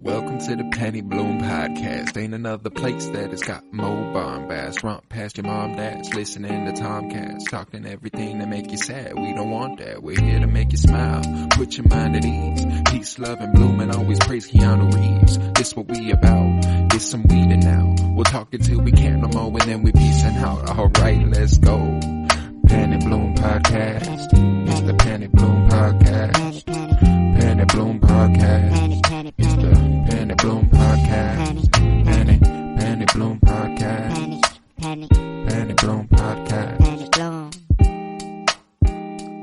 Welcome to the Penny Bloom Podcast. Ain't another place that has got more bombast. Romp past your mom, dad's listening to Tomcats. Talking everything that make you sad. We don't want that. We're here to make you smile. Put your mind at ease. Peace, love, and bloom, and always praise Keanu Reeves. This what we about. This some weeding now. We'll talk until we can't no more, and then we peacing out. Alright, let's go. Penny Bloom Podcast. It's the Penny Bloom Podcast. Penny Bloom Podcast. It's the Penny Bloom Podcast. Penny Bloom Podcast. Penny Bloom Podcast.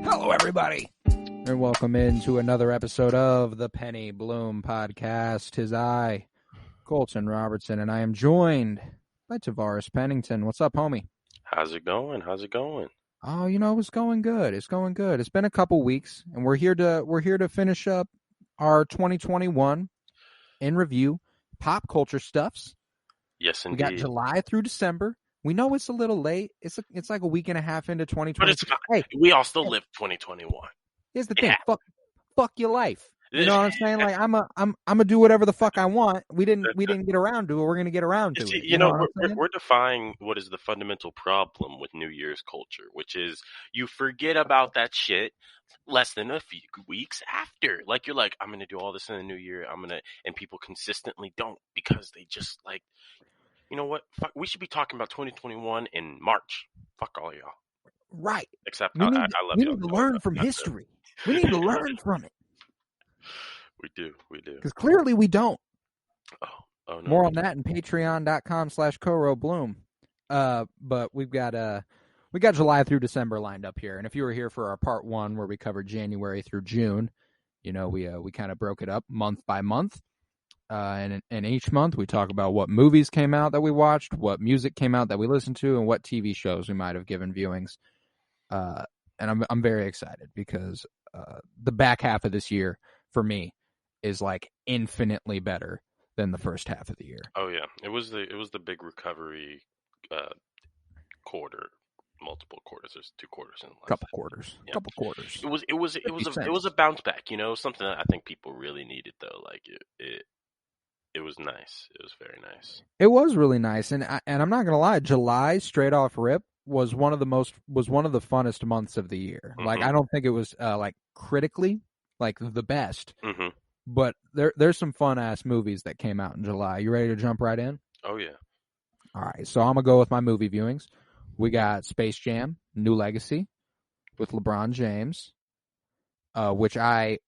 Hello, everybody, and welcome into another episode of the Penny Bloom Podcast. 'Tis I, Colton Robertson, and I am joined by Tavarus Pennington. What's up, homie? How's it going? Oh, it's going good. It's going good. It's been a couple weeks, and we're here to finish up our 2021 in review pop culture stuffs. Yes, indeed. We got July through December. We know it's a little late. It's like a week and a half into 2020. But it's fine. Hey, we all still live 2021. Here's the thing. Fuck your life. You know what I'm saying? Like I'm gonna do whatever the fuck I want. We didn't get around to it. We're gonna get around to it. We're defying what is the fundamental problem with New Year's culture, which is you forget about that shit less than a few weeks after. Like you're like, I'm gonna do all this in the new year. And people consistently don't because they just like, you know what? Fuck, we should be talking about 2021 in March. Fuck all y'all. Right. Except I love you. We need to learn from history. We need to learn from it. We do. Because clearly we don't. Oh no. More on that in patreon.com/CoroBloom. But we've got July through December lined up here. And if you were here for our part one where we covered January through June, we kind of broke it up month by month. And each month we talk about what movies came out that we watched, what music came out that we listened to, and what TV shows we might have given viewings. And I'm very excited because the back half of this year for me is like infinitely better than the first half of the year. Oh yeah, it was the big recovery quarter, multiple quarters. There's 2 quarters in the last couple quarters. It was a bounce back. Something that I think people really needed though. Like it was nice. It was very nice. It was really nice, and I'm not gonna lie. July straight off rip was one of the funnest months of the year. Mm-hmm. Like I don't think it was like critically like the best. Mm-hmm. But there's some fun ass movies that came out in July. You ready to jump right in? Oh yeah. All right, so I'm gonna go with my movie viewings. We got Space Jam: New Legacy with LeBron James, which I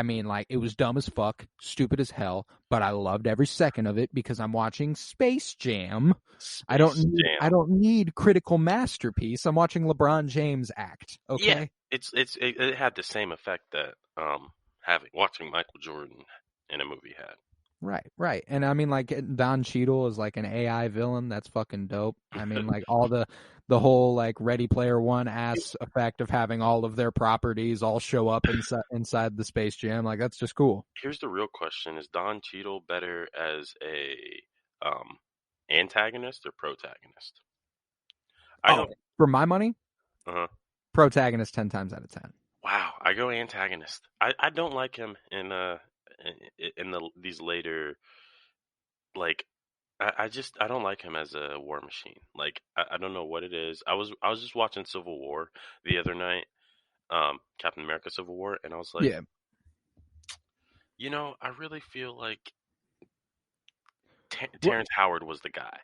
mean, like it was dumb as fuck, stupid as hell, but I loved every second of it because I'm watching Space Jam. I don't need critical masterpiece. I'm watching LeBron James act. Okay. Yeah, it had the same effect that watching Michael Jordan in a movie had. Right. And I mean, like, Don Cheadle is like an AI villain. That's fucking dope. I mean, like, all the whole, like, Ready Player One ass effect of having all of their properties all show up inside the Space Jam. Like, that's just cool. Here's the real question. Is Don Cheadle better as a antagonist or protagonist? For my money, protagonist 10 times out of 10. Wow, I go antagonist. I don't like him in these later, like, I don't like him as a war machine. Like, I don't know what it is. I was just watching Civil War the other night, Captain America Civil War, and I was like, yeah, I really feel like Terrence Howard was the guy.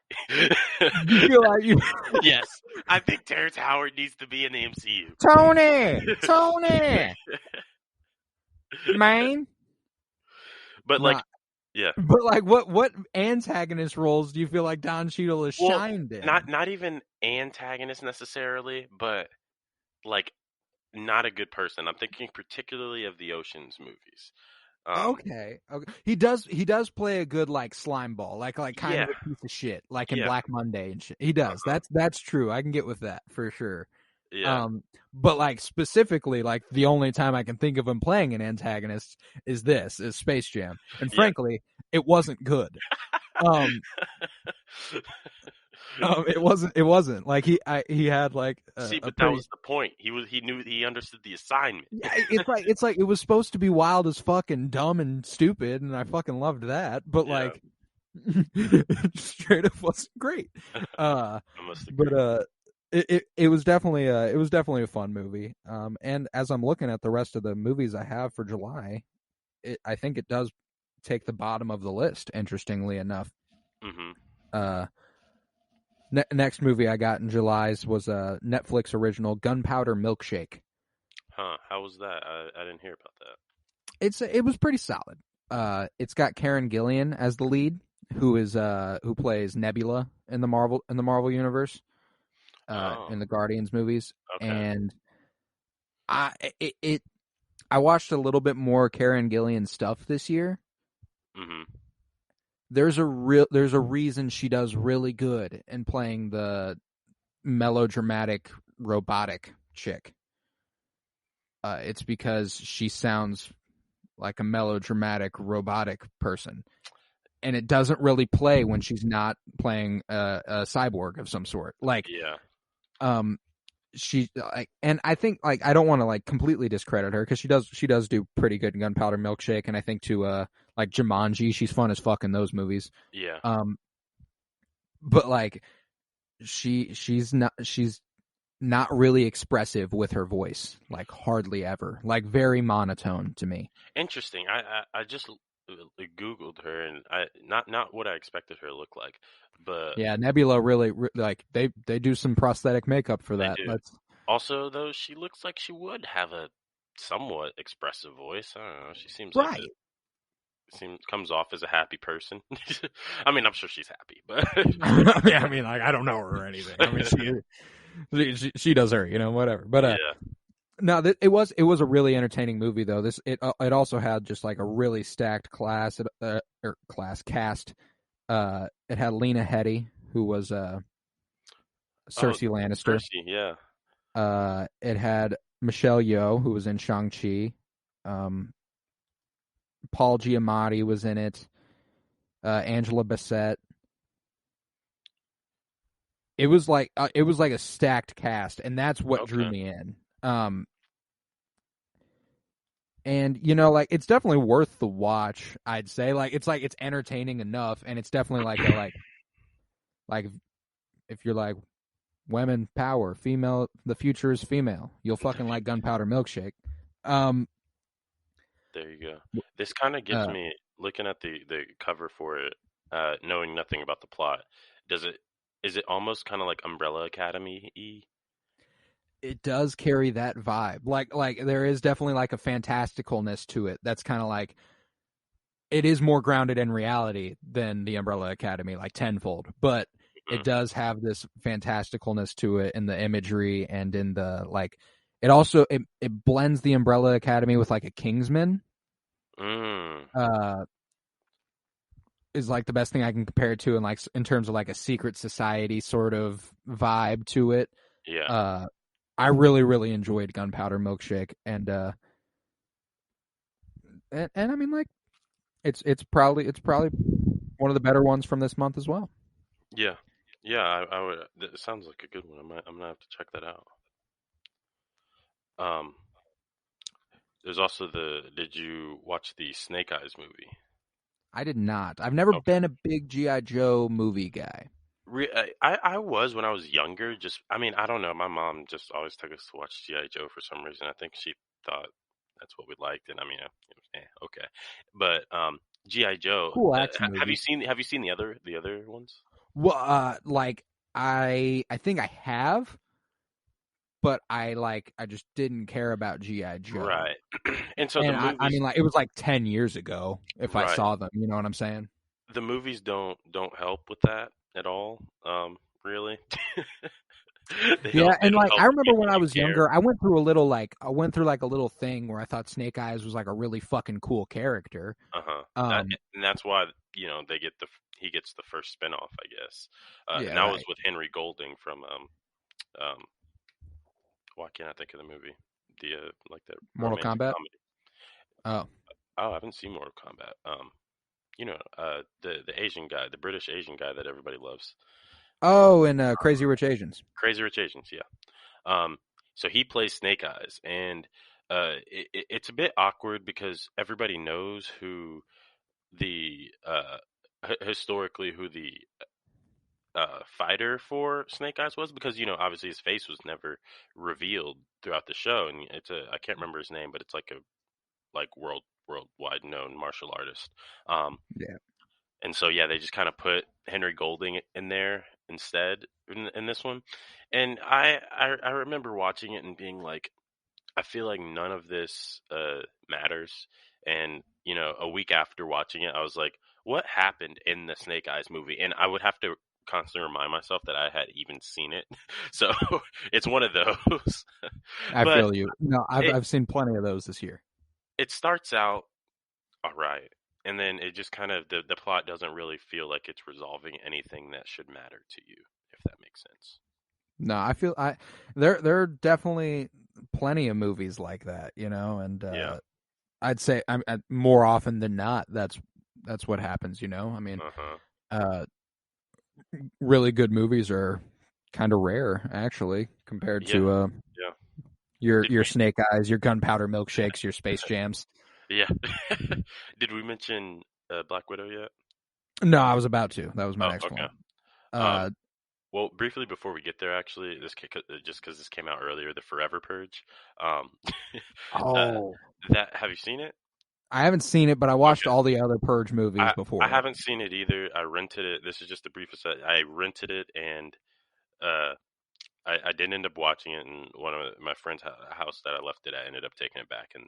You feel like you? Yes, I think Terrence Howard needs to be in the MCU. Tony, man. But like, yeah. But like, what antagonist roles do you feel like Don Cheadle has shined in? Not even antagonist necessarily, but like not a good person. I'm thinking particularly of the Ocean's movies. Okay. He does play a good like slime ball, like kind of a piece of shit, like in Black Monday and shit. He does. That's true. I can get with that for sure. Yeah. But like specifically, like the only time I can think of him playing an antagonist is Space Jam, and frankly, it wasn't good. It wasn't. It wasn't like he had like See, a but that pretty. was the point. He understood the assignment. Yeah, it's like it was supposed to be wild as fuck and dumb and stupid, and I fucking loved that. But Yeah, like, straight up wasn't great. Uh, I must but agree. it was definitely a fun movie. And as I'm looking at the rest of the movies I have for July, I think it does take the bottom of the list. Interestingly enough, Hmm. uh, next movie I got in July's was a Netflix original, Gunpowder Milkshake. Huh? How was that? I didn't hear about that. It was pretty solid. It's got Karen Gillan as the lead, who plays Nebula in the Marvel universe, Oh, in the Guardians movies. okay. And I it, it I watched a little bit more Karen Gillan stuff this year. Hmm. There's a reason she does really good in playing the melodramatic robotic chick. It's because she sounds like a melodramatic robotic person, and it doesn't really play when she's not playing a cyborg of some sort. Like, Yeah. um, she like, and I think like I don't want to like completely discredit her because she does do pretty good in Gunpowder Milkshake, and I think to like Jumanji, she's fun as fuck in those movies. Yeah. Um, but like she's not really expressive with her voice, like hardly ever, like very monotone to me. Interesting. I just Googled her, and I not what I expected her to look like, but Yeah, Nebula really like they do some prosthetic makeup for they that. do. That's Also, though, she looks like she would have a somewhat expressive voice. I don't know. She seems like right. comes off as a happy person. I mean, I'm sure she's happy, but Yeah, I mean, like I don't know her or anything. I mean, she does her, whatever. But yeah. no, it was a really entertaining movie though. It also had just like a really stacked cast. It had Lena Headey, who was Oh, Cersei Lannister. Cersei. Yeah. It had Michelle Yeoh, who was in Shang-Chi. Um, Paul Giamatti was in it. Angela Bassett. It was like a stacked cast, and that's what drew Okay. me in. And like it's definitely worth the watch. I'd say it's entertaining enough, and it's definitely like if you're like women power, female, the future is female. You'll fucking like Gunpowder Milkshake. Um, There you go. This kind of gets uh, me looking at the cover for it, knowing nothing about the plot. Does it is it almost kind of like Umbrella Academy y? it does carry that vibe. Like there is definitely like a fantasticalness to it. That's kind of like it is more grounded in reality than the Umbrella Academy, like tenfold. But it Mm, does have this fantasticalness to it in the imagery and in the like. It also it blends the Umbrella Academy with like a Kingsman. mm, Uh, is like the best thing I can compare it to, in like in terms of like a secret society sort of vibe to it. yeah, Uh, I really really enjoyed Gunpowder Milkshake, and I mean like it's probably one of the better ones from this month as well. yeah, yeah. I would. It sounds like a good one. I'm gonna have to check that out. Um, there's also the. Did you watch the Snake Eyes movie? I did not. I've never Okay. been a big GI Joe movie guy. I was when I was younger. Just I mean I don't know. My mom just always took us to watch GI Joe for some reason. I think she thought that's what we liked, and I mean, okay. But GI Joe. Cool action Have you movie. seen the other ones? Well, like I think I have, but I just didn't care about GI Joe. Right. And so the And I movies, mean like it was like 10 years ago if I right? saw them, you know what I'm saying? The movies don't help with that at all. Really, Yeah, they and don't like help I with remember when making I you was care. younger, I went through like a little thing where I thought Snake Eyes was like a really fucking cool character. Uh-huh. Um And that's why, they get he gets the first spinoff, I guess. yeah, And that was right. with Henry Golding from um why can't I think of the movie? The like that Mortal romantic Kombat? comedy. Oh. Oh, I haven't seen Mortal Kombat. The Asian guy, the British Asian guy that everybody loves. Oh, and Crazy Rich Asians. Crazy Rich Asians, yeah. So he plays Snake Eyes, and it's a bit awkward because everybody knows who the historically who the fighter for Snake Eyes was, because obviously his face was never revealed throughout the show, and I can't remember his name, but it's like a worldwide known martial artist. Um, Yeah. and so yeah, they just kind of put Henry Golding in there instead in this one, and I remember watching it and being like, I feel like none of this matters. And a week after watching it, I was like, what happened in the Snake Eyes movie? And I would have to constantly remind myself that I had even seen it. So it's one of those. I But feel you. No, it I've seen plenty of those this year. it starts out all right, and then it just kind of the plot doesn't really feel like it's resolving anything that should matter to you, if that makes sense. No, I feel there are definitely plenty of movies like that, and Yeah. I'd say I'm more often than not that's what happens, I mean, Uh-huh. uh, really good movies are kind of rare actually compared Yeah. to Yeah. Did your we? Snake Eyes, your Gunpowder Milkshakes, your Space Jams. Yeah. Did we mention Black Widow yet? No, I was about to. That was my Oh, next okay. one. Um, Uh, well, briefly before we get there, actually, just because this came out earlier, the Forever Purge. Um, uh, oh, that have you seen it? I haven't seen it, but I watched Okay. all the other Purge movies I before it. haven't seen it either. I rented it. This is just the briefest. I rented it, and uh, I didn't end up watching it. And one of my friends' house that I left it at ended up taking it back, and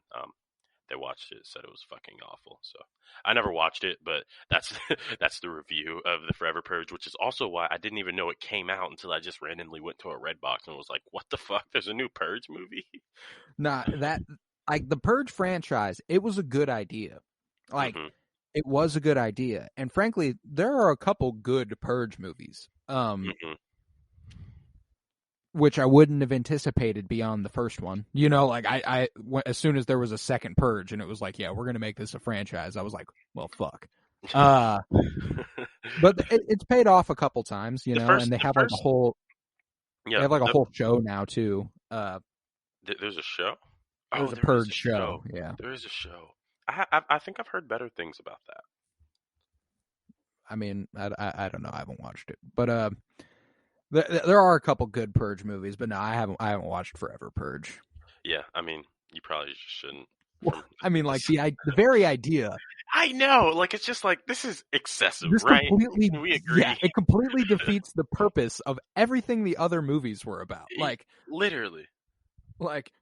they watched it, said it was fucking awful. So I never watched it, but that's that's the review of the Forever Purge, which is also why I didn't even know it came out until I just randomly went to a Redbox and was like, "What the fuck? There's a new Purge movie." Nah, that like the Purge franchise, it was a good idea. Like Hmm. it was a good idea, and frankly, there are a couple good Purge movies. Hmm. Which I wouldn't have anticipated beyond the first one. Like as soon as there was a second Purge and it was like, yeah, we're gonna make this a franchise, I was like, well, fuck. But it's paid off a couple times, and they The have like a first, whole yeah. whole show now too. There's a show. Oh, There's a there is Purge a show. show, yeah. There is a show. I think I've heard better things about that. I mean, I don't know, I haven't watched it, but there are a couple good Purge movies, but no, I haven't watched Forever Purge. Yeah, I mean, you probably shouldn't. Well, I mean, like the very idea. I know, like it's just like this is excessive, This right? completely, Can we agree? yeah, it completely defeats the purpose of everything the other movies were about. Literally.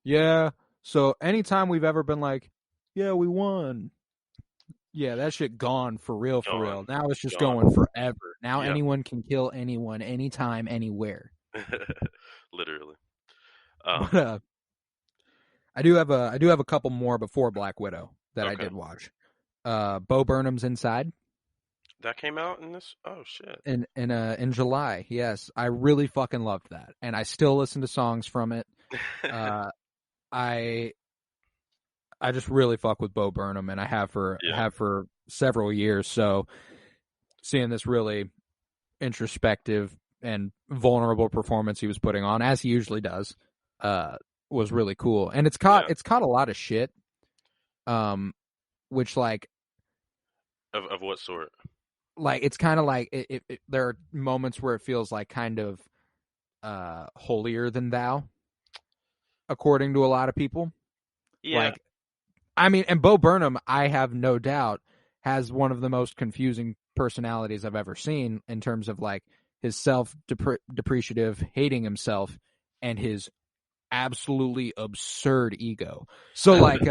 Yeah. So anytime we've ever been like, yeah, we won. Yeah, that shit gone for real, for real. Gone. Now it's just Gone. going forever. Now Yep. anyone can kill anyone, anytime, anywhere. Literally. But I do have a couple more before Black Widow that I Okay. did watch. Bo Burnham's Inside. That came out in this. Oh shit. In July, yes, I really fucking loved that, and I still listen to songs from it. I just really fuck with Bo Burnham, and I have for several years. So seeing this really introspective and vulnerable performance he was putting on, as he usually does, was really cool. And it's caught a lot of shit, which like of what sort? Like it's kind of like there are moments where it feels like kind of holier than thou, according to a lot of people. Yeah. Like, I mean, and Bo Burnham, I have no doubt, has one of the most confusing personalities I've ever seen in terms of like his self-depreciative, hating himself, and his absolutely absurd ego. So like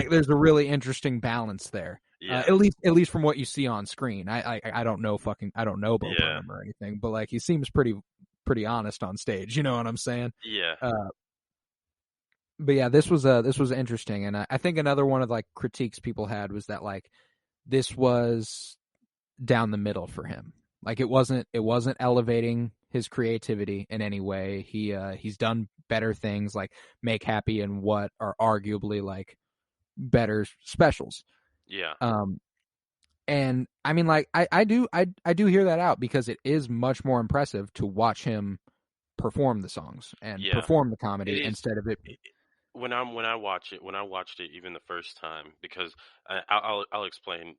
there's a really interesting balance there. Yeah. At least from what you see on screen. I don't know Bo Burnham or anything, but like he seems pretty honest on stage. You know what I'm saying? Yeah. But yeah, this was interesting, and I think another one of like critiques people had was that like this was down the middle for him. Like it wasn't elevating his creativity in any way. He's done better things like Make Happy and what are arguably like better specials. Yeah. And I mean, like, I do hear that out, because it is much more impressive to watch him perform the songs and Yeah, perform the it comedy is. instead of it. When I watched it even the first time, because I'll explain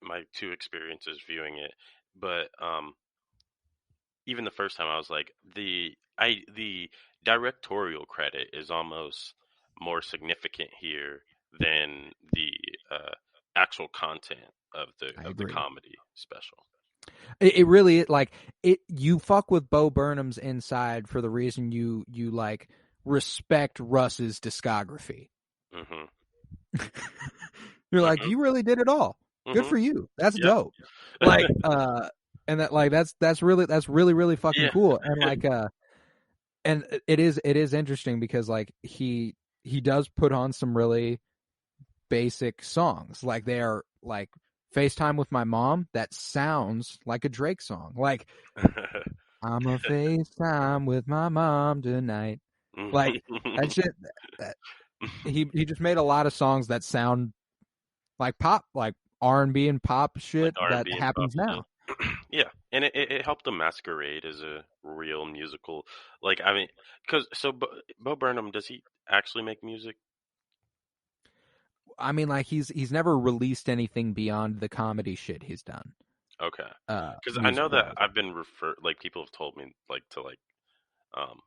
my two experiences viewing it, but even the first time I was like, the directorial credit is almost more significant here than the actual content of I the agree. comedy special. It really, like, you fuck with Bo Burnham's Inside for the reason you like respect Russ's discography. Mhm. You're like, Mhm. you really did it all. Good Mhm. for you. That's Yeah. dope. Like, and that, like, that's really really fucking Yeah. cool. And like, and it is interesting because, like, he does put on some really basic songs. Like, they are like FaceTime with My Mom. That sounds like a Drake song. Like, I'm a FaceTime with my mom tonight. Like, that shit. That, he just made a lot of songs that sound like pop, like R&B and pop Like shit that R&B and pop happens shit. now. Yeah, and it helped them masquerade as a real musical. Like, I mean, because Bo Burnham, does he actually make music? I mean, like, he's never released anything beyond the comedy shit he's done, Okay, because I know music that wise. I've been referred, like, people have told me like to like um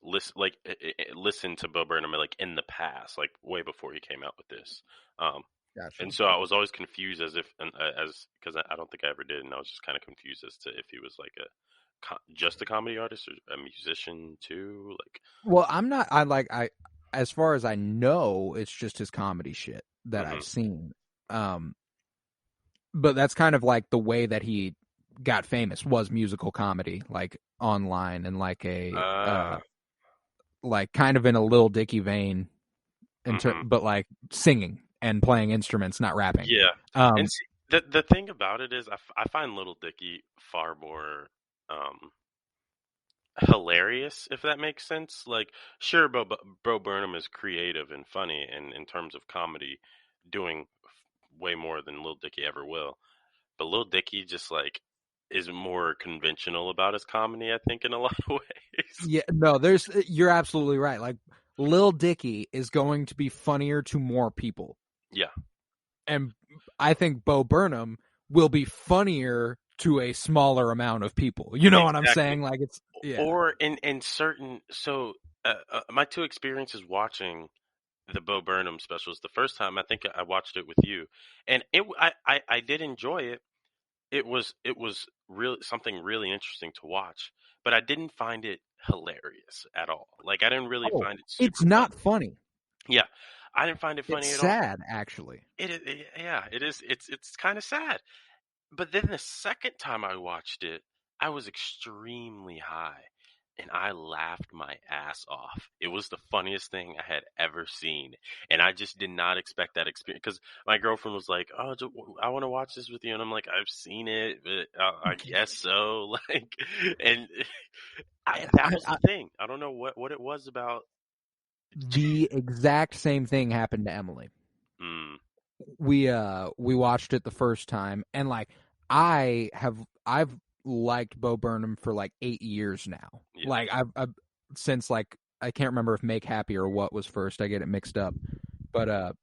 listen to Bo Burnham like in the past, like way before he came out with this. Um, Gotcha. and so I was always confused as if as because I don't think I ever did, and I was just kind of confused as to if he was like just a comedy artist or a musician too. Like, Well, I'm not. I as far as I know, it's just his comedy shit that I've hmm seen. Um, but that's kind of like the way that he got famous, was musical comedy, like online, and like a uh, like kind of in a Lil Dicky vein, hmm but like singing and playing instruments, not rapping. yeah. And Um, see, the thing about it is, I find Little Dicky far more hilarious, if that makes sense. Like, sure, Bo Burnham is creative and funny, and in terms of comedy, doing way more than Lil Dicky ever will. But Lil Dicky just like is more conventional about his comedy, I think, in a lot of ways. yeah, no, you're absolutely right. Like, Lil Dicky is going to be funnier to more people, Yeah, and I think Bo Burnham will be funnier to a smaller amount of people. You know what I'm exactly. saying? Like, it's, yeah. Or in certain my two experiences watching the Bo Burnham specials. The first time, I think I watched it with you, and I did enjoy it. It was really something really interesting to watch, but I didn't find it hilarious at all. Like, I didn't really Oh, find it it's super funny. not funny. Yeah, I didn't find it It's funny at all. sad, actually. Yeah, it is. It's kind of sad. But then the second time I watched it, I was extremely high and I laughed my ass off. It was the funniest thing I had ever seen. And I just did not expect that experience because my girlfriend was like, "Oh, I want to watch this with you." And I'm like, "I've seen it, but I guess so." Like, and that was I, the thing. I don't know what it was about. the exact same thing happened to Emily. Mm, We watched it the first time, and like, I've liked Bo Burnham for like 8 years now. yes. Like, I've since, like, I can't remember if Make Happy or what was first. I get it mixed up. But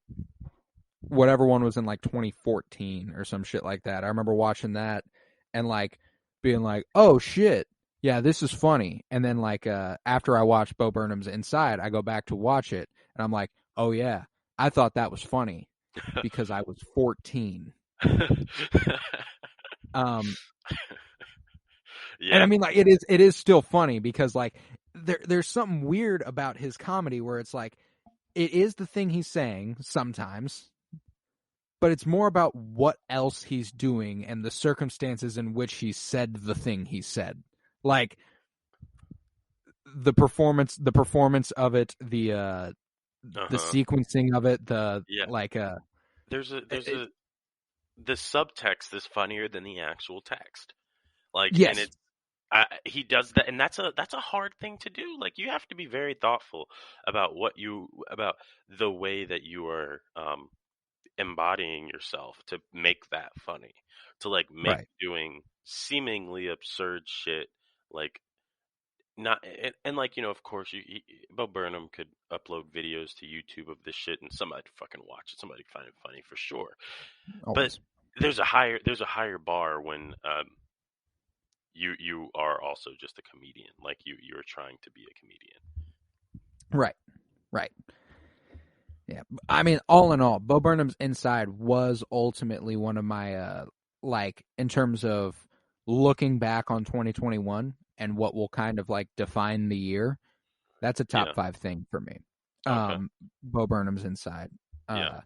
whatever one was in like 2014 or some shit like that. I remember watching that and like being like, "Oh shit. Yeah, this is funny." And then like after I watched Bo Burnham's Inside, I go back to watch it and I'm like, "Oh yeah, I thought that was funny because I was 14." Um and Yeah. I mean, like, it is still funny because like there's something weird about his comedy where it's like it is the thing he's saying sometimes, but it's more about what else he's doing and the circumstances in which he said the thing he said. Like, the performance of it, the Uh-huh. sequencing of it, the Yeah. like There's it, a the subtext is funnier than the actual text. Like, and yes. it's he does that, and that's a hard thing to do. Like, you have to be very thoughtful about about the way that you are embodying yourself to make that funny, to like make Right. doing seemingly absurd shit like not and like of course Bo Burnham could upload videos to YouTube of this shit and somebody fucking watch it, somebody find it funny for sure. But Always. there's a higher bar when you are also just a comedian, like you're trying to be a comedian. Right. Right. Yeah. I mean, all in all, Bo Burnham's Inside was ultimately one of my like in terms of looking back on 2021 and what will kind of like define the year. That's a top Yeah. 5 thing for me. Okay. Bo Burnham's Inside. Yeah.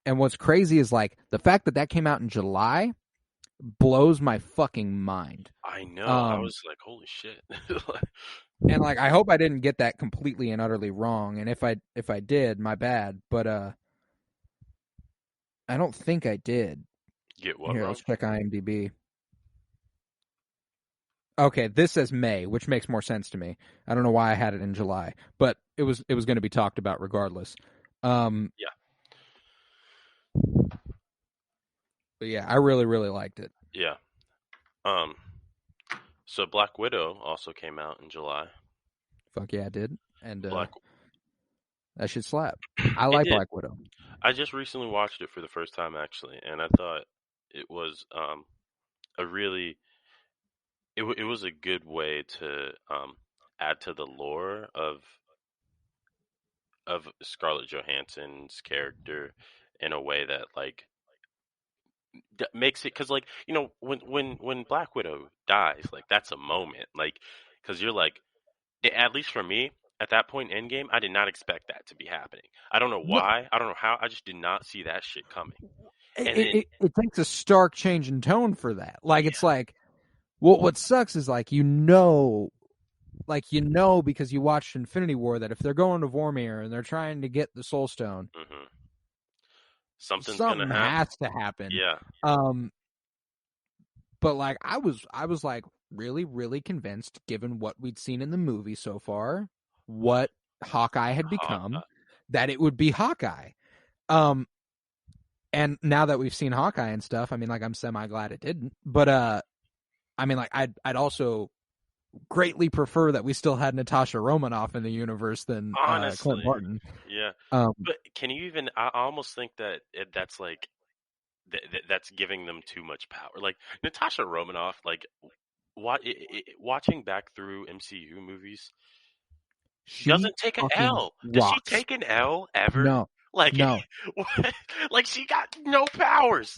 And what's crazy is like the fact that came out in July blows my fucking mind. I know. I was like, holy shit. And like I hope I didn't get that completely and utterly wrong. And if I did, my bad. But I don't think I did. Get what Here, wrong? let's check IMDb. Okay, this says May, which makes more sense to me. I don't know why I had it in July, but it was going to be talked about regardless. Yeah. But yeah, I really, really liked it. Yeah. So Black Widow also came out in July. Fuck yeah, I did. And Black that should slap. I like Black Widow. I just recently watched it for the first time actually, and I thought it was a really it was a good way to add to the lore of Scarlett Johansson's character in a way that like makes it, because like when Black Widow dies, like that's a moment, like because you're like, at least for me at that point in Endgame, I did not expect that to be happening. I don't know why, I don't know how, I just did not see that shit coming. And it takes a stark change in tone for that. Like it's Yeah. like, well, what sucks is like because you watched Infinity War that if they're going to Vormir and they're trying to get the Soul Stone, something has to happen. Yeah. But like I was like really, really convinced, given what we'd seen in the movie so far, what Hawkeye had become, that it would be Hawkeye. And now that we've seen Hawkeye and stuff, I mean, like I'm semi glad it didn't. But I mean, like I'd also greatly prefer that we still had Natasha Romanoff in the universe than honestly, Clint Barton. Yeah. But can you even? I almost think that that's like that's giving them too much power. Like Natasha Romanoff, like watching back through MCU movies, she doesn't take an L. Does she take an L ever? No. Like, no. Like she got no powers.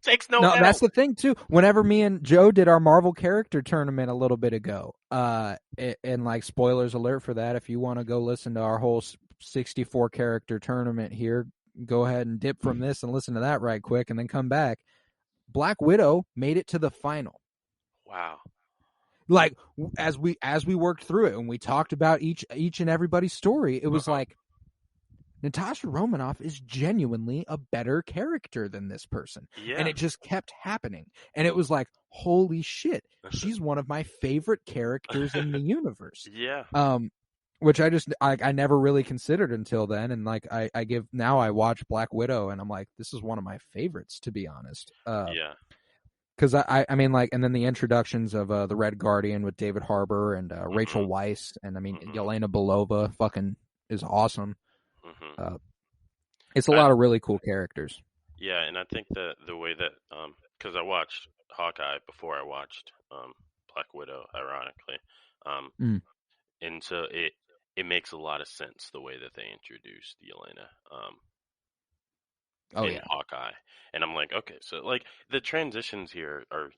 Takes no L. That's the thing too. Whenever me and Joe did our Marvel character tournament a little bit ago, and like spoilers alert for that, if you want to go listen to our whole 64 character tournament here, go ahead and dip from this and listen to that right quick and then come back. Black Widow made it to the final. Wow. Like as we worked through it and we talked about each and everybody's story, it was like Natasha Romanoff is genuinely a better character than this person. Yeah. And it just kept happening. And it was like, holy shit, she's one of my favorite characters in the universe. Yeah. Which I never really considered until then. And like I watch Black Widow and I'm like, this is one of my favorites, to be honest. Yeah. Because I mean, like, and then the introductions of the Red Guardian with David Harbour and Rachel Weisz, and I mean, Yelena Belova fucking is awesome. It's a lot of really cool characters. Yeah, and I think that the way that because I watched Hawkeye before I watched Black Widow, ironically, and so it makes a lot of sense the way that they introduced Yelena in Hawkeye, and I'm like, okay, so like the transitions here are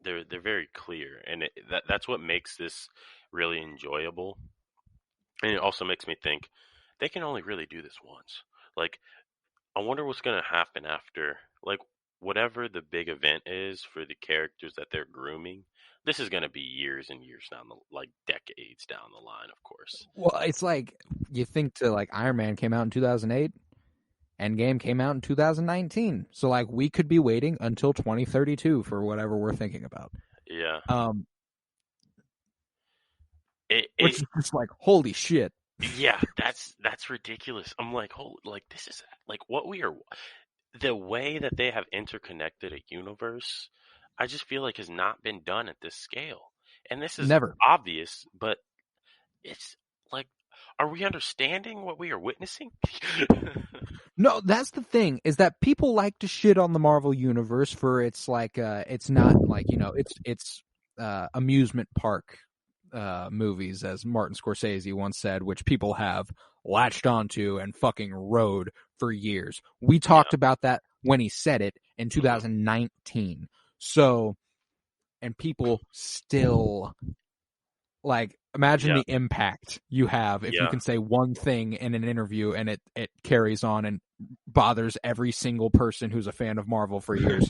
they're very clear, and that's what makes this really enjoyable, and it also makes me think they can only really do this once. Like, I wonder what's going to happen after, like, whatever the big event is for the characters that they're grooming. This is going to be years and years down like decades down the line, of course. Well, it's like you think to like Iron Man came out in 2008, Endgame came out in 2019, so like we could be waiting until 2032 for whatever we're thinking about. Yeah. Which is just like, holy shit. Yeah, that's ridiculous. I'm like, this is like what we are. The way that they have interconnected a universe, I just feel like has not been done at this scale. And this is Never. obvious, but it's like, are we understanding what we are witnessing? No, that's the thing, is that people like to shit on the Marvel universe for it's like it's not like, it's amusement park movies, as Martin Scorsese once said, which people have latched onto and fucking rode for years. We Yeah. talked about that when he said it in 2019. So, and people still like, imagine Yeah. the impact you have if you Yeah. can say one thing in an interview and it carries on and bothers every single person who's a fan of Marvel for years.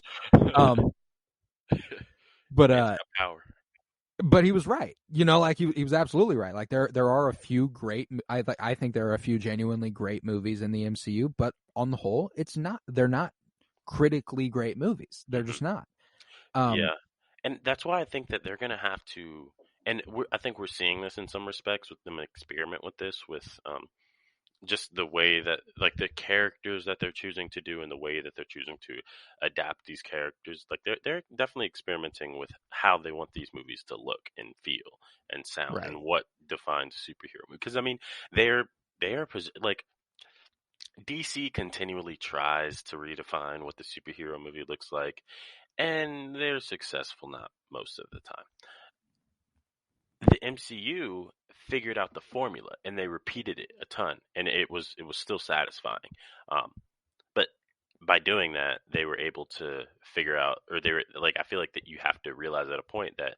But Man's got power. but he was right. Like he was absolutely right. Like there are a few great. I think there are a few genuinely great movies in the MCU, but on the whole, they're not critically great movies. They're just not. Yeah. And that's why I think that they're going to have to, and I think we're seeing this in some respects with them experiment with this, with just the way that, like, the characters that they're choosing to do and the way that they're choosing to adapt these characters. Like, they're definitely experimenting with how they want these movies to look and feel and sound Right. and what defines a superhero movie. Because, I mean, they are like, DC continually tries to redefine what the superhero movie looks like, and they're successful not most of the time. The MCU figured out the formula and they repeated it a ton, and it was still satisfying. Um, but by doing that, they were able to figure out, or they were like, I feel like that you have to realize at a point that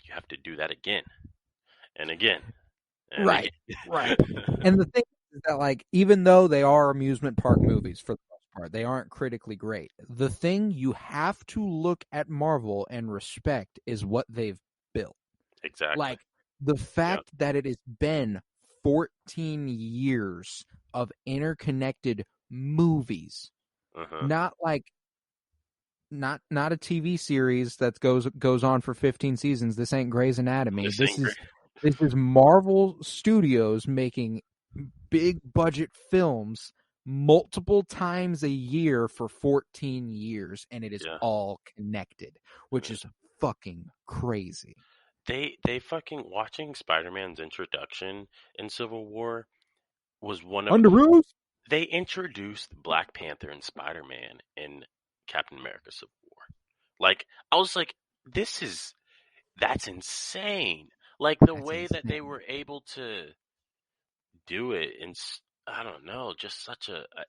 you have to do that again and again and Right. Right. again. And the thing is that, like, even though they are amusement park movies for the most part, they aren't critically great. The thing you have to look at Marvel and respect is what they've built. Exactly. Like, the Yeah. fact that it has been 14 years of interconnected movies, Uh-huh. not like not a TV series that goes on for 15 seasons. This ain't Grey's Anatomy. This This ain't great. is Marvel Studios making big budget films multiple times a year for 14 years, and it is Yeah. all connected, which Yeah. is fucking crazy. They fucking watching Spider-Man's introduction in Civil War was one of Underoos? they introduced Black Panther and Spider-Man in Captain America Civil War. Like, I was like, that's insane. Like, the That's way that they insane. were able to do it, and I don't know, just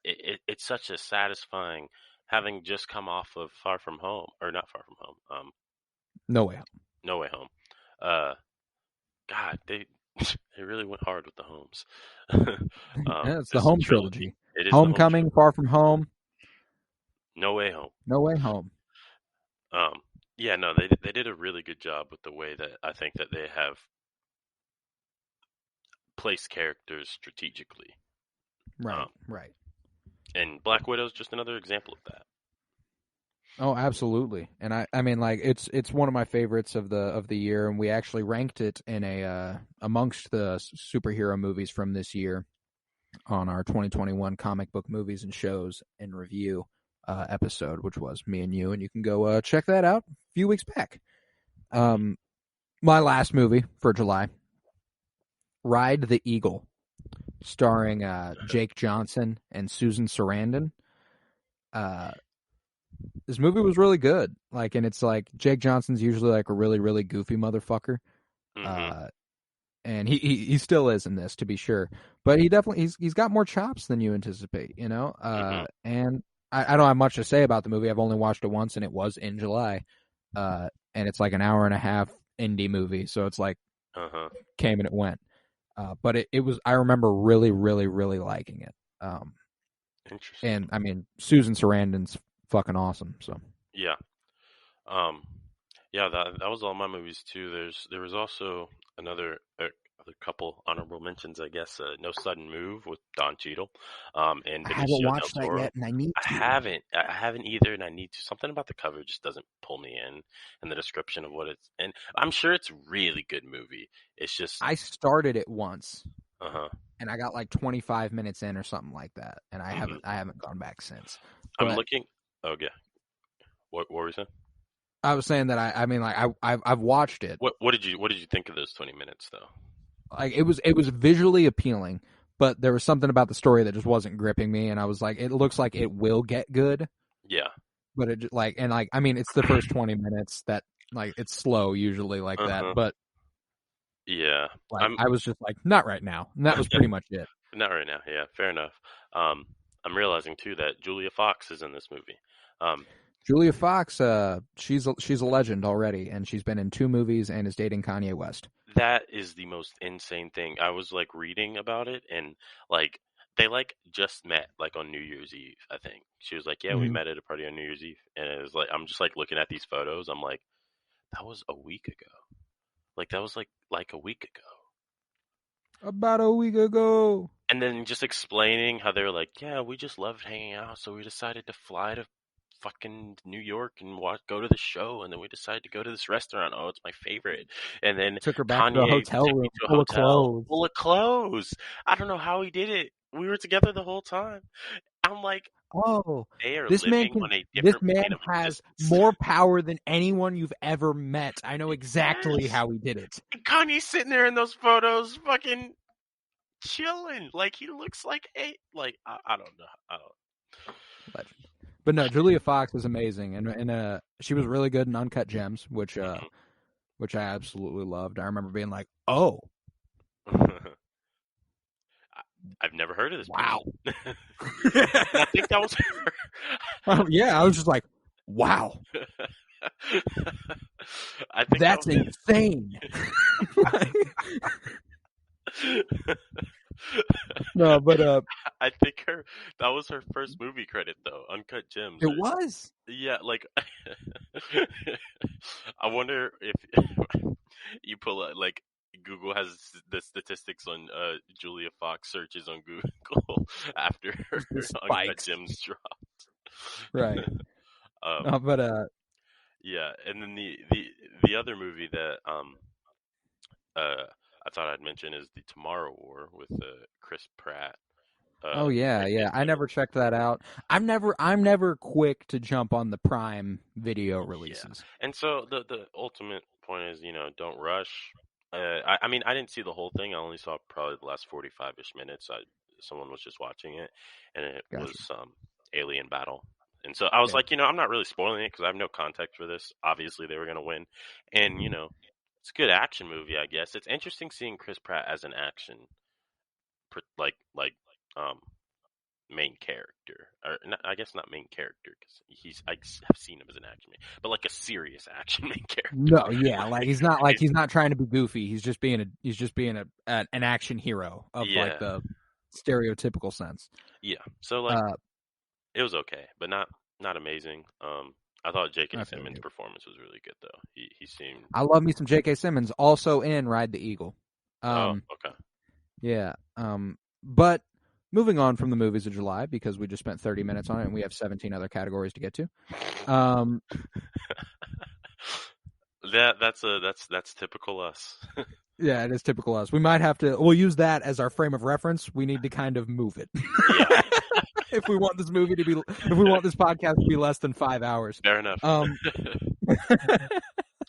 it's such a satisfying, having just come off of Far From Home, or not Far From Home, No way. No Way Home. Uh, God, they they really went hard with the homes. Yeah, it's the This home trilogy. trilogy. It is the home Homecoming, trilogy. Far From Home, No Way Home. No Way Home. Um, yeah, no, they did a really good job with the way that I think that they have placed characters strategically. Right, Um, right. and Black Widow's just another example of that. Oh, absolutely. And I mean, like, it's one of my favorites of the year, and we actually ranked it in a amongst the superhero movies from this year on our 2021 comic book movies and shows and review episode, which was me and you, and you can go check that out a few weeks back. My last movie for July, Ride the Eagle, starring Jake Johnson and Susan Sarandon. This movie was really good. Like, and it's like Jake Johnson's usually like a really, really goofy motherfucker. Mm-hmm. And he still is in this, to be sure. But he's got more chops than you anticipate, you know? Mm-hmm. And I don't have much to say about the movie. I've only watched it once, and it was in July. And it's like an hour and a half indie movie, so it's like Uh-huh. came and it went. But it was, I remember really, really, really liking it. Interesting. And I mean, Susan Sarandon's fucking awesome. So Yeah. Um, yeah, that was all my movies too. There was also other couple honorable mentions, I guess. No Sudden Move with Don Cheadle, and I haven't Benicio del watched that Toro. yet, and I need to. I haven't either, and I need to. Something about the cover just doesn't pull me in, and the description of what it's. And I'm sure it's a really good movie. It's just, I started it once, and I got like 25 minutes in or something like that, and I haven't gone back since. I'm But looking. Okay. What were you saying? I was saying that I mean, like I've watched it. What did you think of those 20 minutes though? Like it was visually appealing, but there was something about the story that just wasn't gripping me, and I was like, it looks like it will get good. Yeah. But it like, and like, I mean, it's the first 20 minutes that like it's slow usually like that, but yeah, like I was just like, not right now, and that was pretty much it. Not right now. Yeah, fair enough. I'm realizing too that Julia Fox is in this movie. Julia Fox, she's a legend already, and she's been in 2 movies and is dating Kanye West. That is the most insane thing. I was like reading about it, and like they like just met like on New Year's Eve. I think she was like, "Yeah, we met at a party on New Year's Eve," and it was like I'm just like looking at these photos. I'm like, that was a week ago. Like that was like a week ago. About a week ago. And then just explaining how they were like, yeah, we just loved hanging out, so we decided to fly to fucking New York and go to the show, and then we decided to go to this restaurant. Oh, it's my favorite. And then Took her back Kanye to a hotel took me room to a full of hotel clothes. full of clothes. I don't know how he did it. We were together the whole time. I'm like, oh, they are this man living on a different plane of has existence. more power than anyone you've ever met. I know exactly how he did it. And Kanye's sitting there in those photos, fucking chilling. Like he looks like I don't know. I don't. Legend. But no, Julia Fox is amazing, and she was really good in Uncut Gems, which I absolutely loved. I remember being like, oh. I've never heard of this. Wow. I think that was her. Yeah, I was just like, wow. I think that's insane. No, but I think that was her first movie credit though, Uncut Gems. It was. Yeah, like I wonder if you pull out like Google has the statistics on Julia Fox searches on Google after her Uncut Gems dropped. Right. But yeah, and then the other movie that I thought I'd mention is the Tomorrow War with Chris Pratt. Oh yeah. I never checked that out. I'm never quick to jump on the Prime Video releases. Yeah. And so the ultimate point is, don't rush. I mean, I didn't see the whole thing. I only saw probably the last 45-ish minutes. Someone was just watching it, and it was alien battle. And so I was like, I'm not really spoiling it because I have no context for this. Obviously, they were going to win. And, it's a good action movie, I guess. It's interesting seeing Chris Pratt as an action, main character. Or I guess not main character because I have seen him as an action man, but like a serious action main character. No, yeah, like he's not trying to be goofy. He's just being an action hero of like the stereotypical sense. Yeah. So it was okay, but not amazing. I thought J.K. Simmons' performance was really good though. He seemed. I love me some J.K. Simmons. Also in Ride the Eagle. Okay. Yeah. But moving on from the movies of July because we just spent 30 minutes on it and we have 17 other categories to get to. That's typical us. Yeah, it is typical us. We'll use that as our frame of reference. We need to kind of move it. Yeah. if we want this podcast to be less than 5 hours. Fair enough.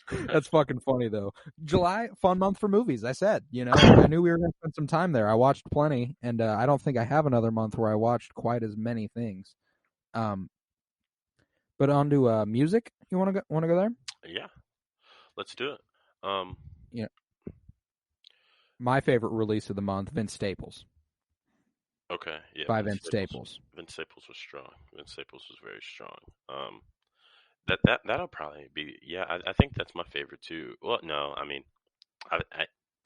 That's fucking funny though. July, fun month for movies. I said, I knew we were going to spend some time there. I watched plenty, and I don't think I have another month where I watched quite as many things. But on to music. You want to go there? Yeah, let's do it. Yeah. My favorite release of the month, Vince Staples. Okay, yeah. By Vince Staples. Vince Staples was strong. Vince Staples was very strong. That'll probably be. Yeah, I think that's my favorite too. Well, no, I mean,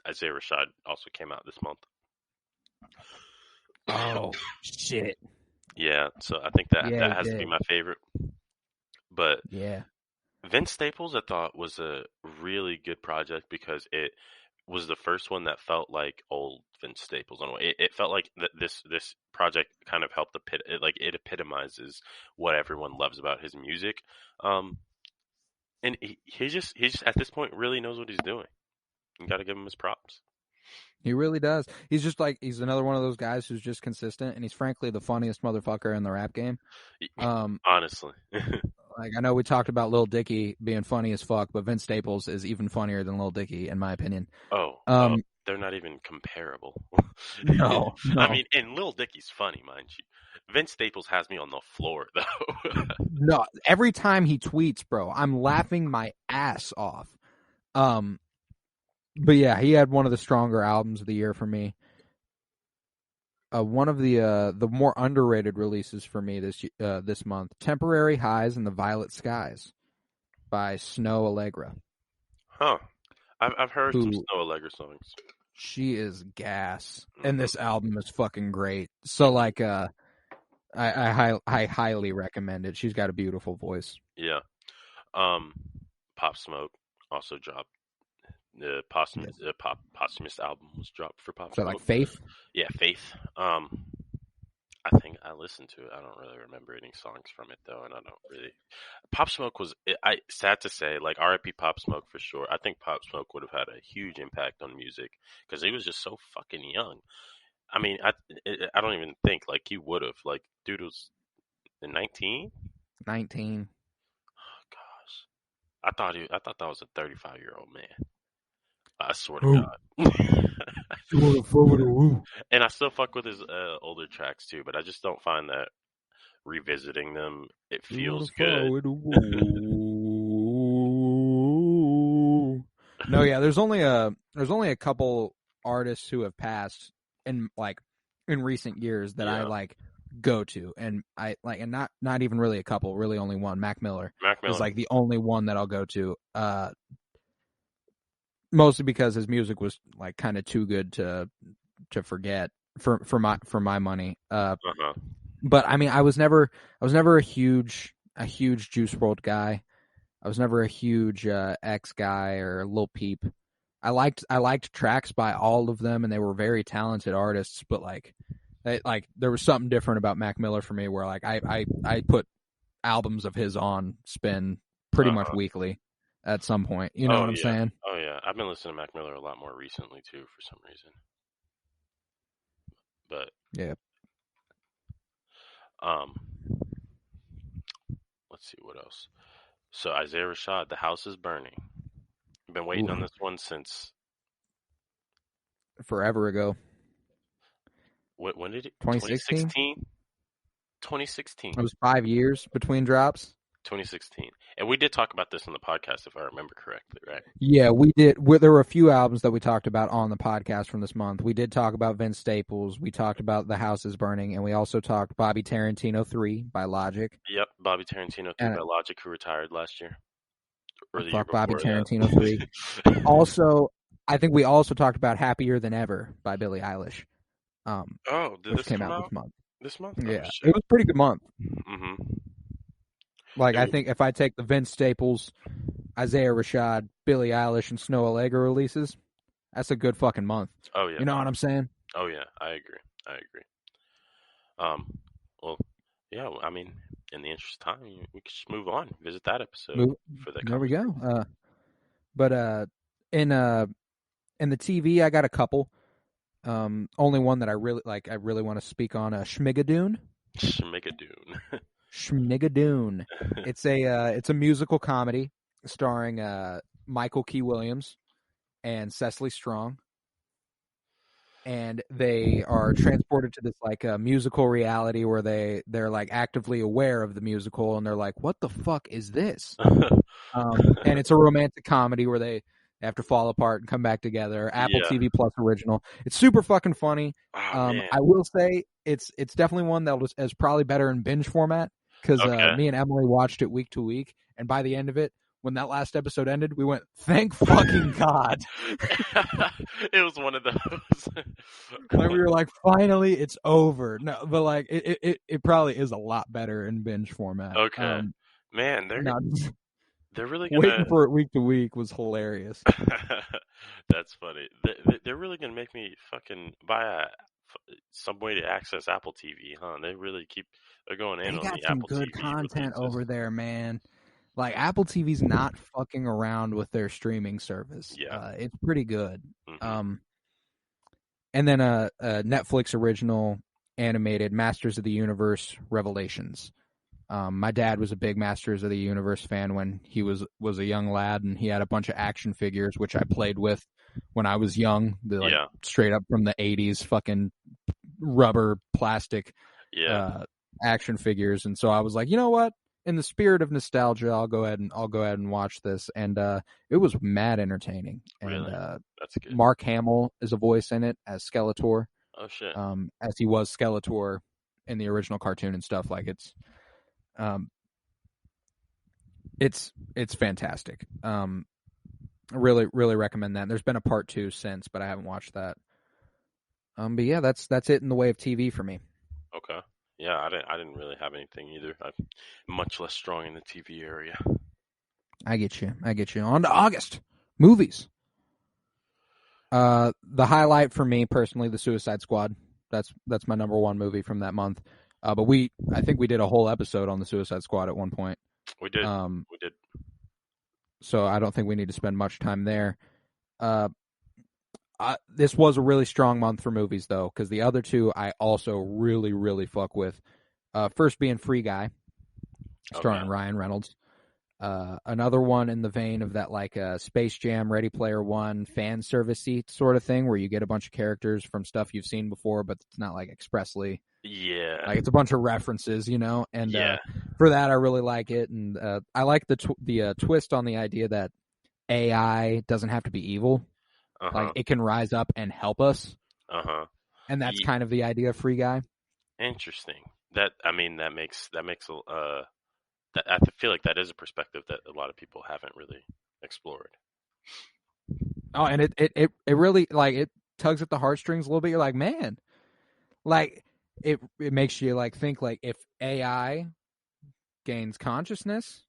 Isaiah Rashad also came out this month. Oh shit! Yeah, so I think that has to be my favorite. But yeah, Vince Staples I thought was a really good project because it was the first one that felt like old Vince Staples in a way. It felt like this project kind of helped it epitomizes what everyone loves about his music. And he just at this point really knows what he's doing. You got to give him his props. He really does. He's just like, he's another one of those guys who's just consistent, and he's frankly the funniest motherfucker in the rap game. Honestly. Like, I know we talked about Lil Dicky being funny as fuck, but Vince Staples is even funnier than Lil Dicky, in my opinion. They're not even comparable. No. I mean, and Lil Dicky's funny, mind you. Vince Staples has me on the floor, though. No, every time he tweets, bro, I'm laughing my ass off. But yeah, he had one of the stronger albums of the year for me. One of the more underrated releases for me this month, Temporary Highs in the Violet Skies by Snow Allegra. Huh. I've heard some Snow Allegra songs. She is gas, and this album is fucking great. So like, I highly recommend it. She's got a beautiful voice. Yeah. Pop Smoke also dropped. The posthumous album was dropped for Pop So Smoke. like Faith? Yeah, Faith. I think I listened to it. I don't really remember any songs from it though, and I don't really. Pop Smoke was. Sad to say, like R.I.P. Pop Smoke for sure. I think Pop Smoke would have had a huge impact on music because he was just so fucking young. I mean, I don't even think like he would have. Like, dude was 19. 19. Oh gosh, I thought that was a 35-year-old man. I swear to God. And I still fuck with his older tracks too, but I just don't find that revisiting them it feels good. No, yeah, there's only a couple artists who have passed in recent years that I like go to, and I like, and not even really a couple, really only one. Mac Miller is like the only one that I'll go to. Mostly because his music was like kind of too good to forget for my money. But I mean, I was never a huge Juice WRLD guy. I was never a huge X guy or Lil Peep. I liked tracks by all of them, and they were very talented artists. But like there was something different about Mac Miller for me, where like I put albums of his on spin pretty much weekly at some point. You know what I'm saying? Oh yeah, I've been listening to Mac Miller a lot more recently too, for some reason. But yeah. Let's see what else. So Isaiah Rashad, The House is Burning. I've been waiting on this one since forever ago. When did it? 2016? 2016. It was 5 years between drops. 2016. And we did talk about this on the podcast, if I remember correctly, right? Yeah, we did. There were a few albums that we talked about on the podcast from this month. We did talk about Vince Staples. We talked about The House is Burning. And we also talked Bobby Tarantino 3 by Logic. Yep, Bobby Tarantino 3 by Logic, who retired last year. Or the year before Bobby Tarantino 3. Also, I think we also talked about Happier Than Ever by Billie Eilish. Did this came come out out this month? This month? Yeah, it was a pretty good month. Mm-hmm. Like, I think if I take the Vince Staples, Isaiah Rashad, Billie Eilish, and Snow Allegra releases, that's a good fucking month. Oh, yeah. You know what I'm saying? Oh, yeah. I agree. Well, yeah, I mean, in the interest of time, we could just move on. Visit that episode for the There we go. But in the TV, I got a couple. Only one that I really want to speak on, Schmigadoon. Schmigadoon. It's a musical comedy starring Michael Key Williams and Cecily Strong, and they are transported to this like musical reality where they're like actively aware of the musical, and they're like, "What the fuck is this?" And it's a romantic comedy where they have to fall apart and come back together. Apple TV Plus original. It's super fucking funny. I will say it's definitely one that is probably better in binge format. Because me and Emily watched it week to week, and by the end of it, when that last episode ended, we went, "Thank fucking God!" It was one of those. Like, we were like, "Finally, it's over." No, but like, it probably is a lot better in binge format. Okay, man, they're really gonna... waiting for it week to week was hilarious. That's funny. They're really gonna make me fucking buy some way to access Apple TV, huh? They're going in on the Apple TV. They got some good content over there, man. Like, Apple TV's not fucking around with their streaming service. Yeah. It's pretty good. Mm-hmm. and then a Netflix original animated Masters of the Universe Revelations. My dad was a big Masters of the Universe fan when he was a young lad, and he had a bunch of action figures, which I played with when I was young. Straight up from the 80s, fucking rubber plastic action figures. And so I was like, you know what? In the spirit of nostalgia, I'll go ahead and watch this. And it was mad entertaining. Really? And that's good. Mark Hamill is a voice in it as Skeletor. Oh shit. As he was Skeletor in the original cartoon and stuff. Like it's fantastic. Really, really recommend that. There's been a part 2 since, but I haven't watched that. But yeah, that's it in the way of TV for me. Okay. Yeah, I didn't really have anything either. I'm much less strong in the TV area. I get you. On to August. Movies. The highlight for me personally, The Suicide Squad. That's my number one movie from that month. But I think we did a whole episode on The Suicide Squad at one point. We did. We did. So I don't think we need to spend much time there. This was a really strong month for movies, though, because the other two I also really, really fuck with. First being Free Guy, starring Ryan Reynolds. Another one in the vein of that, like Space Jam, Ready Player One, fan service-y sort of thing, where you get a bunch of characters from stuff you've seen before, but it's not like expressly. Yeah. Like it's a bunch of references, and for that I really like it, and I like the twist on the idea that AI doesn't have to be evil. Like it can rise up and help us. And that's kind of the idea of Free Guy. Interesting. That makes that I feel like that is a perspective that a lot of people haven't really explored. Oh, and it really, like, it tugs at the heartstrings a little bit. You're like, man, like it makes you like think, like, if AI gains consciousness,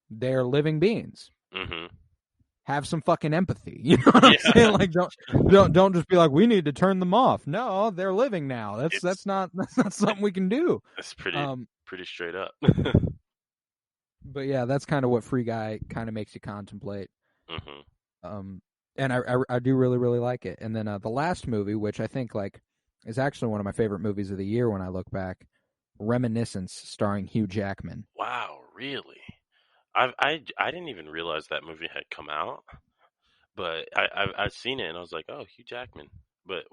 they're living beings. Mm-hmm. Have some fucking empathy. You know what I'm saying? Like, don't just be like, we need to turn them off. No, they're living now. That's not something we can do. That's pretty straight up. But yeah, that's kind of what Free Guy kind of makes you contemplate. Mm-hmm. And I do really, really like it. And then the last movie, which I think like is actually one of my favorite movies of the year when I look back, Reminiscence, starring Hugh Jackman. Wow, really? I didn't even realize that movie had come out, but I've seen it and I was like, oh, Hugh Jackman. But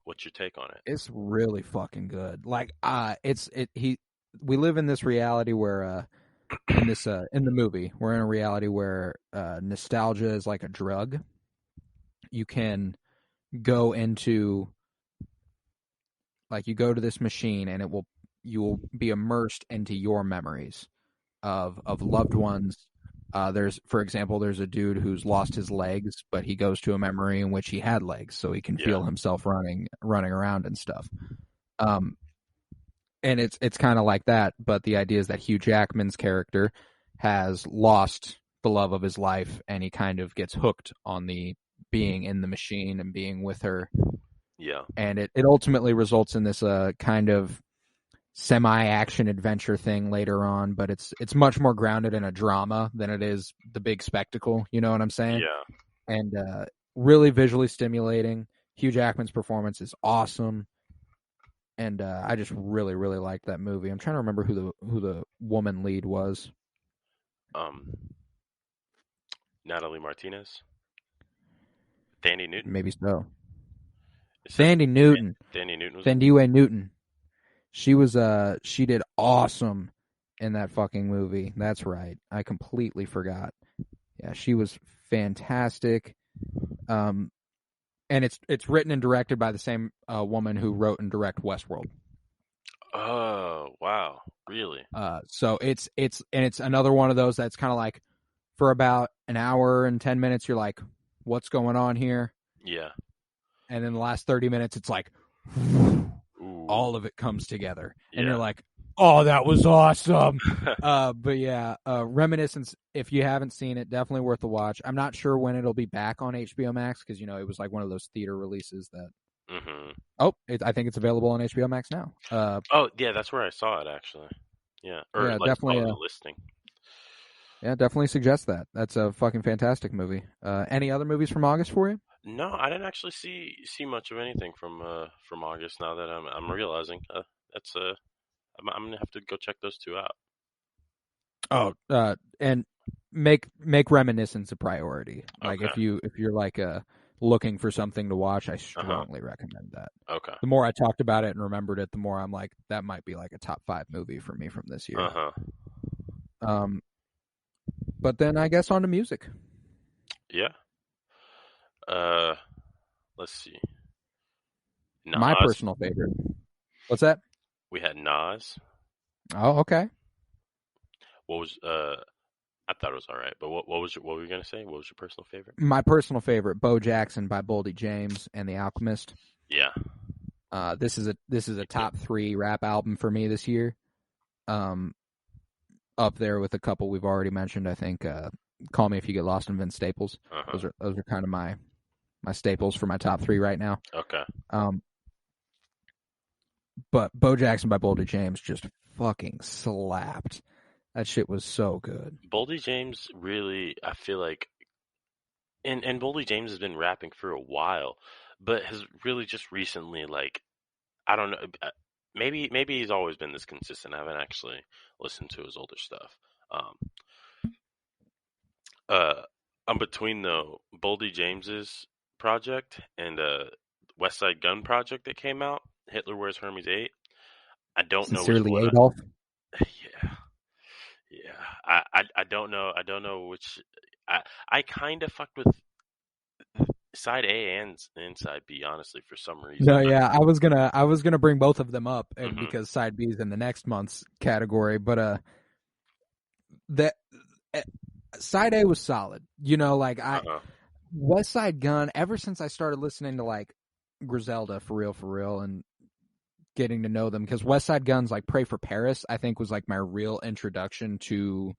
what's your take on it? It's really fucking good. Like we live in this reality where in the movie we're in a reality where nostalgia is like a drug. You can go into, like, you go to this machine and you will be immersed into your memories of loved ones. For example, there's a dude who's lost his legs, but he goes to a memory in which he had legs, so he can feel himself running around and stuff. And it's kind of like that, but the idea is that Hugh Jackman's character has lost the love of his life, and he kind of gets hooked on the being in the machine and being with her. Yeah. And it ultimately results in this kind of semi-action adventure thing later on, but it's much more grounded in a drama than it is the big spectacle. You know what I'm saying? Yeah. And really visually stimulating. Hugh Jackman's performance is awesome. And I just really, really liked that movie. I'm trying to remember who the woman lead was. Natalie Martinez? Thandie Newton? Maybe so. Thandie Newton. Thandie Newton was Thandie Newton. She did awesome in that fucking movie. That's right. I completely forgot. Yeah, she was fantastic. And it's written and directed by the same woman who wrote and directed Westworld. Oh, wow. Really? So it's another one of those that's kind of like, for about an hour and 10 minutes, you're like, what's going on here? Yeah. And then the last 30 minutes, it's like, all of it comes together. And you're like, oh, that was awesome. But yeah, Reminiscence, if you haven't seen it, definitely worth a watch. I'm not sure when it'll be back on HBO Max, because, it was like one of those theater releases that... Mm-hmm. Oh, I think it's available on HBO Max now. Oh, yeah, that's where I saw it, actually. Yeah, or yeah, like definitely the listing. Yeah, definitely suggest that. That's a fucking fantastic movie. Any other movies from August for you? No, I didn't actually see much of anything from August. Now that I'm realizing, that's I'm gonna have to go check those two out. Oh, and make Reminiscence a priority. Like Okay. if you're like looking for something to watch, I Uh huh. strongly recommend that. Okay. The more I talked about it and remembered it, the more I'm like, that might be like a top 5 movie for me from this year. Uh huh. Um, but then I guess on to music. Yeah. Uh, let's see. My Nas. personal favorite. What's that? We had Nas. Oh, okay. What was I thought it was all right, but what were you gonna say? What was your personal favorite? My personal favorite, Bo Jackson by Boldy James and The Alchemist. Yeah. This is a top 3 rap album for me this year. Up there with a couple we've already mentioned. I think Call Me If You Get Lost and Vince Staples. Uh-huh. Those are kind of my staples for my top 3 right now. Okay. But Bo Jackson by Boldy James just fucking slapped. That shit was so good. Boldy James really, I feel like, and Boldy James has been rapping for a while, but has really just recently, like, I don't know, maybe he's always been this consistent. I haven't actually listened to his older stuff. Um, uh, I'm between the Boldy James's project and West Side Gun project that came out, Hitler Wears Hermes 8. I don't know which Sincerely, one. Adolf. Yeah, yeah. I don't know. I don't know which. I kind of fucked with side A and side B, honestly, for some reason. No, yeah, I was gonna bring both of them up, and Hmm. because side B is in the next month's category, but that side A was solid. You know, like Uh-huh. West Side Gun. Ever since I started listening to like Griselda for real, and getting to know them, because West Side Gun's like Pray for Paris, I think was like my real introduction to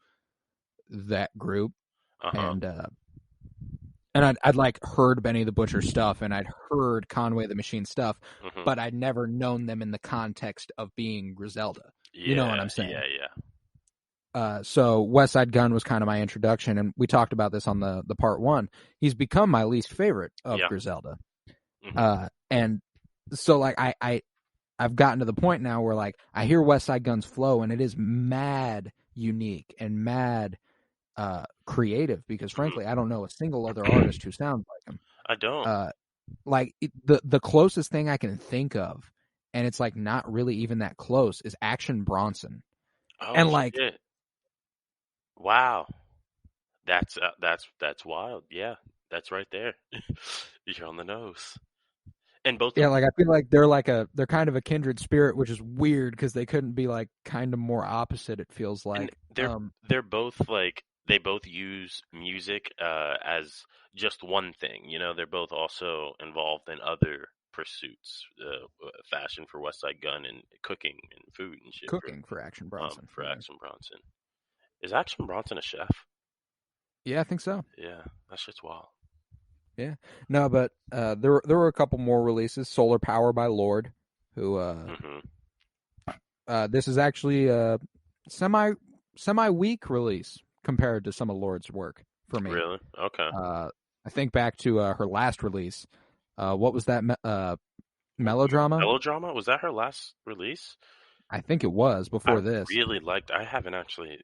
that group, Uh-huh. and I'd like heard Benny the Butcher stuff, and I'd heard Conway the Machine stuff, Hmm. but I'd never known them in the context of being Griselda. You know what Yeah, I'm saying? yeah, yeah. So West Side Gun was kind of my introduction, and we talked about this on the part 1. He's become my least favorite of Yeah. Griselda. Hmm. And so like I've gotten to the point now where like I hear West Side Gun's flow, and it is mad unique and mad creative, because frankly I don't know a single other artist who sounds like him. I don't. Like the closest thing I can think of, and it's like not really even that close, is Action Bronson. Oh, And like, shit. Wow. That's wild. Yeah, that's right there. You're on the nose. And both yeah, of like I feel like they're kind of a kindred spirit, which is weird because they couldn't be like kind of more opposite. It feels and like. they're both like they both use music as just one thing. You know, they're both also involved in other pursuits, fashion for West Side Gun and cooking and food and shit Cooking for Action Bronson. for Yeah. Action Bronson. Is Action Bronson a chef? Yeah, I think so. Yeah, that shit's wild. Yeah, no, but there were a couple more releases. Solar Power by Lord, who Hmm. this is actually a semi weak release compared to some of Lord's work for me. Really? Okay. I think back to her last release. What was that? Melodrama? Melodrama? Was that her last release? I think it was I before this. really liked. I haven't actually.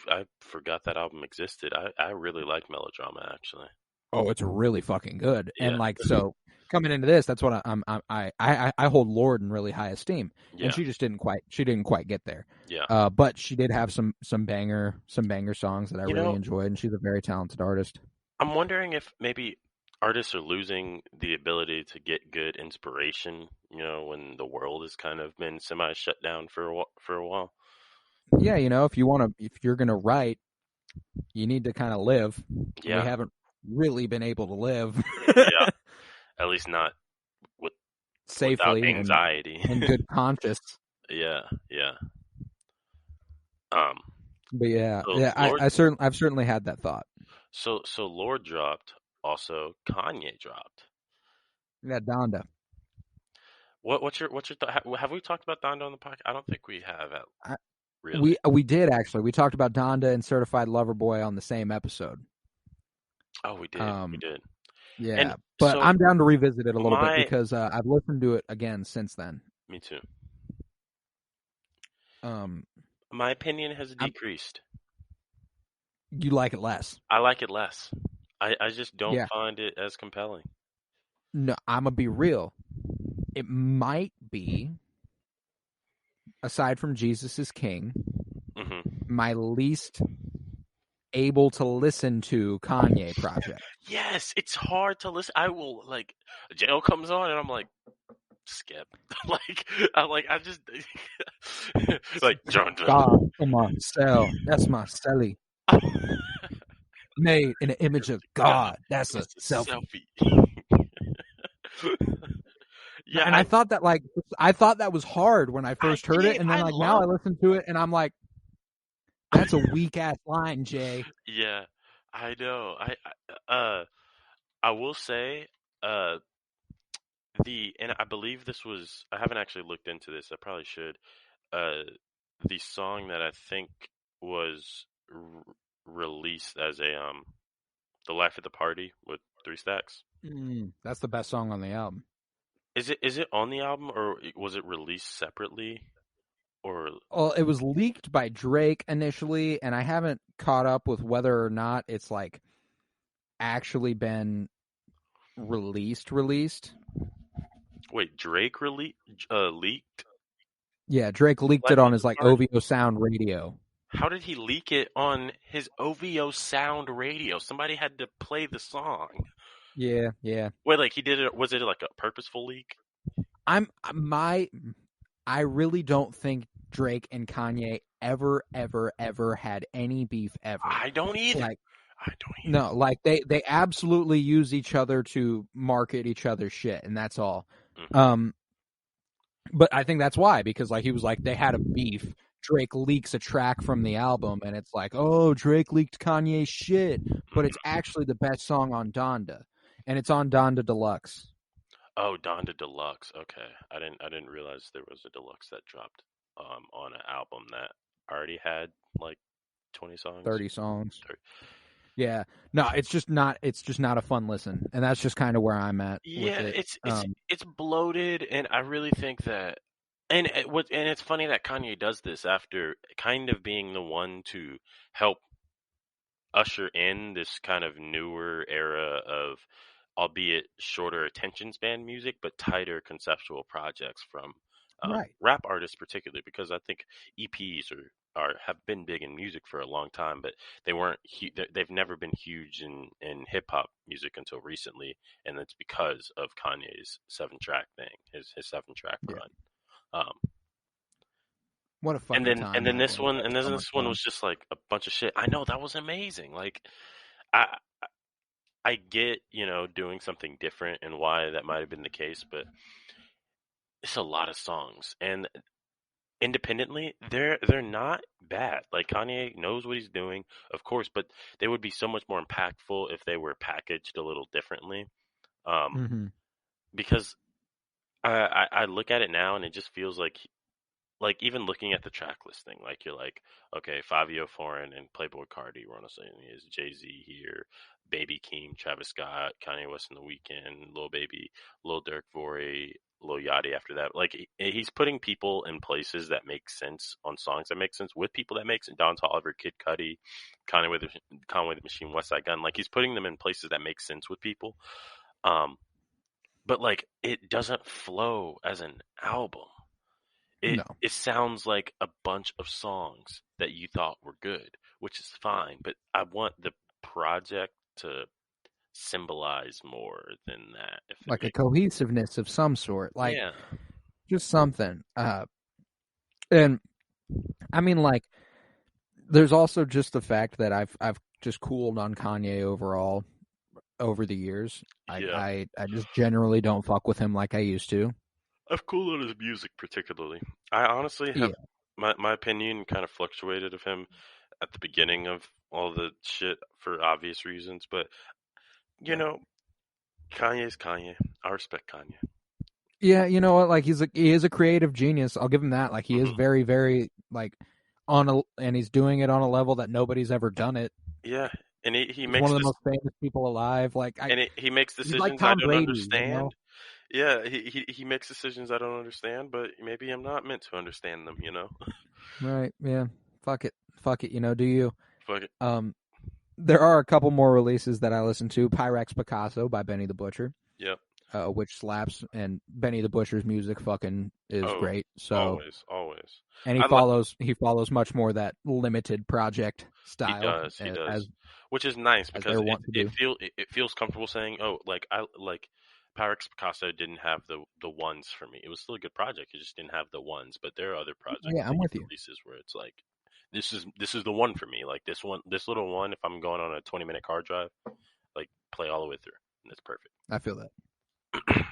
I forgot that album existed. I really liked Melodrama actually. Oh, it's really fucking good. Yeah. And like, so coming into this, that's what I hold Lord in really high esteem. Yeah. And she didn't quite get there. Yeah. But she did have some banger songs that I You really know, enjoyed, and she's a very talented artist. I'm wondering if maybe artists are losing the ability to get good inspiration. You know, when the world has kind of been semi shut down for a while. Yeah, if you're gonna write, you need to kind of live. And we Yeah. haven't really been able to live Yeah. At least not with without safely anxiety. and good conscience. Yeah. Yeah. But yeah, So Lord. I've certainly had that thought. So Lord dropped. Also, Kanye dropped. Yeah, Donda. What's your thought? Have we talked about Donda on the podcast? I don't think we have. I, Really? we did actually. We talked about Donda and Certified Lover Boy on the same episode. Oh, we did. We did. Yeah, And but so I'm down to revisit it a little bit my because I've listened to it again since then. me too. Um, My opinion has I'm, decreased. you like it less. I like it less. I just don't Yeah. find it as compelling. No, I'm gonna be real. It might be, aside from Jesus is King, Hmm. my least able to listen to Kanye project. Yes, it's hard to listen. I will like jail comes on and I'm like skip. I just like John. God in my cell. That's my celly. Made in the image of God, God. That's a that's a selfie. selfie. Yeah, And I thought that was hard when I I first heard it, did. and then I like now I love. listen to it and I'm like, that's a weak ass line, Jay. Yeah, I know. I will say, uh, and I believe this was. I haven't actually looked into this. I probably should. Uh, the song that I think was released as the Life at the Party with Three Stacks. That's the best song on the album. Is it on the album or was it released separately? Or Well, it was leaked by Drake initially, and I haven't caught up with whether or not it's like actually been released. wait, Drake leaked Yeah, Drake leaked it Life on at his the like Party? OVO Sound radio. How did he leak it on his OVO Sound radio? Somebody had to play the song. Yeah. Wait, like he did it? Was it like a purposeful leak? I really don't think Drake and Kanye ever had any beef ever. I don't either. Like, I don't either. no, like they absolutely use each other to market each other's shit, and that's all. Mm-hmm. But I think that's why, because like he was like they had a beef. Drake leaks a track from the album, and it's like, oh, Drake leaked Kanye's shit, but it's actually the best song on Donda, and it's on Donda Deluxe. Oh, Donda Deluxe. Okay, I didn't realize there was a deluxe that dropped on an album that already had like 20 songs. 30 songs. 30. Yeah. No, it's just not a fun listen. And that's just kind of where I'm at with Yeah, it. it's bloated, and I really think that, and it's funny that Kanye does this after kind of being the one to help usher in this kind of newer era of, albeit shorter attention span music, but tighter conceptual projects from Right. rap artists, particularly because I think EPs have been big in music for a long time, but they've never been huge in hip hop music until recently, and it's because of Kanye's 7-track thing, his 7-track Yeah. run. Um, What a fucking and time. then that this was. one, and then So much this one fun. was just like a bunch of shit. I know that was amazing. Like, I I get, doing something different and why that might have been the case, but it's a lot of songs, and independently, they're not bad. Like Kanye knows what he's doing, of course, but they would be so much more impactful if they were packaged a little differently. Um, Mm-hmm. because I look at it now and it just feels like even looking at the track listing, like you're like, okay, Fabio Foreign and Playboy Cardi were on a song. Is Jay-Z here, Baby Keem, Travis Scott, Kanye West in the Weekend, Lil Baby, Lil Durk, Vori, Lil Yachty after that. Like he's putting people in places that make sense on songs that make sense with people that make sense. Don Toliver, Kid Cudi, Conway the Machine, West Side Gun. Like he's putting them in places that make sense with people. Um, but like it doesn't flow as an album. No. It sounds like a bunch of songs that you thought were good, which is fine, but I want the project to symbolize more than that. If it Like a makes cohesiveness of some sort. Like Yeah. just something. And I mean, like, there's also just the fact that I've just cooled on Kanye overall over the years. Yeah. I just generally don't fuck with him like I used to. I've cooled on his music particularly. I honestly have Yeah. my opinion kind of fluctuated of him at the beginning of all the shit for obvious reasons, but Kanye's Kanye. I respect Kanye. Yeah, you know what? Like he is a creative genius. I'll give him that. Like he is very, very like and he's doing it on a level that nobody's ever done it. Yeah, And he He's makes one of the this, most famous people alive. Like he makes he's like decisions I Tom don't Brady, you know? understand. Yeah, he makes decisions I don't understand, but maybe I'm not meant to understand them, you know? Right? Yeah. Fuck it. Fuck it. You know? Do you? Fuck it. There are a couple more releases that I listened to. Pyrex Picasso by Benny the Butcher, Yep. which slaps, and Benny the Butcher's music fucking is Oh, great. So, always. and I like. he follows much more that limited project He style does, he as does, which is nice as because they're wont to do. it feels comfortable saying, oh, like I like Pyrex Picasso didn't have the ones for me. It was still a good project. It just didn't have the ones. But there are other projects Yeah, that I'm he with you. releases where it's like, this is the one for me. Like this little one. If I'm going on a 20-minute car drive, like play all the way through, and it's perfect. I feel that.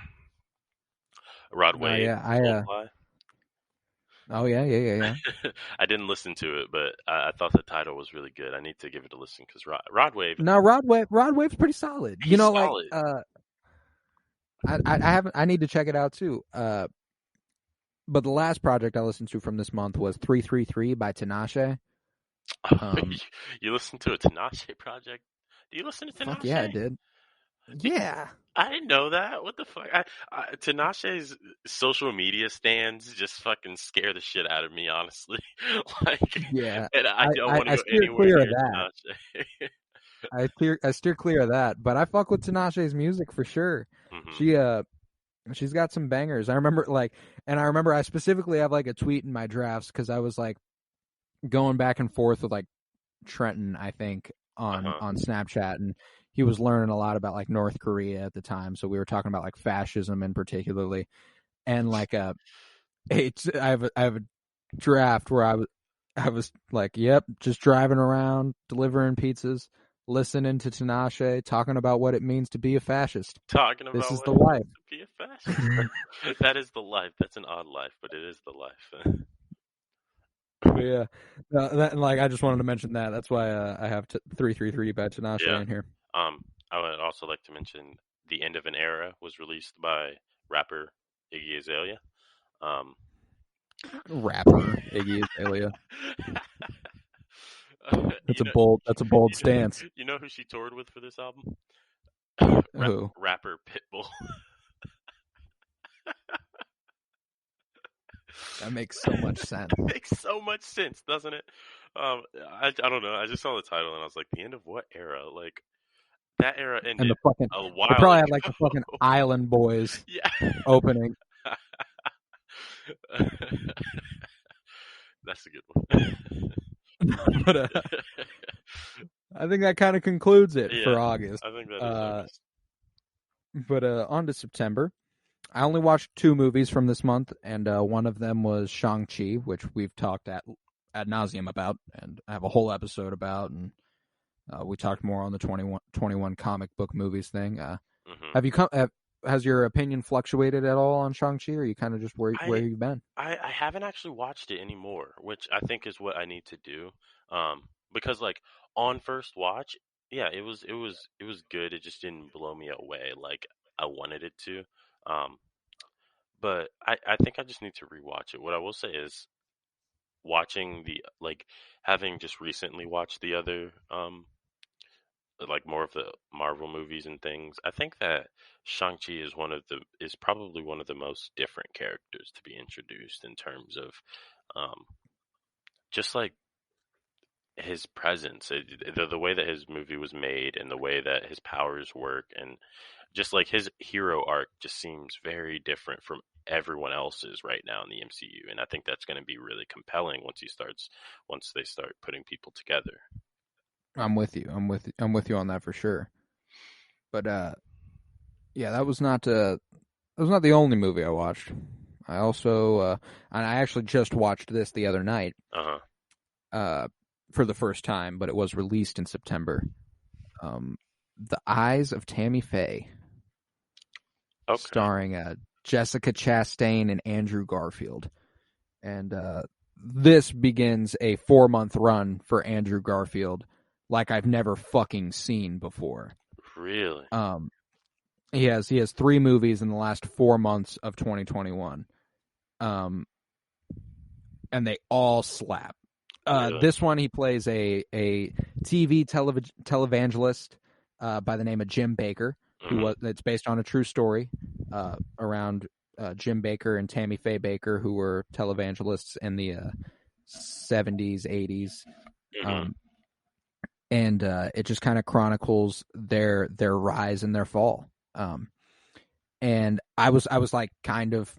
Rod Oh Wave, yeah, Soulfly. oh yeah. I didn't listen to it, but I thought the title was really good. I need to give it a listen because Rod Wave, No, Rod Wave's pretty solid. You he's know, like solid. I haven't. I need to check it out too. But the last project I listened to from this month was 333 by Tinashe. You listen to a Tinashe project? Do you listen to Tinashe? Fuck yeah, I did. Yeah. I didn't know that. What the fuck? Tinashe's social media stands just fucking scare the shit out of me, honestly. Like, Yeah. and I don't want to I go steer anywhere clear of near that. Tinashe. I steer clear of that, but I fuck with Tinashe's music for sure. Hmm. She's got some bangers. I remember I specifically have like a tweet in my drafts because I was like going back and forth with like Trenton, I think, Uh-huh. on Snapchat, and he was learning a lot about like North Korea at the time. So we were talking about like fascism in particularly, and like I have a draft where I was like, yep, just driving around delivering pizzas, listening to Tinashe, talking about what it means to be a fascist. Talking This about is what the it life. means to be a fascist. That is the life. That's an odd life, but it is the life. But yeah, I just wanted to mention that. That's why I have 333 by Tinashe Yeah. in here. I would also like to mention The End of an Era was released by rapper Iggy Azalea. Rapper Iggy Azalea. You know, That's a bold stance. you know who she toured with for this album? Who? Rapper Pitbull. That makes so much sense. It makes so much sense, doesn't it? I don't know. I just saw the title and I was like, the end of what era? Like that era And ended the fucking a they while probably had like the ago. fucking Island Boys Yeah. opening. That's a good one. But I think that kind of concludes it Yeah, for August. I think that is August. But on to September. I only watched 2 movies from this month, and one of them was Shang-Chi, which we've talked ad nauseum about, and I have a whole episode about, and we talked more on the 21 comic book movies thing. Mm-hmm. Has your opinion fluctuated at all on Shang-Chi, or are you kind of just where you've been? I haven't actually watched it anymore, which I think is what I need to do. Because like on first watch, yeah, it was good. It just didn't blow me away like I wanted it to. But I think I just need to rewatch it. What I will say is watching the like having just recently watched the other like more of the Marvel movies and things. I think that Shang-Chi is probably one of the most different characters to be introduced in terms of um just like his presence, the way that his movie was made and the way that his powers work and just like his hero arc just seems very different from everyone else's right now in the MCU, and I think that's going to be really compelling once they start putting people together. I'm with you. I'm with you on that for sure. But yeah, that was not the only movie I watched. I also and I actually just watched this the other night. For the first time, but it was released in September. The Eyes of Tammy Faye, Okay. starring Jessica Chastain and Andrew Garfield. And this begins a 4-month run for Andrew Garfield like I've never fucking seen before. Really? He has 3 movies in the last 4 months of 2021. And they all slap. Really? This one, he plays a TV televangelist by the name of Jim Baker, it's based on a true story around Jim Baker and Tammy Faye Baker, who were televangelists in the 70s, 80s. And it just kind of chronicles their rise and their fall. And I was like kind of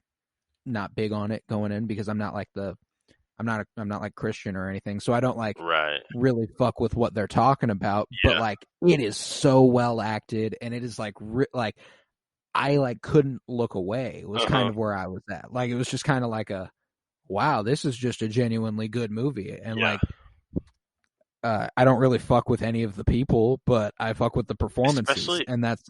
not big on it going in because I'm not like Christian or anything, so I don't like really fuck with what they're talking about. But like, it is so well acted, and it is like like I like couldn't look away. It was kind of where I was at. Like, it was just kind of like a wow, this is just a genuinely good movie, and like. I don't really fuck with any of the people, but I fuck with the performances, and that's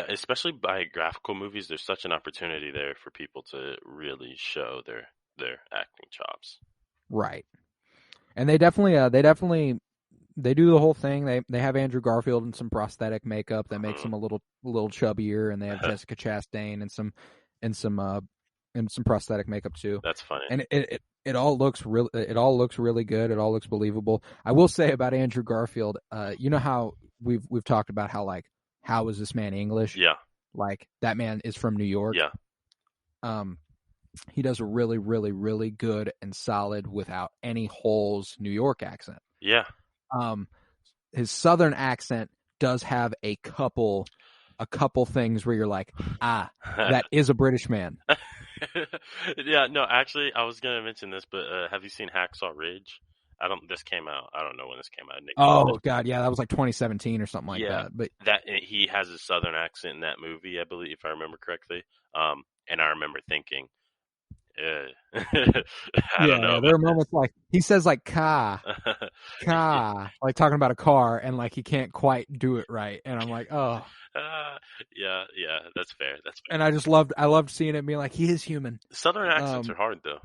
especially biographical movies. There's such an opportunity there for people to really show their acting chops. Right, and they definitely they do the whole thing. They have Andrew Garfield in some prosthetic makeup that makes him a little chubbier, and they have Jessica Chastain and some prosthetic makeup too. That's funny. And it all looks really good. It all looks believable. I will say about Andrew Garfield, you know how we've talked about how is this man English? Yeah. Like, that man is from New York. Yeah. He does a really, really, really good and solid, without any holes, New York accent. Yeah. His Southern accent does have a couple things where you're like, that is a British man. Yeah, no, actually, I was gonna mention this, but have you seen Hacksaw Ridge? This came out. I don't know when this came out. Oh God, yeah, that was like 2017 or something like that. But he has a Southern accent in that movie, I believe, if I remember correctly. And I remember thinking, I don't know. There are moments like he says like "car," like talking about a car, and like he can't quite do it right, and I'm like, oh. Yeah, that's fair. And I loved seeing it, being like, he is human. Southern accents are hard though.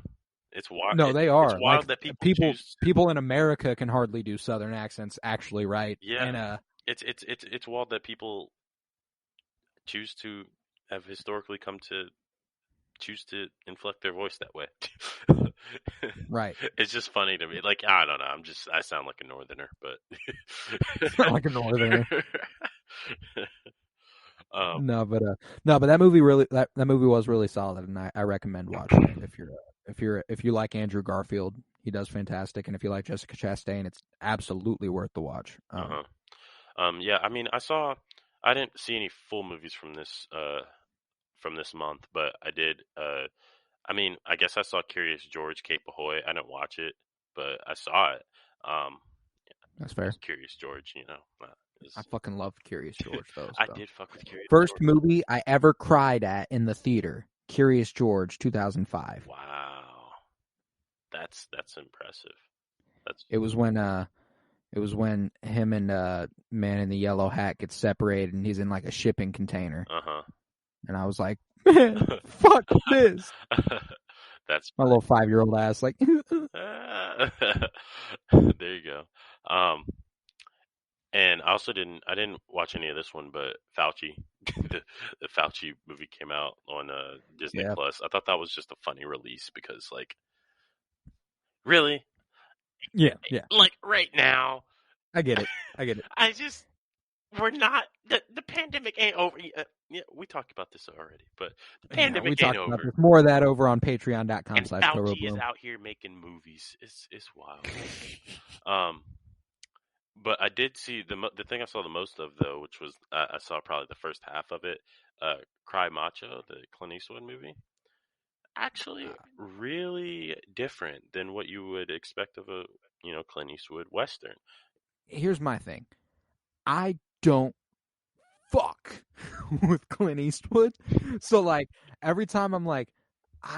It's wild. No, they are. It's wild like, that people in America can hardly do Southern accents actually right. Yeah, and it's wild that people have historically come to choose to inflect their voice that way. Right. It's just funny to me. Like, I don't know. I sound like a northerner, but not like a northerner. No, but that movie that movie was really solid, and I recommend watching it if you like Andrew Garfield. He does fantastic, and if you like Jessica Chastain, it's absolutely worth the watch. Yeah, I mean, I didn't see any full movies from this month, but I did. I mean, I guess I saw Curious George, Cape Ahoy. I didn't watch it, but I saw it. That's fair. Curious George, you know. I fucking love Curious George, though. I did fuck with Curious First George. movie I ever cried at in the theater, Curious George, 2005. Wow, that's impressive. It was when him and man in the yellow hat get separated, and he's in like a shipping container. And I was like, man, fuck this. That's my little 5-year-old ass, like. There you go. And I didn't watch any of this one, but Fauci, the Fauci movie came out on Disney Plus. I thought that was just a funny release because, like, really, yeah, like right now, I get it. We're not the pandemic ain't over. Yeah, we talked about this already, but the pandemic ain't over. About more of that over on Patreon.com. And Fauci is out here making movies. It's wild. But I did see the thing I saw the most of, though, which was I saw probably the first half of it. Cry Macho, the Clint Eastwood movie, actually really different than what you would expect of a Clint Eastwood Western. Here's my thing. I don't fuck with Clint Eastwood. So, like, every time I'm like,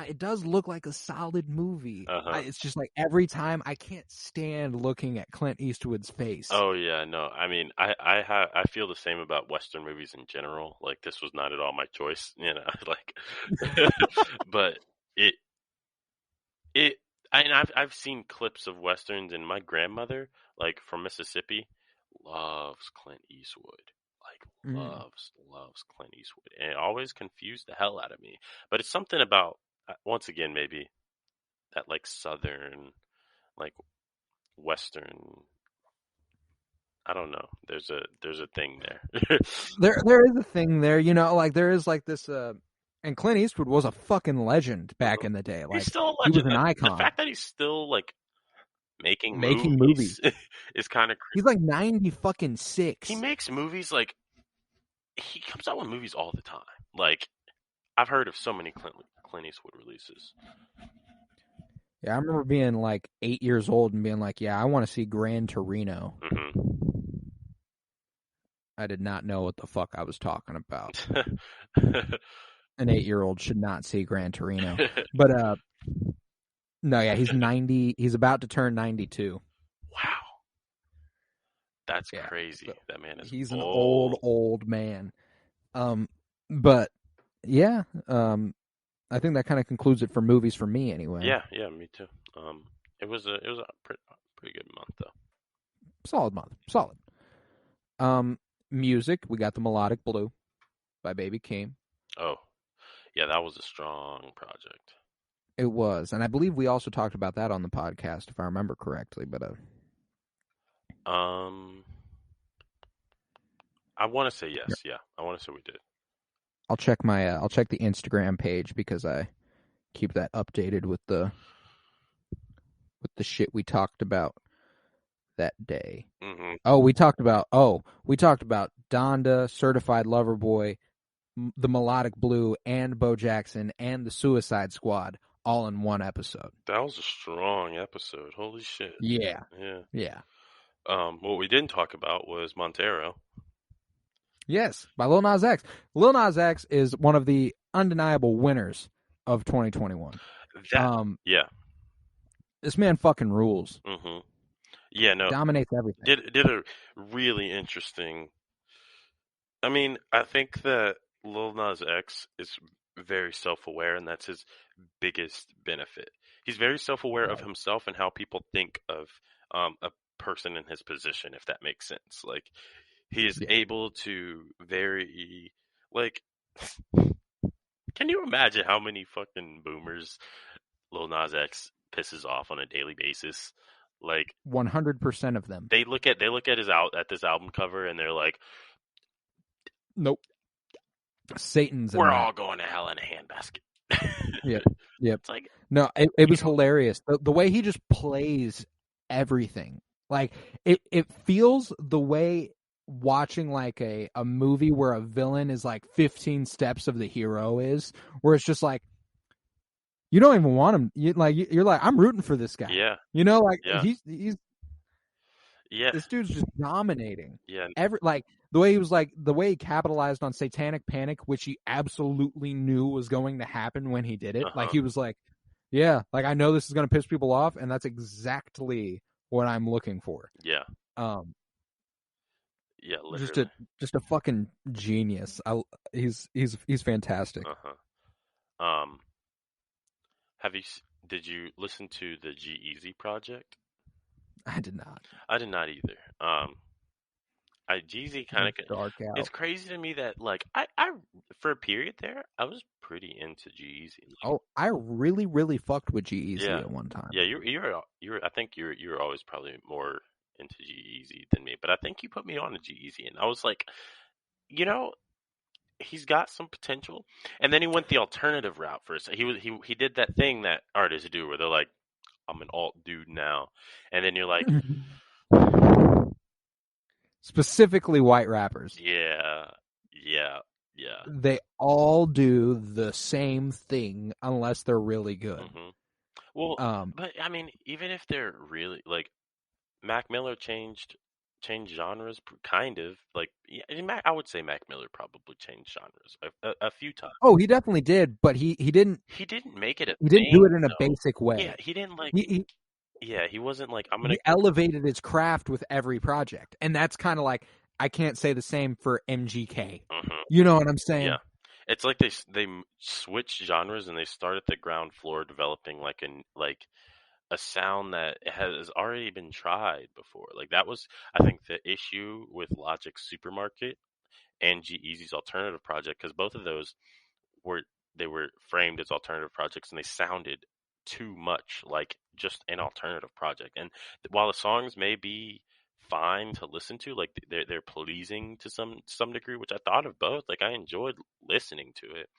it does look like a solid movie. It's just like every time I can't stand looking at Clint Eastwood's face. Oh yeah, no. I mean, I feel the same about Western movies in general. Like, this was not at all my choice, like, but I've seen clips of Westerns, and my grandmother, like, from Mississippi, loves Clint Eastwood. Like, loves Clint Eastwood. And it always confused the hell out of me. But it's something about, once again, maybe that, like, Southern, like, Western. I don't know. There's a thing there. There is a thing there, like there is like this. And Clint Eastwood was a fucking legend back in the day. He's Like still a he was legend. an The icon. fact that he's still like making Making movies movies. is kind of crazy. He's like 90 fucking 6. He makes movies like he comes out with movies all the time. Like I've heard of so many Clint Eastwood releases. Yeah, I remember being like 8 years old and being like, "Yeah, I want to see Gran Torino." Mm-hmm. I did not know what the fuck I was talking about. An 8-year-old should not see Gran Torino. But no, yeah, he's 90. He's about to turn 92. Wow, that's Yeah, crazy. so That man is. he's an old. old man. But yeah, I think that kind of concludes it for movies for me anyway. Yeah, me too. It was a pretty good month though. Solid month, solid. Music, we got the Melodic Blue by Baby Keem. Oh, yeah, that was a strong project. It was, and I believe we also talked about that on the podcast, if I remember correctly. But I want to say yes. Yeah, I want to say we did. I'll check the Instagram page because I keep that updated with the shit we talked about that day. Mm-hmm. We talked about Donda, Certified Lover Boy, the Melodic Blue, and Bo Jackson, and the Suicide Squad all in one episode. That was a strong episode. Holy shit. Yeah. Yeah. What we didn't talk about was Montero. Yes, by Lil Nas X. Lil Nas X is one of the undeniable winners of 2021. Yeah. This man fucking rules. Mm-hmm. Yeah, no. Dominates everything. Did a really interesting. I mean, I think that Lil Nas X is very self-aware, and that's his biggest benefit. He's very self-aware of himself and how people think of a person in his position, if that makes sense. Like, he is able to very, like, can you imagine how many fucking boomers Lil Nas X pisses off on a daily basis? Like 100% of them. They look at this album cover and they're like, nope. Satan's we're all going to hell in a handbasket. Yep. It's like, no, it was hilarious. The way he just plays everything. Like it feels the way watching like a movie where a villain is like 15 steps of the hero is, where it's just like you don't even want him. You're like, I'm rooting for this guy. Yeah. He's this dude's just dominating. Yeah. The way he capitalized on Satanic Panic, which he absolutely knew was going to happen when he did it. Uh-huh. Like he was like, yeah, like I know this is going to piss people off, and that's exactly what I'm looking for. Yeah. Yeah, literally. Just a fucking genius. He's fantastic. Uh-huh. Did you listen to the G-Eazy project? I did not. I did not either. G-Eazy kind of dark out. It's crazy to me that like I for a period there I was pretty into G-Eazy. Like, I really really fucked with G-Eazy at one time. Yeah, you're I think you're always probably more into G-Eazy than me, but I think you put me on to G-Eazy, and I was like, he's got some potential. And then he went the alternative route first. He did that thing that artists do where they're like, I'm an alt dude now, and then you're like. Specifically white rappers. Yeah. They all do the same thing unless they're really good. Mm-hmm. Well, but I mean, even if they're really like, Mac Miller changed genres, kind of like. Yeah, I would say Mac Miller probably changed genres a few times. Oh, he definitely did, but he didn't. He didn't make it. He didn't do it in a basic way. Yeah, he didn't like. He wasn't like I'm gonna. He elevated his craft with every project, and that's kind of like I can't say the same for MGK. Mm-hmm. You know what I'm saying? Yeah, it's like they switched genres and they start at the ground floor, developing like a sound that has already been tried before. Like that was, I think, the issue with Logic's Supermarket and G-Eazy's alternative project, because both of those were framed as alternative projects and they sounded too much like just an alternative project. And while the songs may be fine to listen to, like they're pleasing to some degree, which I thought of both. Like I enjoyed listening to it.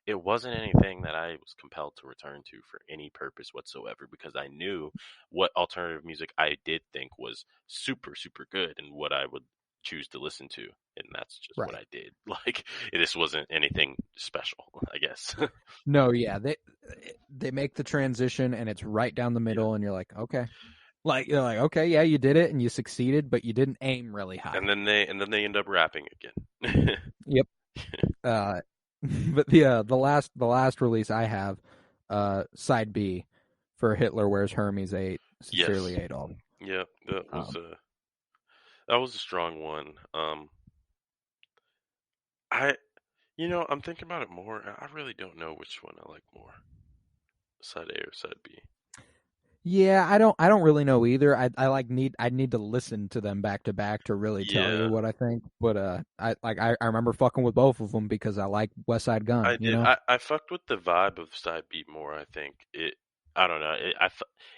It wasn't anything that I was compelled to return to for any purpose whatsoever, because I knew what alternative music I did think was super, super good and what I would choose to listen to. And that's just what Right. I did. Like, this wasn't anything special, I guess. No, yeah, they make the transition and it's right down the middle, and you're like, okay, like you're like, okay, yeah, you did it and you succeeded, but you didn't aim really high. And then they end up rapping again. Yep. But the last release I have, side B for Hitler Wears Hermes 8, Sincerely Yes. Adolf. Yeah, that was a strong one. I'm thinking about it more. I really don't know which one I like more, side A or side B. Yeah, I don't really know either. I need to listen to them back to back to really tell you what I think. But I remember fucking with both of them because I like West Side Gun. I You did. know? I fucked with the vibe of side B more. I think it. I don't know.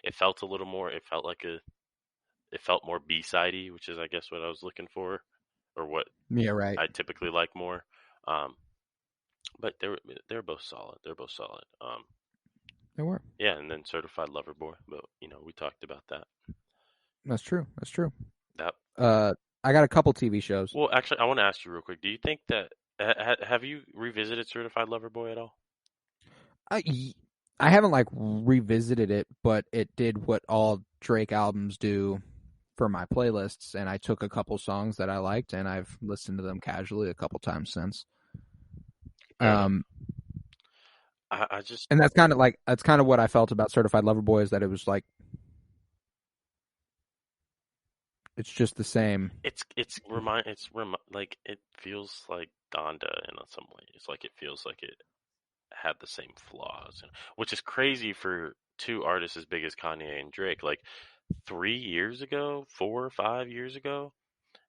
It felt a little more. It felt like It felt more B-sidey, which is, I guess, what I was looking for, or what Yeah, right. I typically like more. But they're both solid. They're both solid. They were. Yeah, and then Certified Lover Boy. But we talked about that. That's true. That's true. That. I got a couple TV shows. Well, actually, I want to ask you real quick. Do you think that have you revisited Certified Lover Boy at all? I haven't like revisited it, but it did what all Drake albums do for my playlists, and I took a couple songs that I liked, and I've listened to them casually a couple times since. I just, and that's kind of what I felt about Certified Lover Boy, is that it was like it's just the same. Like it feels like Donda in some ways. Like it feels like it had the same flaws, which is crazy for two artists as big as Kanye and Drake. Like 3 years ago, 4 or 5 years ago,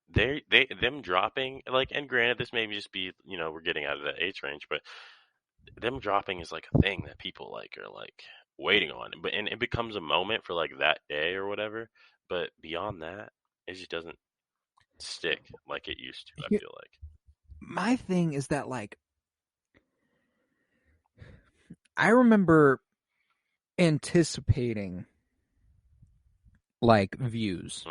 them dropping, like, and granted, this may just be, we're getting out of that age range, but them dropping is like a thing that people like are like waiting on, and it becomes a moment for like that day or whatever. But beyond that, it just doesn't stick like it used to. I feel like my thing is that, like, I remember anticipating like Views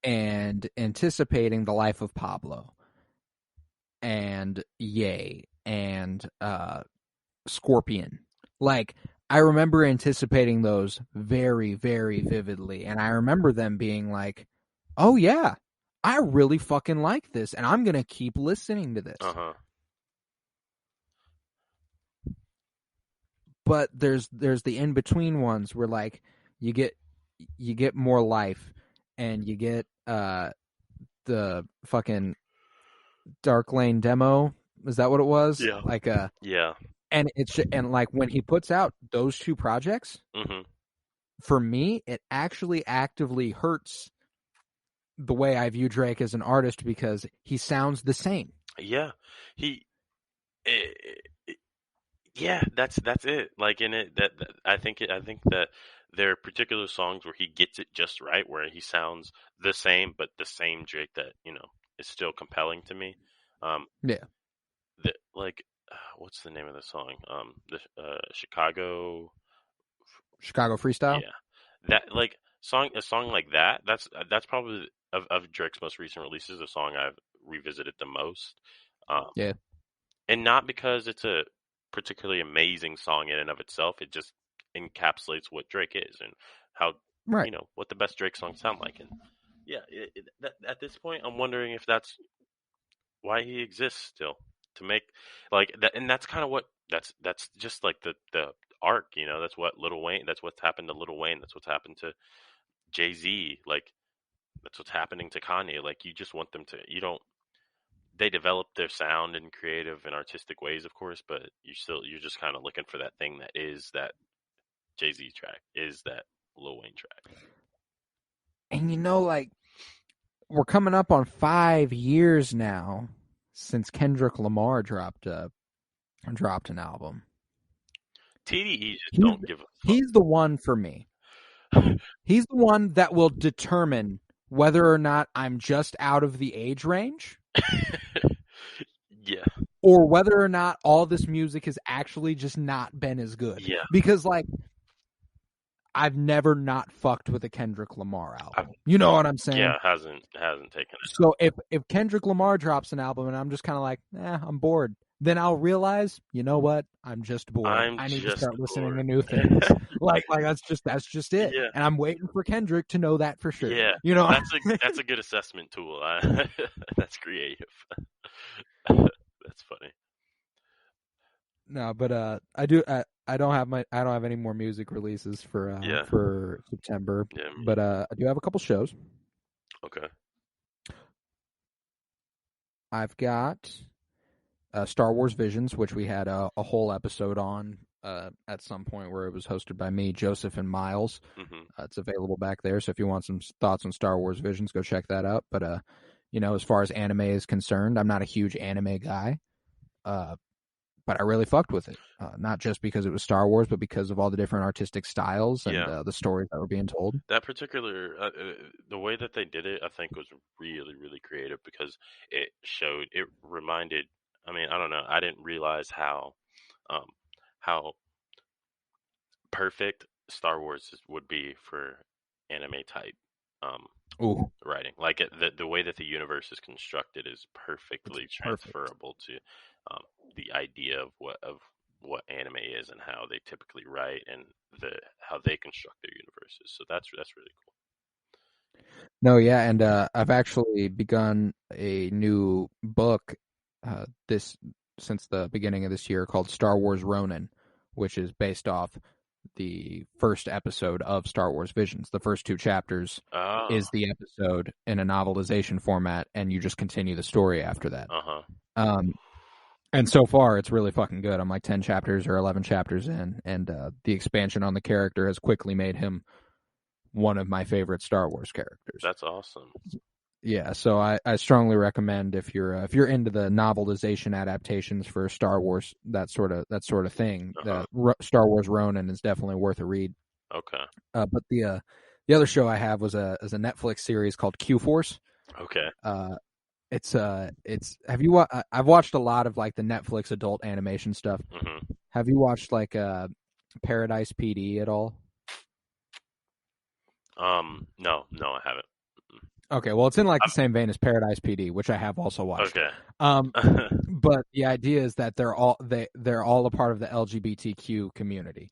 and anticipating The Life of Pablo and Ye and Scorpion. Like, I remember anticipating those very, very vividly, and I remember them being like, oh yeah, I really fucking like this, and I'm gonna keep listening to this. But there's the in between ones where, like, you get More Life, and you get the fucking Dark Lane demo. Is that what it was? Yeah. Like yeah. And like when he puts out those two projects, for me, it actually actively hurts the way I view Drake as an artist, because he sounds the same. Yeah, yeah, that's it. Like in it, that I think that there are particular songs where he gets it just right, where he sounds the same, but the same Drake that is still compelling to me. Yeah. What's the name of the song? The Chicago Freestyle. Yeah, that a song like that. That's probably of Drake's most recent releases, the song I've revisited the most. Yeah, and not because it's a particularly amazing song in and of itself. It just encapsulates what Drake is and how what the best Drake songs sound like. And yeah, at this point, I'm wondering if that's why he exists still, to make like that. And that's kind of what that's just like the arc. That's what Lil Wayne. That's what's happened to Lil Wayne. That's what's happened to Jay-Z. Like that's what's happening to Kanye. Like you just want them to. They develop their sound in creative and artistic ways, of course, but you're just kind of looking for that thing that is that Jay-Z track, is that Lil Wayne track. And like, we're coming up on 5 years now since Kendrick Lamar dropped an album. TDE just don't give a fuck. He's the one for me. He's the one that will determine whether or not I'm just out of the age range. Yeah. Or whether or not all this music has actually just not been as good. Yeah. Because, like, I've never not fucked with a Kendrick Lamar album. You know what I'm saying? Yeah, hasn't taken it. So if Kendrick Lamar drops an album and I'm just kind of like, I'm bored, then I'll realize, you know what? I'm just bored. I need to start listening to new things. like that's just it. Yeah. And I'm waiting for Kendrick to know that for sure. Yeah. You know, that's a good assessment tool. That's creative. That's funny. No, but I don't have any more music releases for September. Yeah. But I do have a couple shows. Okay. I've got Star Wars Visions, which we had a whole episode on at some point where it was hosted by me, Joseph, and Miles. Mm-hmm. It's available back there, so if you want some thoughts on Star Wars Visions, go check that out. But as far as anime is concerned, I'm not a huge anime guy, but I really fucked with it. Not just because it was Star Wars, but because of all the different artistic styles and the stories that were being told. That particular, the way that they did it, I think was really, really creative because it reminded, I mean, I don't know, I didn't realize how perfect Star Wars would be for anime type writing. Like the way that the universe is constructed is perfectly transferable to the idea of what anime is and how they typically write and how they construct their universes. So that's really cool. No, yeah, and I've actually begun a new book since the beginning of this year called Star Wars Ronin, which is based off the first episode of Star Wars Visions. The first 2 chapters is the episode in a novelization format, and you just continue the story after that. And so far, it's really fucking good. I'm like 10 chapters or 11 chapters in, and the expansion on the character has quickly made him one of my favorite Star Wars characters. That's awesome. Yeah, so I strongly recommend if you're into the novelization adaptations for Star Wars, that sort of thing. Star Wars Ronin is definitely worth a read. Okay. But the other show I have is a Netflix series called Q-Force. Okay. I've watched a lot of like the Netflix adult animation stuff. Mm-hmm. Have you watched like Paradise PD at all? No, I haven't. Okay, well, it's in like the same vein as Paradise PD, which I have also watched. Okay. But the idea is that they're all a part of the LGBTQ community.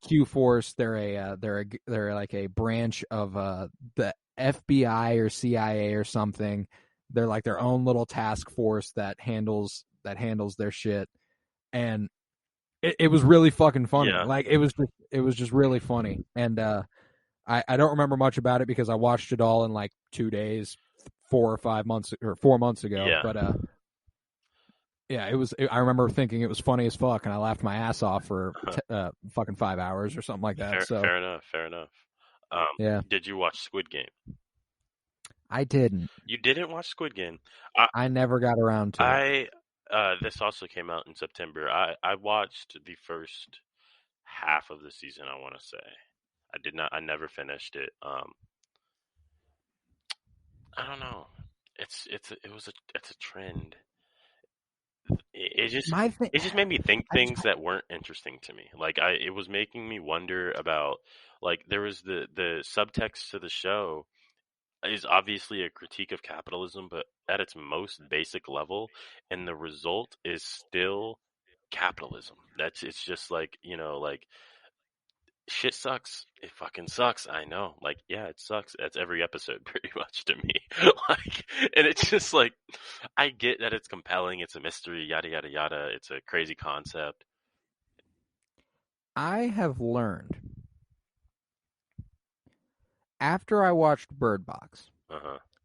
Q-Force, they're like a branch of the FBI or CIA or something. They're like their own little task force that handles their shit, and it was really fucking funny. Yeah. Like it was just really funny, and I don't remember much about it because I watched it all in like 2 days, 4 months ago. Yeah. But I remember thinking it was funny as fuck, and I laughed my ass off for fucking 5 hours or something like that. Fair enough. Yeah. Did you watch Squid Game? I didn't. You didn't watch Squid Game? I never got around to it. This also came out in September. I watched the first half of the season, I want to say. I never finished it. I don't know. It's a trend. It just made me think things that weren't interesting to me. Like it was making me wonder about, like, there was the subtext to the show is obviously a critique of capitalism, but at its most basic level, and the result is still capitalism. It's just like, like, shit sucks. It fucking sucks. I know. Like, yeah, it sucks. That's every episode pretty much to me. Like, and it's just like, I get that it's compelling. It's a mystery, yada, yada, yada. It's a crazy concept. I have learned after I watched Bird Box,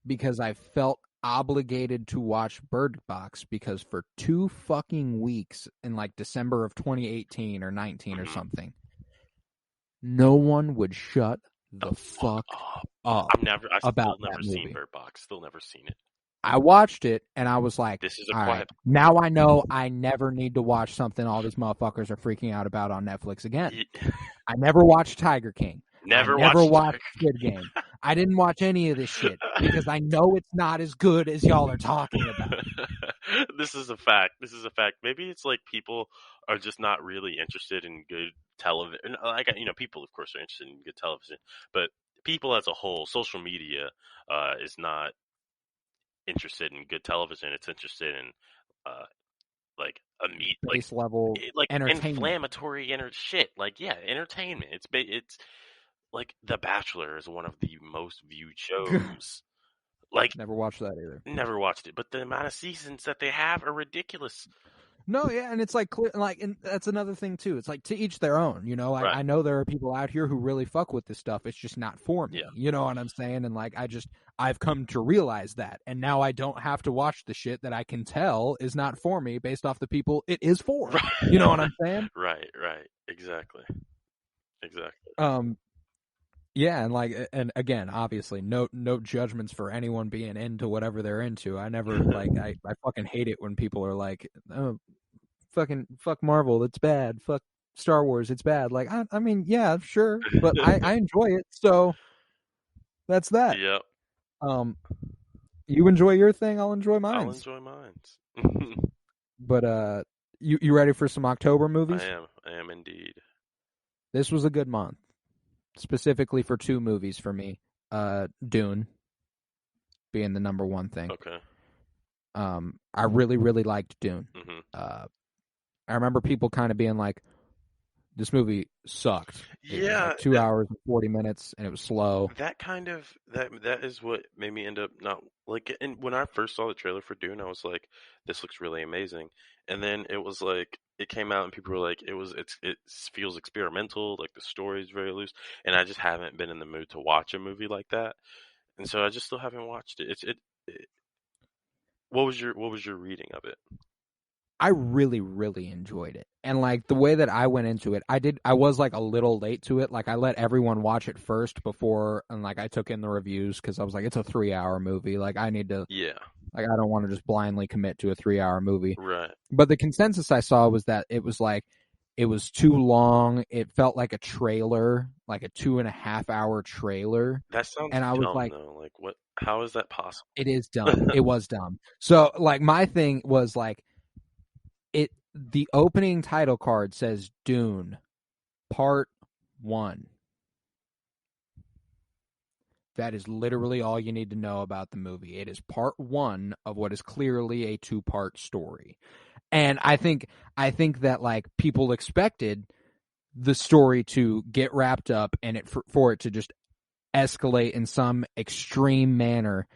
because I felt obligated to watch Bird Box because for 2 fucking weeks in like December of 2018 or 19 or something, no one would shut the fuck up I've still never movie. seen Bird Box. Still never seen it. I watched it and I was like, This is a all quiet. right, now I know I never need to watch something all these motherfuckers are freaking out about on Netflix again. I never watched Tiger King. I never watched Squid Game. I didn't watch any of this shit because I know it's not as good as y'all are talking about. This is a fact. This is a fact. Maybe it's like people are just not really interested in good television. Like, people, of course, are interested in good television, but people as a whole, social media is not interested in good television. It's interested in like a meat, Base level like entertainment. inflammatory shit. Like, yeah, entertainment. It's like The Bachelor is one of the most viewed shows. Like, Never watched that either. never watched it, but the amount of seasons that they have are ridiculous. No, yeah, and it's like clear, like, and that's another thing too. It's like to each their own, you know. Right. I know there are people out here who really fuck with this stuff. It's just not for me. Yeah. You know what I'm saying? And like, I've come to realize that, and now I don't have to watch the shit that I can tell is not for me based off the people it is for. Right. You know what I'm saying? Right. Exactly. Yeah, and like, and again, obviously, no judgments for anyone being into whatever they're into. I never like, I fucking hate it when people are like, oh, fuck Marvel, it's bad. Fuck Star Wars, it's bad. Like, I mean, yeah, sure, but I enjoy it, so that's that. Yep. You enjoy your thing, I'll enjoy mine. I'll enjoy mine. But you ready for some October movies? I am indeed. This was a good month, specifically for two movies for me. Dune being the number one thing. Okay. I really, really liked Dune. Mm-hmm. I remember people kind of being like, this movie sucked. It was like 2 hours and 40 minutes, and it was slow. That is what made me end up not like. And when I first saw the trailer for Dune, I was like, "This looks really amazing." And then it was like it came out, and people were like, "It feels experimental. Like the story is very loose." And I just haven't been in the mood to watch a movie like that, and so I just still haven't watched it. What was your reading of it? I really, really enjoyed it. And like the way that I went into it, I was like a little late to it. Like I let everyone watch it first before, and like I took in the reviews because I was like, it's a 3-hour movie. Like I need to, like I don't want to just blindly commit to a 3-hour movie. Right. But the consensus I saw was that it was like, it was too long. It felt like a trailer, like a 2.5-hour trailer. That sounds and I was dumb, like, though. Like what? How is that possible? It is dumb. It was dumb. So like my thing was like, the opening title card says Dune Part 1. That is literally all you need to know about the movie. It is part 1 of what is clearly a 2-part story. And I think that like people expected the story to get wrapped up and for it to just escalate in some extreme manner.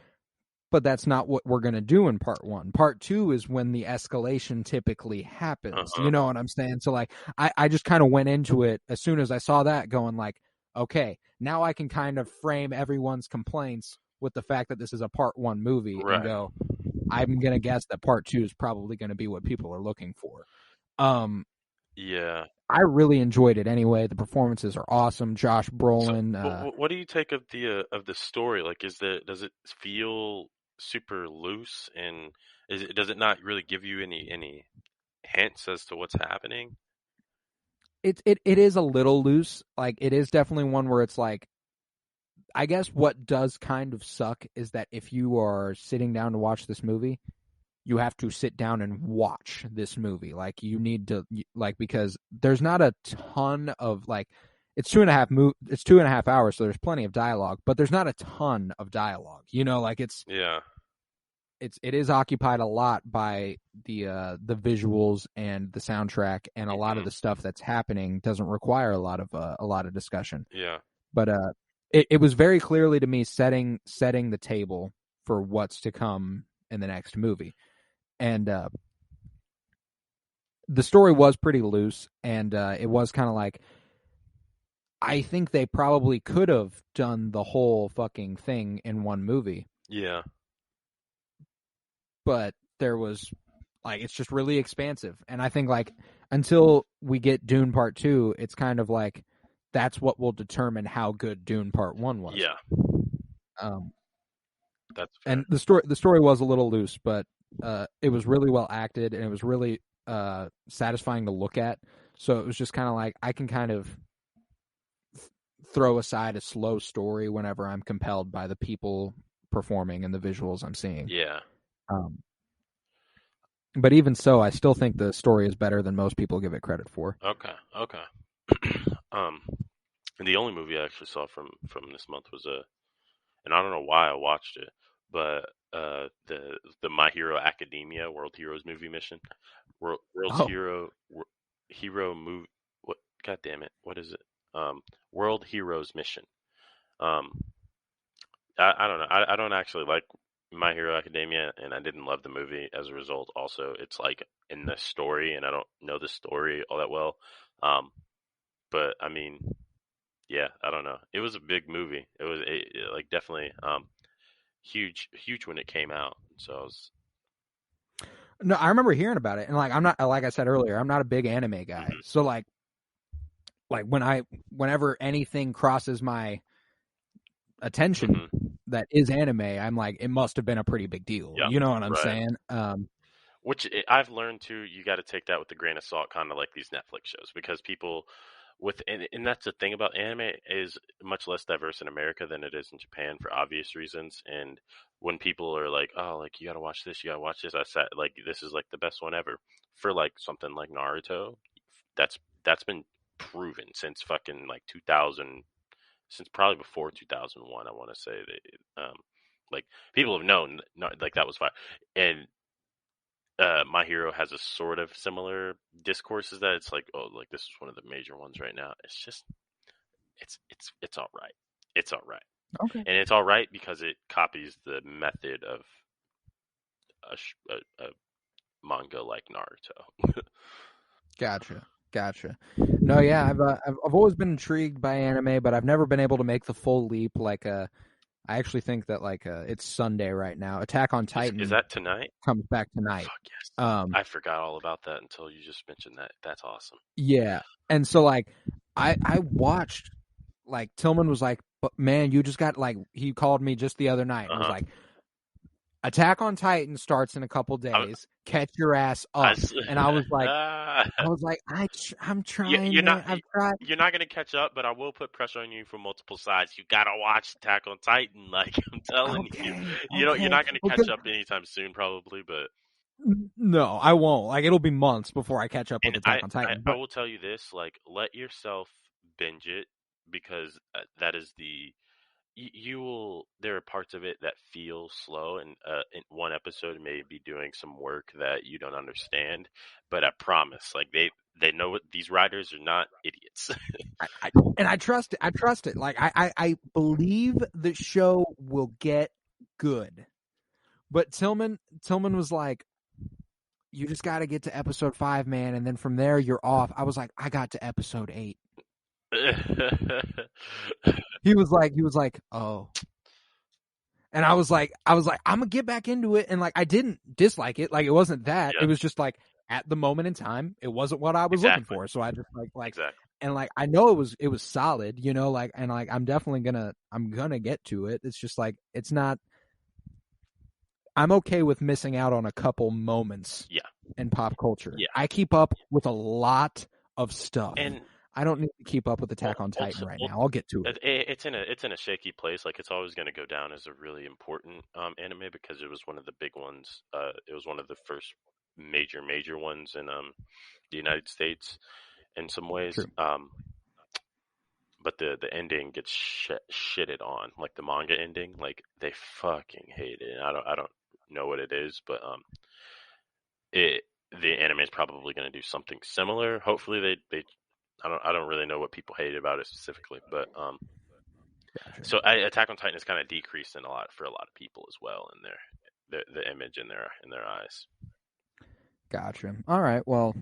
But that's not what we're going to do in part 1. Part 2 is when the escalation typically happens. Uh-huh. You know what I'm saying? So like, I just kind of went into it as soon as I saw that going like, okay, now I can kind of frame everyone's complaints with the fact that this is a part 1 movie and go, I'm going to guess that part 2 is probably going to be what people are looking for. Yeah. I really enjoyed it anyway. The performances are awesome. Josh Brolin. So, what do you take of the story? Like, does it feel super loose, and does it not really give you any hints as to what's happening? It is a little loose. Like it is definitely one where it's like, I guess what does kind of suck is that if you are sitting down to watch this movie, you have to sit down and watch this movie. Like you need to because there's not a ton of like, it's 2.5 hours, so there's plenty of dialogue, but there's not a ton of dialogue. You know, like it is occupied a lot by the visuals and the soundtrack, and a lot of the stuff that's happening doesn't require a lot of discussion. Yeah. But it was very clearly to me setting the table for what's to come in the next movie. And the story was pretty loose, and it was kind of like, I think they probably could have done the whole fucking thing in one movie. Yeah. But there was, like, it's just really expansive. And I think, like, until we get Dune Part 2, it's kind of like, that's what will determine how good Dune Part 1 was. Yeah. That's fair. And the story was a little loose, but it was really well acted, and it was really satisfying to look at. So it was just kind of like I can kind of throw aside a slow story whenever I'm compelled by the people performing and the visuals I'm seeing. Yeah. But even so, I still think the story is better than most people give it credit for. Okay. The only movie I actually saw from this month was and I don't know why I watched it, but the My Hero Academia World Heroes movie mission. World's Hero movie. What? God damn it! What is it? World Heroes mission. Um, I don't know. I don't actually like My Hero Academia, and I didn't love the movie as a result. Also, it's like in the story, and I don't know the story all that well. But I mean, yeah, I don't know. It was a big movie. It was like definitely huge when it came out. So I was. No, I remember hearing about it, and like I'm not, like I said earlier, I'm not a big anime guy. Mhm. So like whenever anything crosses my attention Mhm. that is anime, I'm like, it must have been a pretty big deal. Yeah, You know what I'm right. saying? Which I've learned too, you got to take that with a grain of salt, kind of like these Netflix shows, because people and that's the thing about anime is much less diverse in America than it is in Japan for obvious reasons. And when people are like, "Oh, like you got to watch this, you got to watch this," I said, like, this is like the best one ever for like something like Naruto. That's been proven since fucking like 2000, since probably before 2001. I want to say that like people have known, like that was fine. And My Hero has a sort of similar discourse as that. It's like, oh, like this is one of the major ones right now. It's just, it's all right. It's all right, Okay. and it's all right because it copies the method of a manga like Naruto. Gotcha. No, yeah, I've always been intrigued by anime, but I've never been able to make the full leap. Like, I actually think that like it's Sunday right now. Attack on Titan Is that tonight? comes back tonight. Fuck yes. I forgot all about that until you just mentioned that. That's awesome. Yeah, and so like I watched, like Tillman was like, but man, you just got, like, he called me just the other night and was like, Attack on Titan starts in a couple days. Catch your ass up. And I was like, I'm trying. I've tried. You're not gonna catch up, but I will put pressure on you from multiple sides. You gotta watch Attack on Titan. Like I'm telling you, you're not gonna catch up anytime soon, probably. But no, I won't. Like it'll be months before I catch up with Attack on Titan. I will tell you this: like, let yourself binge it, because that is the. You will. There are parts of it that feel slow, and in one episode may be doing some work that you don't understand. But I promise, like they know what these writers are not idiots. I trust it. I trust it. Like I believe the show will get good. But Tillman was like, you just got to get to episode 5, man, and then from there you're off. I was like, I got to episode 8. He was like, oh. And I was like, I'm gonna get back into it, and like I didn't dislike it. Like it wasn't that. Yeah. It was just like at the moment in time, it wasn't what I was looking for. So I just like and like I know it was solid, you know, like, and like I'm definitely gonna get to it. It's just like it's not. I'm okay with missing out on a couple moments. Yeah. In pop culture. Yeah. I keep up with a lot of stuff. And I don't need to keep up with Attack on Titan right now. I'll get to it. It's in a shaky place. Like it's always going to go down as a really important anime because it was one of the big ones. It was one of the first major ones in the United States in some ways. True. But the ending gets shitted on, like the manga ending. Like they fucking hate it. And I don't know what it is, but the anime is probably going to do something similar. Hopefully they I don't really know what people hated about it specifically, but Gotcha. So Attack on Titan is kind of decreased for a lot of people as well in the image in their eyes. Gotcha. All right. Well,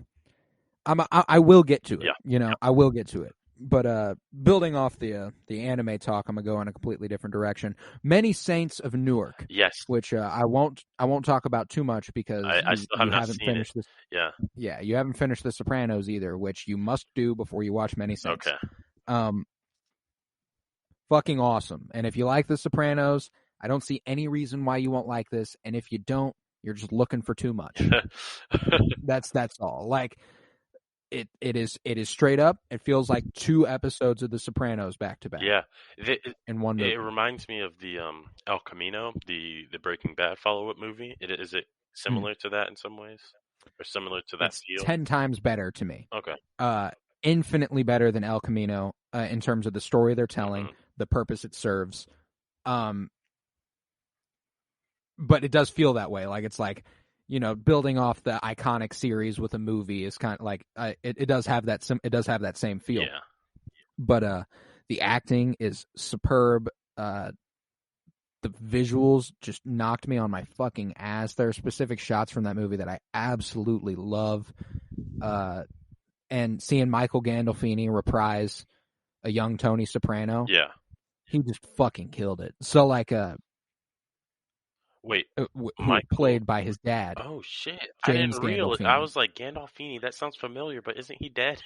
I will get to it. Yeah. You know, I will get to it. But building off the anime talk, I'm gonna go in a completely different direction. Many Saints of Newark. Yes. Which I won't talk about too much because I still have not haven't seen finished it. this. Yeah. Yeah, you haven't finished The Sopranos either, which you must do before you watch Many Saints. Okay. Fucking awesome. And if you like The Sopranos, I don't see any reason why you won't like this, and if you don't, you're just looking for too much. That's all. Like it is straight up. It feels like 2 episodes of The Sopranos back to back. Yeah, in one movie. it reminds me of the El Camino, the Breaking Bad follow-up movie. Is it similar to that in some ways, or similar to that It's feel? 10 times better to me. Okay. Infinitely better than El Camino in terms of the story they're telling, the purpose it serves. But it does feel that way. Like it's like, you know, building off the iconic series with a movie is kind of like it does have that same feel. Yeah. But the acting is superb. The visuals just knocked me on my fucking ass. There are specific shots from that movie that I absolutely love. And seeing Michael Gandolfini reprise a young Tony Soprano, Yeah. he just fucking killed it. So like, Wait, who Michael played by his dad. Oh shit! James I didn't realize. Gandolfini. I was like, Gandolfini. That sounds familiar, but isn't he dead?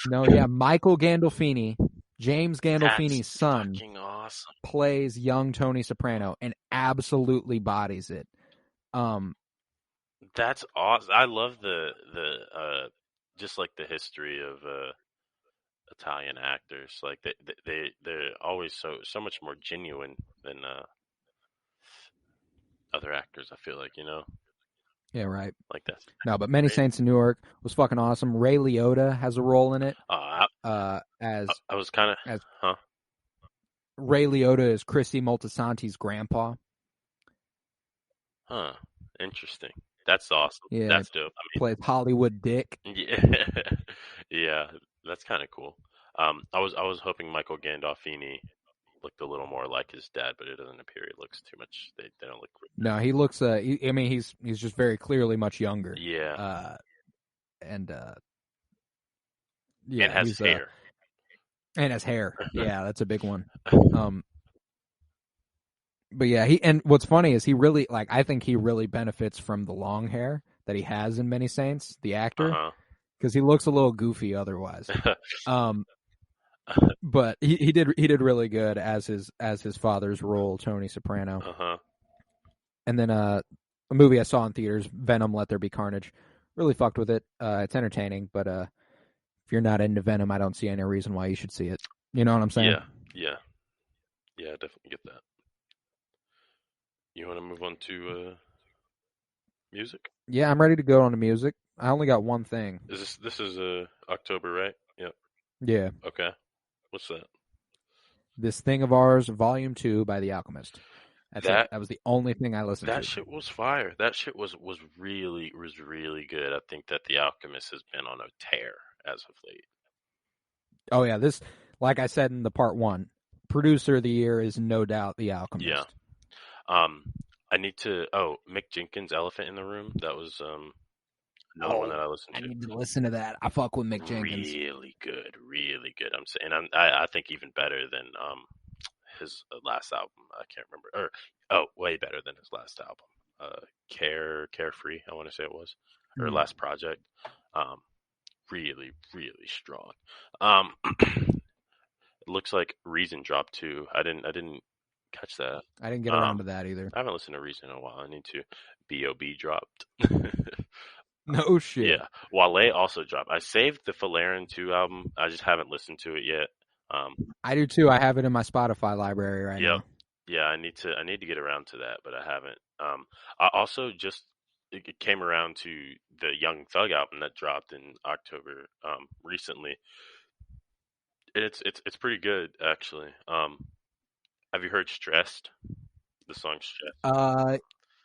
No, yeah, Michael Gandolfini, James Gandolfini's That's son, fucking awesome. plays young Tony Soprano and absolutely bodies it. That's awesome. I love the just like the history of Italian actors. Like they're always so much more genuine than other actors. I feel like, you know. Yeah, right. Like that. No, but Many Saints in Newark was fucking awesome. Ray Liotta has a role in it. I was kind of Ray Liotta is Chrissy Moltisanti's grandpa. Huh. Interesting. That's awesome. Yeah, That's dope. I mean, plays Hollywood Dick. yeah, yeah, that's kind of cool. I was hoping Michael Gandolfini looked a little more like his dad, but it doesn't appear he looks too much. They don't look. No, he looks. I mean, he's just very clearly much younger. Yeah. Yeah, and has hair. And has hair. Yeah, that's a big one. But yeah, and what's funny is he really, like, I think he really benefits from the long hair that he has in Many Saints, the actor, because he looks a little goofy otherwise. But he did really good as his father's role, Tony Soprano. And then a movie I saw in theaters, Venom: Let There Be Carnage, really fucked with it. It's entertaining, but if you're not into Venom, I don't see any reason why you should see it. You know what I'm saying? Yeah, I definitely get that. You want to move on to music? Yeah, I'm ready to go on to music. I only got one thing. This is October, right? Yep. Yeah. Okay. What's that? This Thing of Ours, Volume 2 by The Alchemist. That was the only thing I listened to. That shit was fire. That shit was really good. I think that The Alchemist has been on a tear as of late. Oh yeah, this, like I said in the part 1, producer of the year is no doubt The Alchemist. Yeah. I need to. Mick Jenkins' Elephant in the Room. That was another one that I listened to. I need to listen to that. I fuck with Mick Jenkins. Really good. I'm saying. I think even better than his last album. I can't remember. Way better than his last album. Carefree. I want to say it was, or last project. Really strong. It looks like Reason dropped too. I didn't catch that. I didn't get around to that either. I haven't listened to Reason in a while. I need to. B.O.B. dropped. No shit. Yeah. Wale also dropped. I saved the Falarin 2 album. I just haven't listened to it yet. I do too. I have it in my Spotify library right now. Yeah, I need to get around to that, but I haven't. I also just it came around to the Young Thug album that dropped in October recently. It's pretty good actually. Have you heard Stressed? The song Stressed?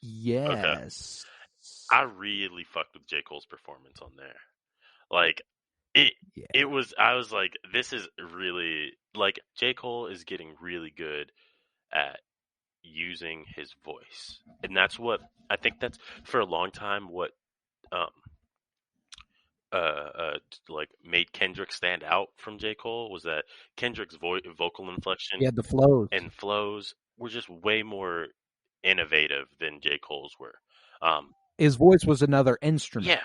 Yes. Okay. I really fucked with J. Cole's performance on there. Like, I was like, this is really, like, J. Cole is getting really good at using his voice. And that's what, I think that's, for a long time, what, like, made Kendrick stand out from J. Cole was that Kendrick's vocal inflection. Yeah, the flows. And flows were just way more innovative than J. Cole's were. His voice was another instrument. Yeah.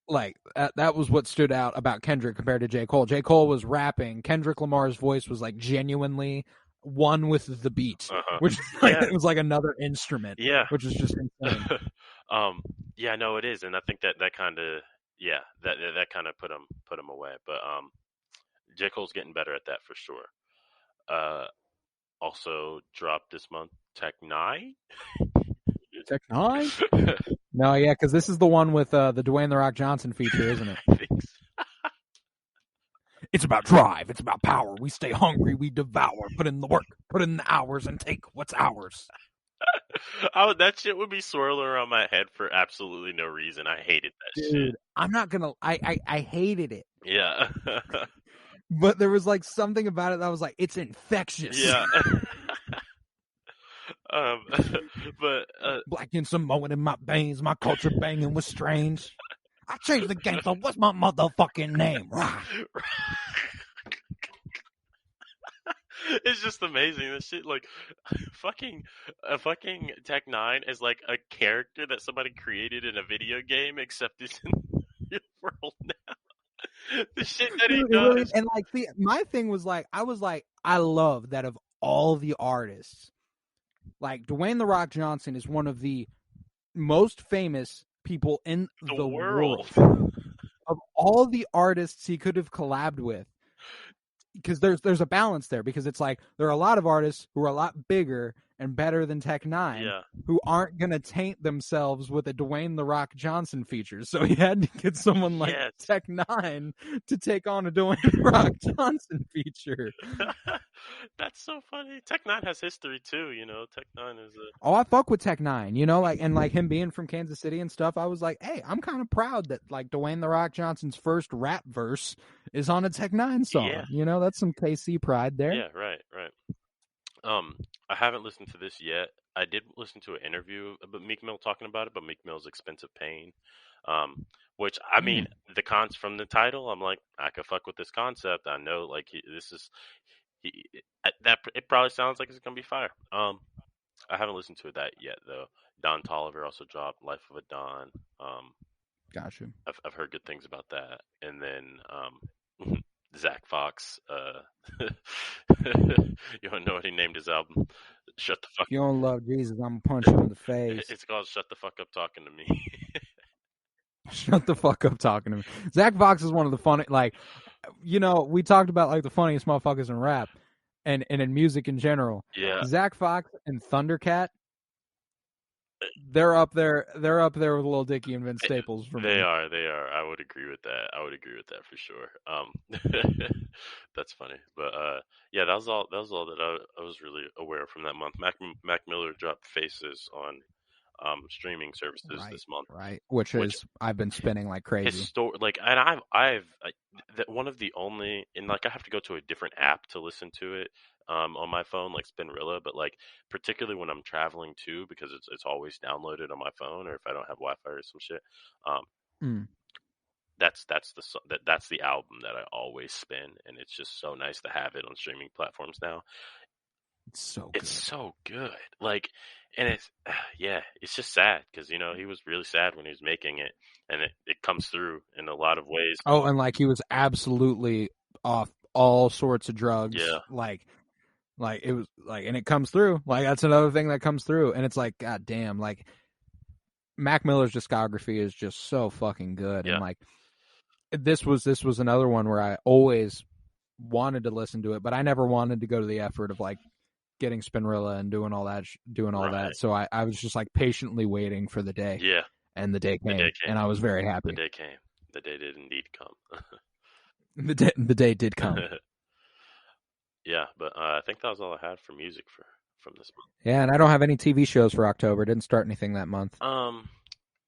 Like, that was what stood out about Kendrick compared to J. Cole. J. Cole was rapping. Kendrick Lamar's voice was, like, genuinely one with the beat, which it was like another instrument. Yeah. Which is just insane. Yeah, no, it is, and I think that kind of that kind of put him away. But J. Cole's getting better at that for sure. Also dropped this month Tech 9. Tech 9? No, yeah, because this is the one with the Dwayne The Rock Johnson feature, isn't it? I think so. It's about drive. It's about power. We stay hungry. We devour. Put in the work. Put in the hours and take what's ours. Oh, that shit would be swirling around my head for absolutely no reason. I hated that shit. Dude, I'm not gonna. I hated it. Yeah. But there was like something about it that was like, it's infectious. Yeah. But Black and Samoan in my veins, my culture banging was strange. I changed the game, so what's my motherfucking name? It's just amazing. This shit, like, fucking Tech 9 is like a character that somebody created in a video game, except it's in the real world now. The shit that he does. Really, and like, see, my thing was like, I love that of all the artists, like Dwayne The Rock Johnson is one of the most famous people in the world. Of all the artists he could have collabed with, because there's a balance there, because it's like there are a lot of artists who are a lot bigger and better than Tech 9 who aren't going to taint themselves with a Dwayne The Rock Johnson feature. So he had to get someone like Tech 9 to take on a Dwayne The Rock Johnson feature. That's so funny. Tech 9 has history too, you know. Tech 9 is Oh, I fuck with Tech 9, you know, like, and like him being from Kansas City and stuff. I was like, hey, I'm kind of proud that like Dwayne The Rock Johnson's first rap verse is on a Tech 9 song. Yeah. You know, that's some KC pride there. Yeah, right. I haven't listened to this yet. I did listen to an interview about Meek Mill talking about it, but Meek Mill's Expensive Pain. Which, I mean, the cons from the title, I'm like, I could fuck with this concept. I know, like, it probably sounds like it's gonna be fire. I haven't listened to that yet though. Don Toliver also dropped Life of a Don. Gotcha. I've heard good things about that. And then Zach Fox. You don't know what he named his album? Shut the fuck. If you don't love Jesus, I'm gonna punch you in the face. It's called Shut the Fuck Up Talking to Me. Shut the fuck up talking to me. Zach Fox is one of the funny, like, you know, we talked about like the funniest motherfuckers in rap and in music in general. Yeah. Zach Fox and Thundercat, they're up there with Lil Dicky and Vince Staples for me. They are. I would agree with that for sure. That's funny. But yeah, that was all that I was really aware from that month. Mac Miller dropped Faces on streaming services this month, right? Which I've been spinning like crazy. I've one of the only, and like I have to go to a different app to listen to it on my phone, like Spinrilla, but like particularly when I'm traveling too, because it's always downloaded on my phone, or if I don't have Wi-Fi or some shit. That's the album that I always spin, and it's just so nice to have it on streaming platforms now. It's so good. Like, and it's just sad because, you know, he was really sad when he was making it, and it comes through in a lot of ways. Oh, and like he was absolutely off all sorts of drugs. Yeah. Like it was like, and it comes through. Like that's another thing that comes through, and it's like, god damn, like Mac Miller's discography is just so fucking good. Yeah. And like this was another one where I always wanted to listen to it, but I never wanted to go to the effort of like getting Spinrilla and doing all that. So I was just like patiently waiting for the day. Yeah. And the day came. And I was very happy. The day came. The day did indeed come. the day did come. Yeah, but I think that was all I had for music from this month. Yeah, and I don't have any TV shows for October. Didn't start anything that month.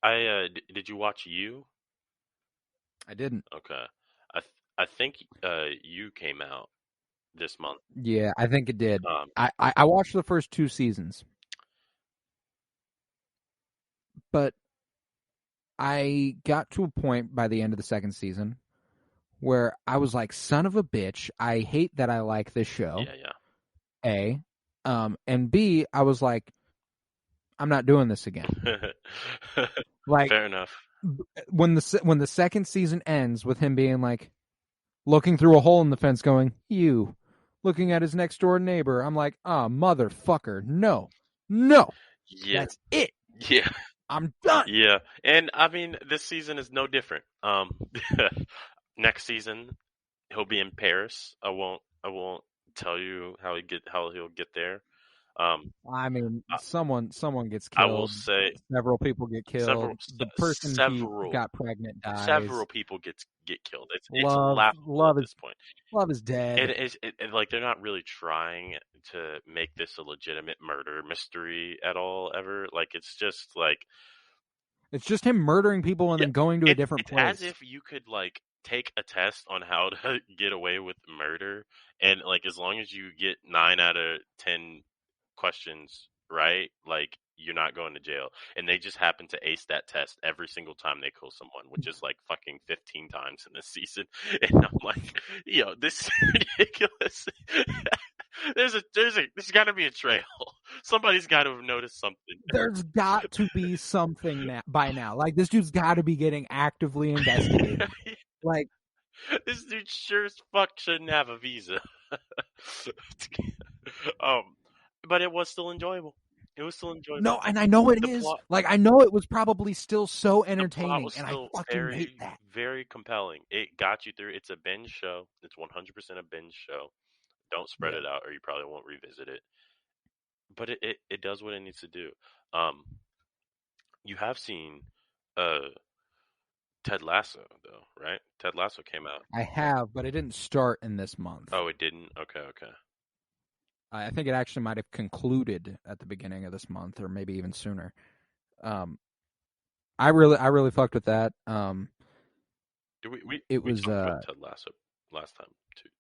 Did you watch You? I didn't. Okay. I think You came out this month. Yeah, I think it did. I watched the first 2 seasons, but I got to a point by the end of the second season where I was like, son of a bitch, I hate that I like this show. Yeah. A. And B, I was like, I'm not doing this again. Like, fair enough. When the second season ends with him being like looking through a hole in the fence going, you, looking at his next door neighbor. I'm like, oh, motherfucker, no, Yeah, that's it. yeah, I'm done. yeah. And I mean, this season is no different. Next season he'll be in Paris. I won't tell you how he'll get there. I mean, someone gets I will killed. say Several people get killed. The person he several got pregnant dies. several people get killed. It's Love laughable at this point. is dead. Like they're not really trying to make this a legitimate murder mystery at all ever. Like it's just like It's just him murdering people and then going to a different place. It's as if you could like take a test on how to get away with murder, and like as long as you get 9 out of 10 questions right, like you're not going to jail. And they just happen to ace that test every single time they kill someone, which is like fucking 15 times in this season. And I'm like, this is ridiculous. There's got to be a trail. Somebody's got to have noticed something. There's got to be something by now. Like this dude's got to be getting actively investigated. Like this dude sure as fuck shouldn't have a visa. But it was still enjoyable. It was still enjoyable. No, and I know it is. Like I know it was probably still so entertaining, and I fucking hate that. Very compelling. It got you through. It's a binge show. It's 100% a binge show. Don't spread it out, or you probably won't revisit it. But it does what it needs to do. You have seen Ted Lasso, though, right? Ted Lasso came out. I have, but it didn't start in this month. Oh, it didn't? Okay. I think it actually might have concluded at the beginning of this month, or maybe even sooner. I really fucked with that. We talked about Ted Lasso last time too,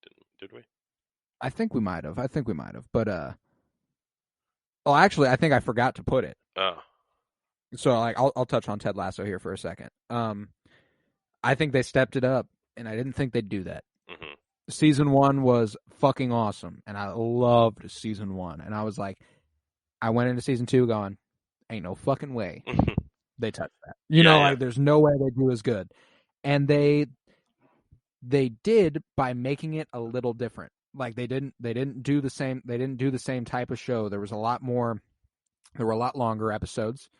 did we? I think we might have. But actually, I think I forgot to put it. Oh. So like, I'll touch on Ted Lasso here for a second. I think they stepped it up, and I didn't think they'd do that. Mm-hmm. Season 1 was fucking awesome, and I loved season 1. And I was like, I went into season 2 going, ain't no fucking way they touched that. Like there's no way they do as good. And they did by making it a little different. Like they didn't do the same type of show. There were a lot longer episodes.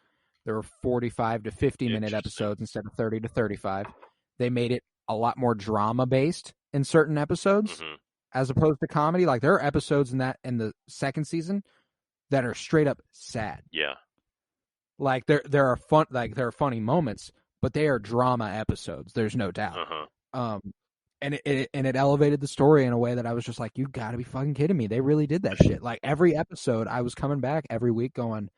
There were 45 to 50 minute episodes instead of 30 to 35. They made it a lot more drama based in certain episodes as opposed to comedy. Like there are episodes in the second season that are straight up sad. Yeah. Like there are funny moments, but they are drama episodes. There's no doubt. And it elevated the story in a way that I was just like, you gotta be fucking kidding me. They really did that shit. Like every episode I was coming back every week going,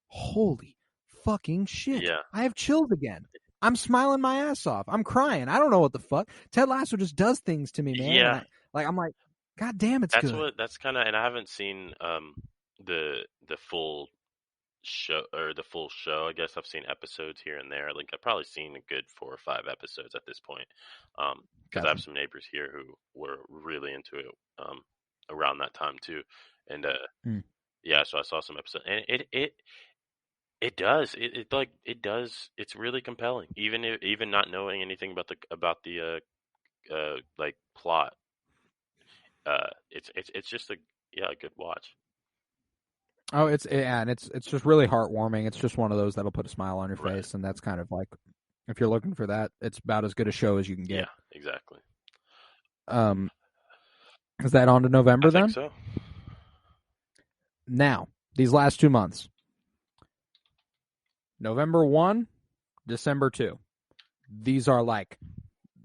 holy fucking shit. Yeah. I have chills again. I'm smiling my ass off. I'm crying. I don't know what the fuck. Ted Lasso just does things to me, man. Yeah. I'm like, God damn, it's good. That's kind of, and I haven't seen the full show or the full show. I guess I've seen episodes here and there. Like I've probably seen a good 4 or 5 episodes at this point. Because I have some neighbors here who were really into it around that time too. And yeah, so I saw some episodes, and it does. It's really compelling, even not knowing anything about the like plot. It's just a good watch. Oh, it's just really heartwarming. It's just one of those that'll put a smile on your face, and that's kind of like, if you're looking for that, it's about as good a show as you can get. Yeah, exactly. Is that on to November then? I think so. Now, these last 2 months. November 1, December 2. These are like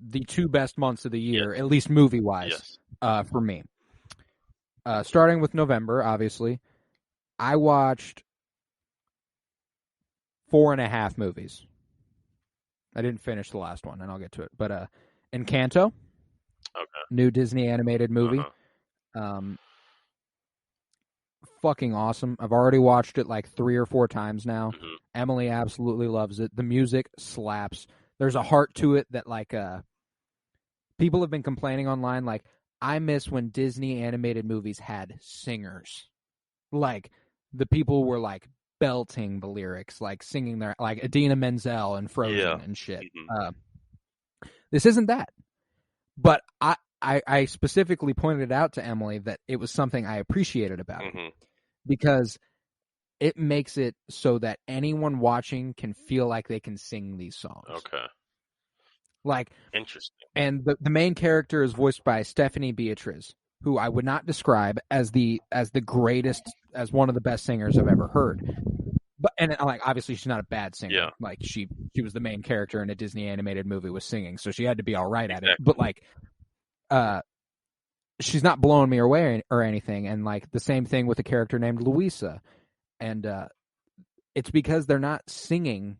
the 2 best months of the year, at least movie-wise, for me. Starting with November, obviously, I watched 4.5 movies. I didn't finish the last one, and I'll get to it. But Encanto, new Disney animated movie. Fucking awesome. I've already watched it like 3 or 4 times now. Emily absolutely loves it. The music slaps. There's a heart to it that like people have been complaining online. Like, I miss when Disney animated movies had singers. Like, the people were like belting the lyrics, like singing their, like Idina Menzel and Frozen and shit. This isn't that. But I I specifically pointed it out to Emily that it was something I appreciated about it, because it makes it so that anyone watching can feel like they can sing these songs. Okay. Like, interesting. And the main character is voiced by Stephanie Beatriz, who I would not describe as the greatest, as one of the best singers I've ever heard. But like, obviously she's not a bad singer. Yeah. Like she was the main character in a Disney animated movie with singing, so she had to be all right at it. But like, she's not blowing me away or anything. And like the same thing with a character named Louisa, and it's because they're not singing;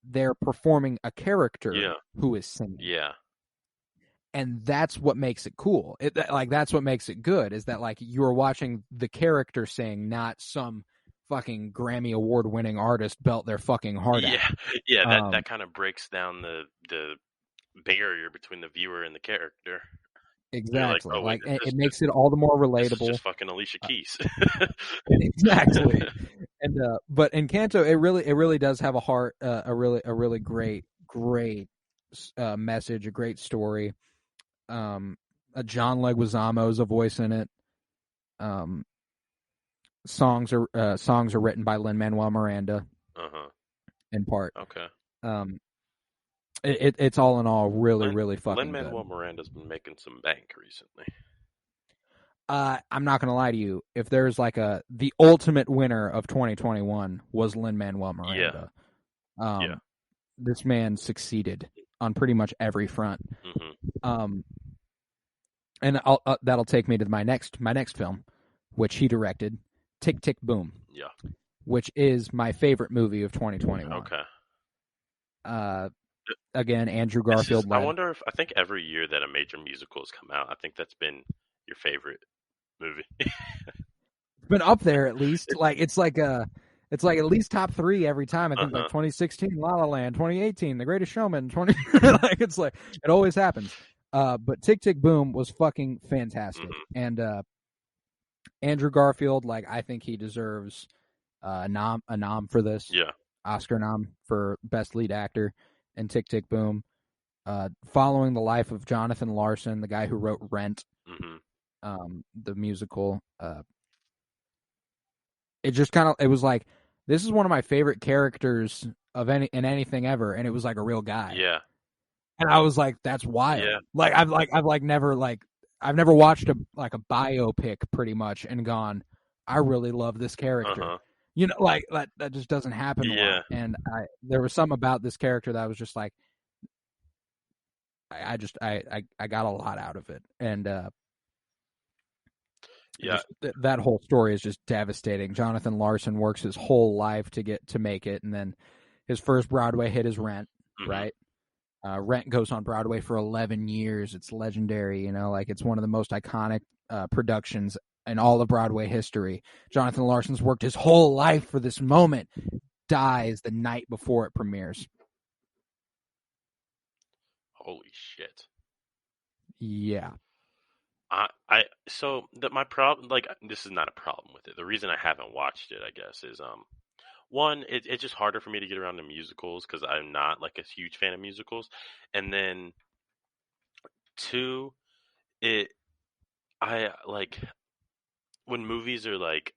they're performing a character who is singing. Yeah. And that's what makes it cool. That's what makes it good, is that like you're watching the character sing, not some fucking Grammy award winning artist belt their fucking heart out. Yeah, that kind of breaks down the barrier between the viewer and the character. Exactly. Like, it makes it all the more relatable. This is just fucking Alicia Keys. Exactly. And but Encanto, it really does have a heart, a really great message, a great story. John Leguizamo's a voice in it. Songs are written by Lin-Manuel Miranda. In part. Okay. It's all in all really fucking good. Lin-Manuel Miranda's been making some bank recently. I'm not gonna lie to you. If there's like the ultimate winner of 2021 was Lin-Manuel Miranda. Yeah. This man succeeded on pretty much every front. And that'll take me to my next film, which he directed, Tick, Tick, Boom. Yeah. Which is my favorite movie of 2021. Okay. Again, Andrew Garfield led. I wonder if, I think every year that a major musical has come out, I think that's been your favorite movie. It's been up there at least. It's like at least top 3 every time. I think like 2016, La La Land, 2018, The Greatest Showman, it always happens. But Tick, Tick, Boom was fucking fantastic. And Andrew Garfield, like, I think he deserves a nom for this. Yeah. Oscar nom for Best Lead Actor in Tick, Tick, Boom. Following the life of Jonathan Larson, the guy who wrote Rent, the musical. It was like, this is one of my favorite characters in anything ever, and it was like a real guy. Yeah. And I was like, that's wild. Yeah. Like I've never watched a biopic pretty much and gone, I really love this character. You know, like that just doesn't happen a lot. And there was something about this character that I was just like, I got a lot out of it. And that whole story is just devastating. Jonathan Larson works his whole life to make it, and then his first Broadway hit is Rent, right? Rent goes on Broadway for 11 years. It's legendary, you know, like it's one of the most iconic productions in all of Broadway history. Jonathan Larson's worked his whole life for this moment, dies the night before it premieres. Holy shit. Yeah. My problem, like, this is not a problem with it. The reason I haven't watched it, I guess, is one, it's just harder for me to get around to musicals because I'm not like a huge fan of musicals, and then two, I like when movies are like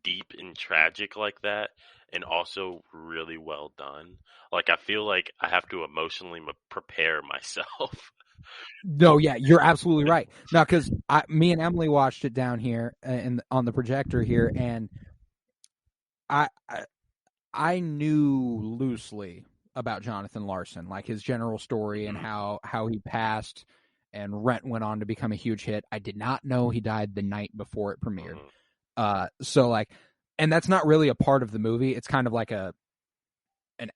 deep and tragic like that, and also really well done. Like, I feel like I have to emotionally prepare myself. No, yeah, you're absolutely right. Now, because me and Emily watched it down here on the projector here, and I knew loosely about Jonathan Larson, like his general story and how he passed, and Rent went on to become a huge hit. I did not know he died the night before it premiered. So like, and that's not really a part of the movie. It's kind of like an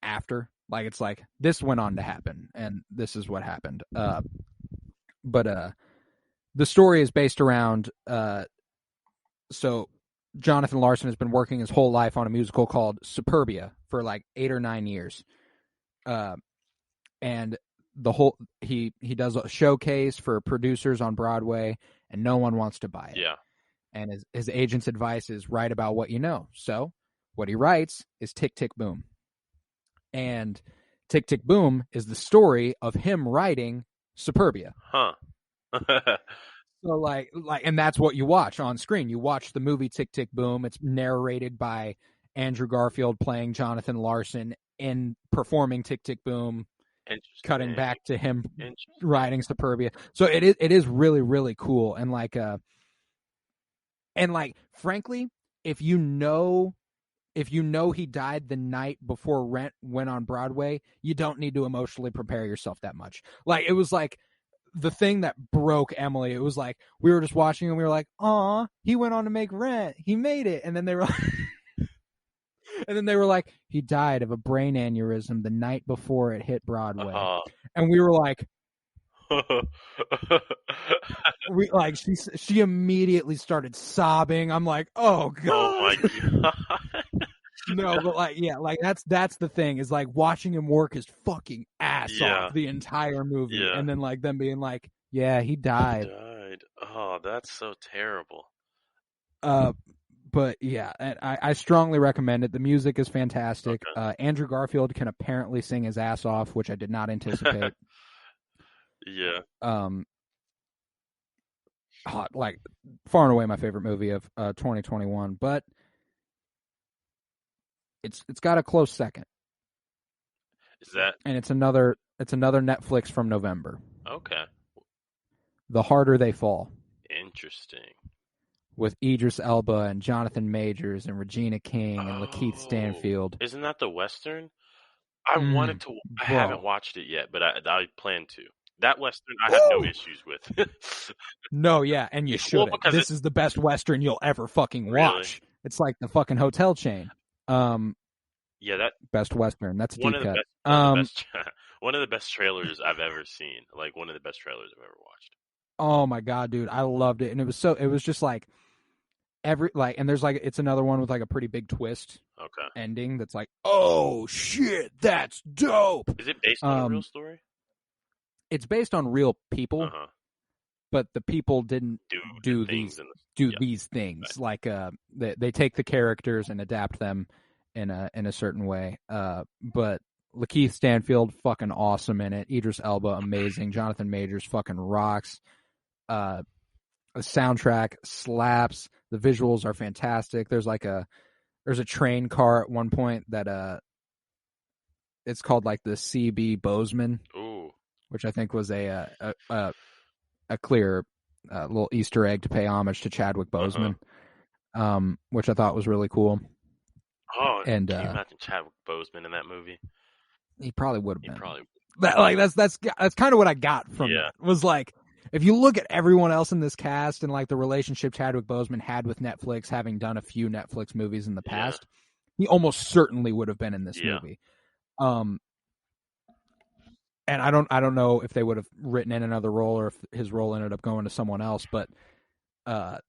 after. Like, it's like, this went on to happen, and this is what happened. But the story is based around, so Jonathan Larson has been working his whole life on a musical called Superbia for like 8 or 9 years. And he does a showcase for producers on Broadway, and no one wants to buy it. Yeah. And his agent's advice is write about what you know. So what he writes is Tick, Tick, Boom. And Tick, Tick, Boom is the story of him writing Superbia. Huh. So like, and that's what you watch on screen. You watch the movie Tick, Tick, Boom. It's narrated by Andrew Garfield playing Jonathan Larson and performing Tick, Tick, Boom, cutting back to him riding Superbia. So it is really, really cool. And like, frankly, if you know he died the night before Rent went on Broadway, you don't need to emotionally prepare yourself that much. Like, it was like the thing that broke Emily. It was like we were just watching and we were like, "Aw, he went on to make Rent. He made it." And then they were like, "He died of a brain aneurysm the night before it hit Broadway." And we were like, she immediately started sobbing. I'm like, "Oh God." Oh my God. No, but like, yeah, like that's the thing is like watching him work his fucking ass off the entire movie, and then like them being like, "Yeah, he died." Oh, that's so terrible. But yeah, and I strongly recommend it. The music is fantastic. Okay. Andrew Garfield can apparently sing his ass off, which I did not anticipate. Yeah. Like far and away my favorite movie of 2021, but it's got a close second. Is that? And it's another Netflix from November. Okay. The Harder They Fall. Interesting. With Idris Elba and Jonathan Majors and Regina King and Lakeith Stanfield. Isn't that the Western? I wanted to. I haven't watched it yet, but I plan to. That Western I have no issues with. No, yeah, and you should. Well, this is the best Western you'll ever fucking watch. Really? It's like the fucking hotel chain. Yeah, that best Western. That's a deep cut. One of the best trailers I've ever seen. Like one of the best trailers I've ever watched. Oh my God, dude, I loved it, and it was just like and there's like it's another one with like a pretty big twist. Ending that's like, oh shit, that's dope. Is it based on a real story? It's based on real people, but the people didn't do these things. Like they take the characters and adapt them in a certain way. But Lakeith Stanfield fucking awesome in it. Idris Elba amazing. Jonathan Majors fucking rocks. The soundtrack slaps. The visuals are fantastic. There's a train car at one point that it's called like the CB Bozeman. Ooh. Which I think was a clear little Easter egg to pay homage to Chadwick Boseman, which I thought was really cool. Oh, and can you imagine Chadwick Boseman in that movie? He probably would have been. Probably. That's kind of what I got from it. Was like, if you look at everyone else in this cast and like the relationship Chadwick Boseman had with Netflix, having done a few Netflix movies in the past, he almost certainly would have been in this movie. And I don't know if they would have written in another role or if his role ended up going to someone else, but I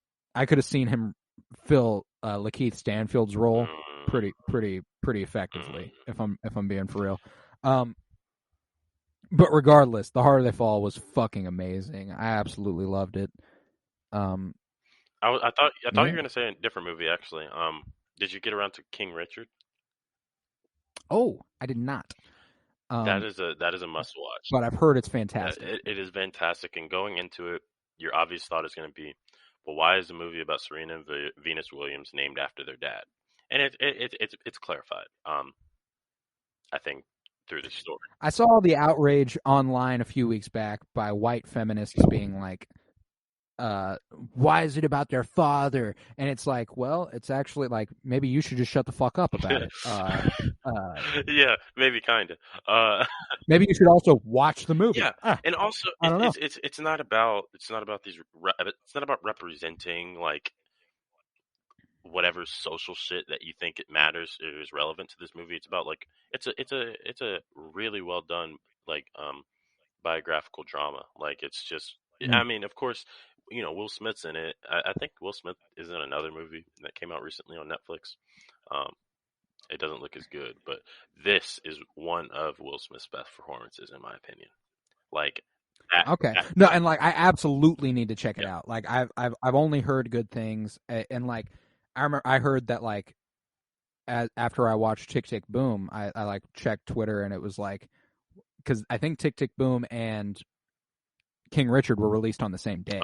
could have seen him fill Lakeith Stanfield's role pretty effectively if I'm being for real. But regardless, The Harder They Fall was fucking amazing. I absolutely loved it. I thought you were gonna say a different movie actually. Did you get around to King Richard? Oh, I did not. That is a must watch. But I've heard it's fantastic. It is fantastic, and going into it, your obvious thought is going to be, well, why is a movie about Serena and Venus Williams named after their dad? And it's clarified. I think through the story. I saw the outrage online a few weeks back by white feminists being like, why is it about their father? And it's like, well, it's actually like, maybe you should just shut the fuck up about it. Yeah, maybe kind of. Maybe you should also watch the movie. Yeah, and also it's not about representing like whatever social shit that you think it matters is relevant to this movie. It's about like it's a really well done like biographical drama. Like it's just I mean, of course, you know, Will Smith's in it. I think Will Smith is in another movie that came out recently on Netflix. It doesn't look as good, but this is one of Will Smith's best performances, in my opinion. Like, no, and like I absolutely need to check it out. Like I've only heard good things, and like I heard that like after I watched Tick Tick Boom, I like checked Twitter and it was like, because I think Tick Tick Boom and King Richard were released on the same day.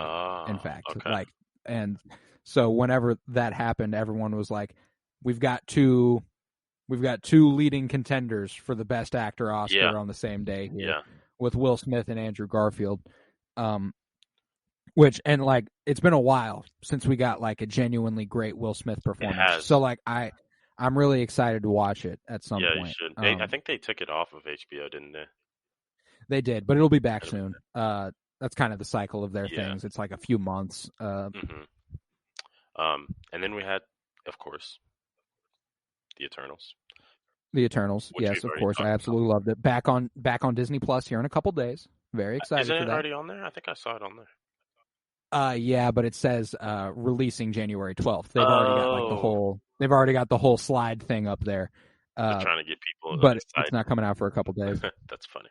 In fact, like, and so whenever that happened, everyone was like, "We've got two leading contenders for the Best Actor Oscar on the same day here, with Will Smith and Andrew Garfield." Which, and like, it's been a while since we got like a genuinely great Will Smith performance. So like, I'm really excited to watch it at some point. Yeah, you should. I think they took it off of HBO, didn't they? They did, but it'll be back soon. That's kind of the cycle of their things. It's like a few months. And then we had, of course, The Eternals. The Eternals, yes, of course. I absolutely loved it. Back on Disney Plus here in a couple days. Very excited for that. Isn't it already on there? I think I saw it on there. Yeah, but it says releasing January 12th. They've already got like the whole. They've already got the whole slide thing up there. They're trying to get people, but it's not coming out for a couple days. That's funny.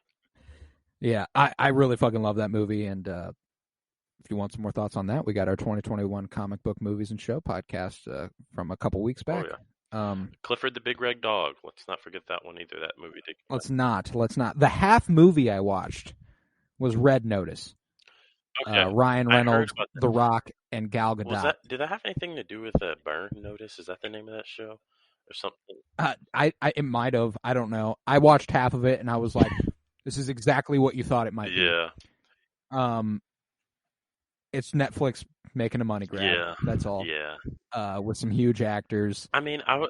Yeah, I really fucking love that movie, and if you want some more thoughts on that, we got our 2021 comic book movies and show podcast from a couple weeks back. Oh, yeah. Clifford the Big Red Dog. Let's not forget that one either. That movie did. Let's not. The half movie I watched was Red Notice. Okay. Ryan Reynolds, The Rock, and Gal Gadot. Did that have anything to do with Burn Notice? Is that the name of that show or something? It might have. I don't know. I watched half of it and I was like, "This is exactly what you thought it might be." Yeah. It's Netflix making a money grab. Yeah. That's all. Yeah. With some huge actors. I mean, I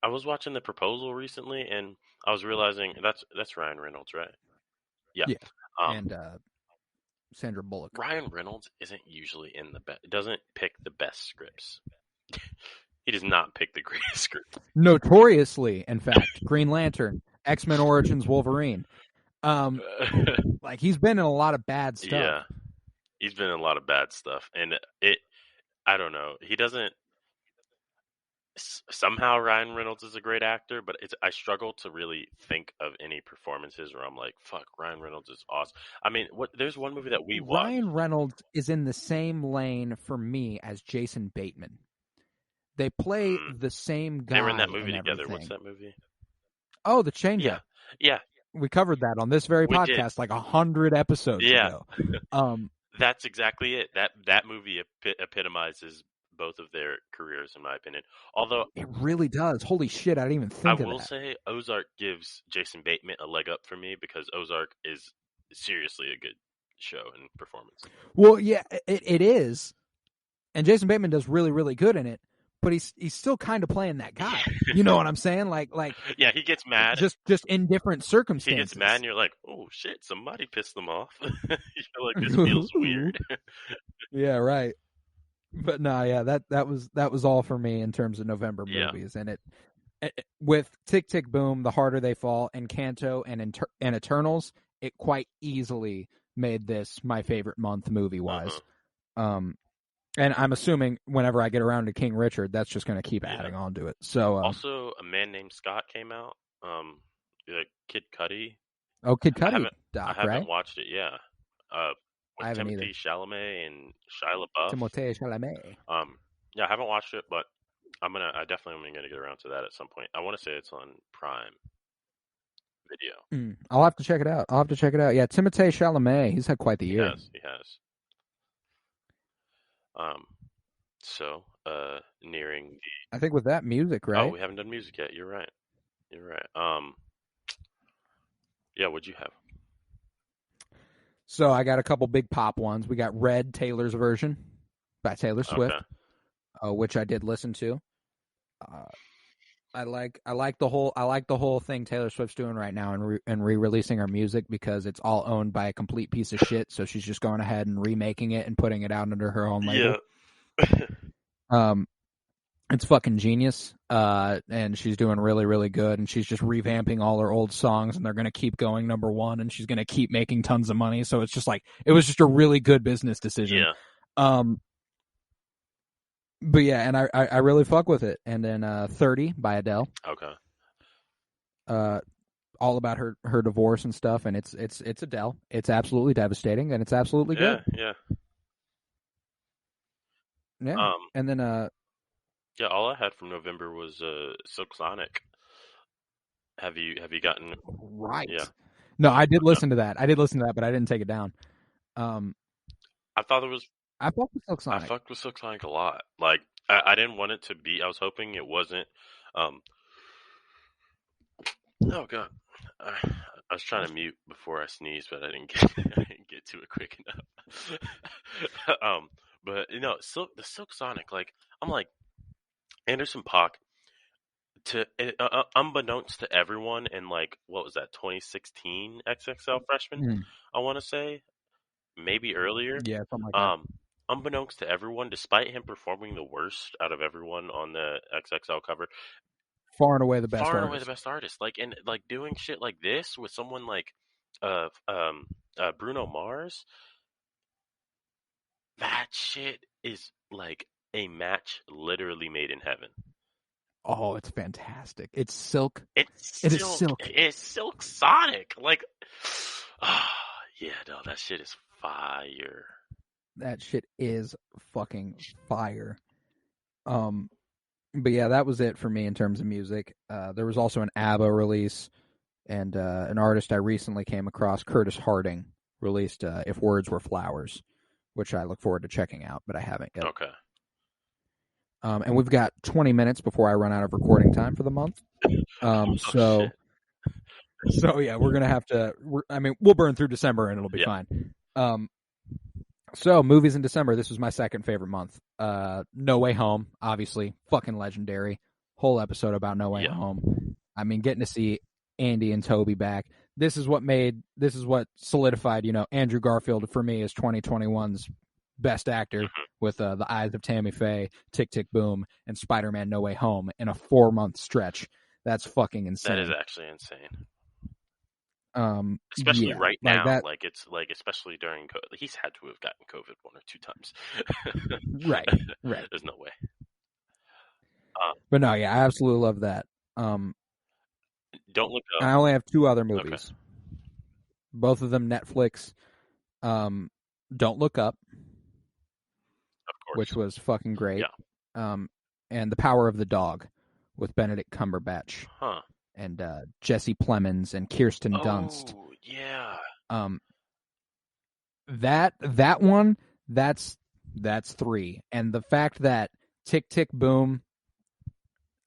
was watching The Proposal recently, and I was realizing that's Ryan Reynolds, right? Yeah. And Sandra Bullock. Ryan Reynolds isn't usually in the best. Doesn't pick the best scripts. He does not pick the greatest script. Notoriously, in fact, Green Lantern, X-Men Origins Wolverine. Like, he's been in a lot of bad stuff. Yeah. He's been in a lot of bad stuff, and I don't know. He doesn't. Somehow Ryan Reynolds is a great actor, but I struggle to really think of any performances where I'm like, "Fuck, Ryan Reynolds is awesome." I mean, there's one movie that we watched. Ryan Reynolds is in the same lane for me as Jason Bateman. They play the same guy. They were in that movie together. What's that movie? Oh, The Change-Up. Yeah. We covered that on this very podcast like 100 episodes ago. That's exactly it. That movie epitomizes both of their careers, in my opinion. Although it really does. Holy shit, I didn't even think of that. I will say Ozark gives Jason Bateman a leg up for me because Ozark is seriously a good show and performance. Well, yeah, it is. And Jason Bateman does really, really good in it, but he's still kind of playing that guy. You know what I'm saying? Like yeah, he gets mad. Just in different circumstances. He gets mad and you're like, "Oh shit, somebody pissed them off." You're like, "This feels weird." Yeah, right. But no, yeah, that was all for me in terms of November movies, and it with Tick Tick Boom, The Harder They Fall, and Encanto and Eternals, it quite easily made this my favorite month movie wise. And I'm assuming whenever I get around to King Richard, that's just going to keep adding on to it. So also, A Man Named Scott came out. Kid Cudi. Oh, Kid Cudi. I haven't watched it. Yeah. I haven't Timothée either. Chalamet and Shia LaBeouf. Timothée Chalamet. Yeah, I haven't watched it, but I definitely am gonna get around to that at some point. I want to say it's on Prime Video. I'll have to check it out. Yeah, Timothée Chalamet. He's had quite the year. He has. So nearing the. I think with that music, right? Oh, we haven't done music yet. You're right. Yeah, what'd you have? So I got a couple big pop ones. We got Red, Taylor's version by Taylor Swift, which I did listen to. I like the whole thing Taylor Swift's doing right now and re-releasing her music because it's all owned by a complete piece of shit. So she's just going ahead and remaking it and putting it out under her own label. Yeah. It's fucking genius. And she's doing really, really good. And she's just revamping all her old songs, and they're going to keep going number one, and she's going to keep making tons of money. So it's just like, it was just a really good business decision. Yeah. But yeah, and I really fuck with it. And then 30 by Adele. Okay. All about her divorce and stuff, and it's Adele. It's absolutely devastating, and it's absolutely good. Yeah. Yeah. And then yeah, all I had from November was Silk Sonic. Have you gotten right? Yeah. No, I did listen to that. But I didn't take it down. I thought it was. I fucked with Silk I Sonic. fucked with Silk Sonic a lot. Like I didn't want it to be. I was hoping it wasn't. Um. Oh god. I was trying to mute before I sneezed, but I didn't get I didn't get to it quick enough. But the Silk Sonic, like I'm like Anderson Paak unbeknownst to everyone in like what was that 2016 XXL freshman, Mm. I want to say maybe earlier. Yeah, something like that. Unbeknownst to everyone, despite him performing the worst out of everyone on the XXL cover, Far and away the best far and away artist. the best artist. Like and like doing shit like this with someone like Bruno Mars, that shit is like a match literally made in heaven. Oh, it's fantastic. It's Silk. It's It is Silk. Silk. It's Silk Sonic. Like, yeah, no, that shit is fire. That shit is fucking fire. But yeah, that was it for me in terms of music. There was also an ABBA release, and an artist I recently came across, Curtis Harding, released "If Words Were Flowers," which I look forward to checking out, but I haven't yet. Okay. And we've got 20 minutes before I run out of recording time for the month. So yeah, we're gonna have to. We'll burn through December and it'll be fine. So movies in December. This was my second favorite month. No Way Home, obviously, fucking legendary. Whole episode about No Way Home. I mean, getting to see Andy and Toby back. This is what solidified, Andrew Garfield for me as 2021's best actor with The Eyes of Tammy Faye, Tick Tick Boom, and Spider-Man No Way Home in a 4-month stretch. That's fucking insane. That is actually insane. Especially right now, like it's like especially during COVID. He's had to have gotten COVID 1 or 2 times. Right. There's no way. But no, yeah, I absolutely love that. Don't Look Up. I only have 2 other movies. Okay. Both of them Netflix. Don't Look Up, of course, which was fucking great. Yeah. And The Power of the Dog with Benedict Cumberbatch. Huh. And Jesse Plemons and Kirsten Dunst. Oh, yeah. That one, that's 3. And the fact that Tick Tick Boom,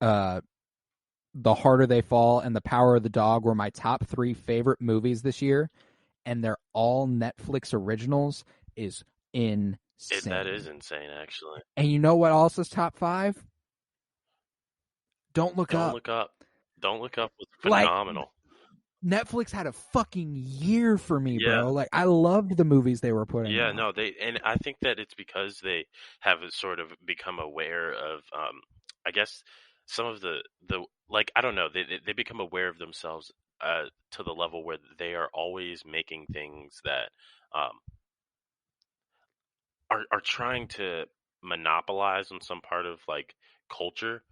The Harder They Fall, and The Power of the Dog were my top 3 favorite movies this year, and they're all Netflix originals, is insane. That is insane, actually. And you know what else is top 5? Don't Look Up. Don't Look Up. Don't Look Up was phenomenal. Like, Netflix had a fucking year for me, yeah. bro. Like, I loved the movies they were putting out. No, and I think that it's because they have sort of become aware of, I guess, some of the like, I don't know, they become aware of themselves to the level where they are always making things that are trying to monopolize on some part of like culture.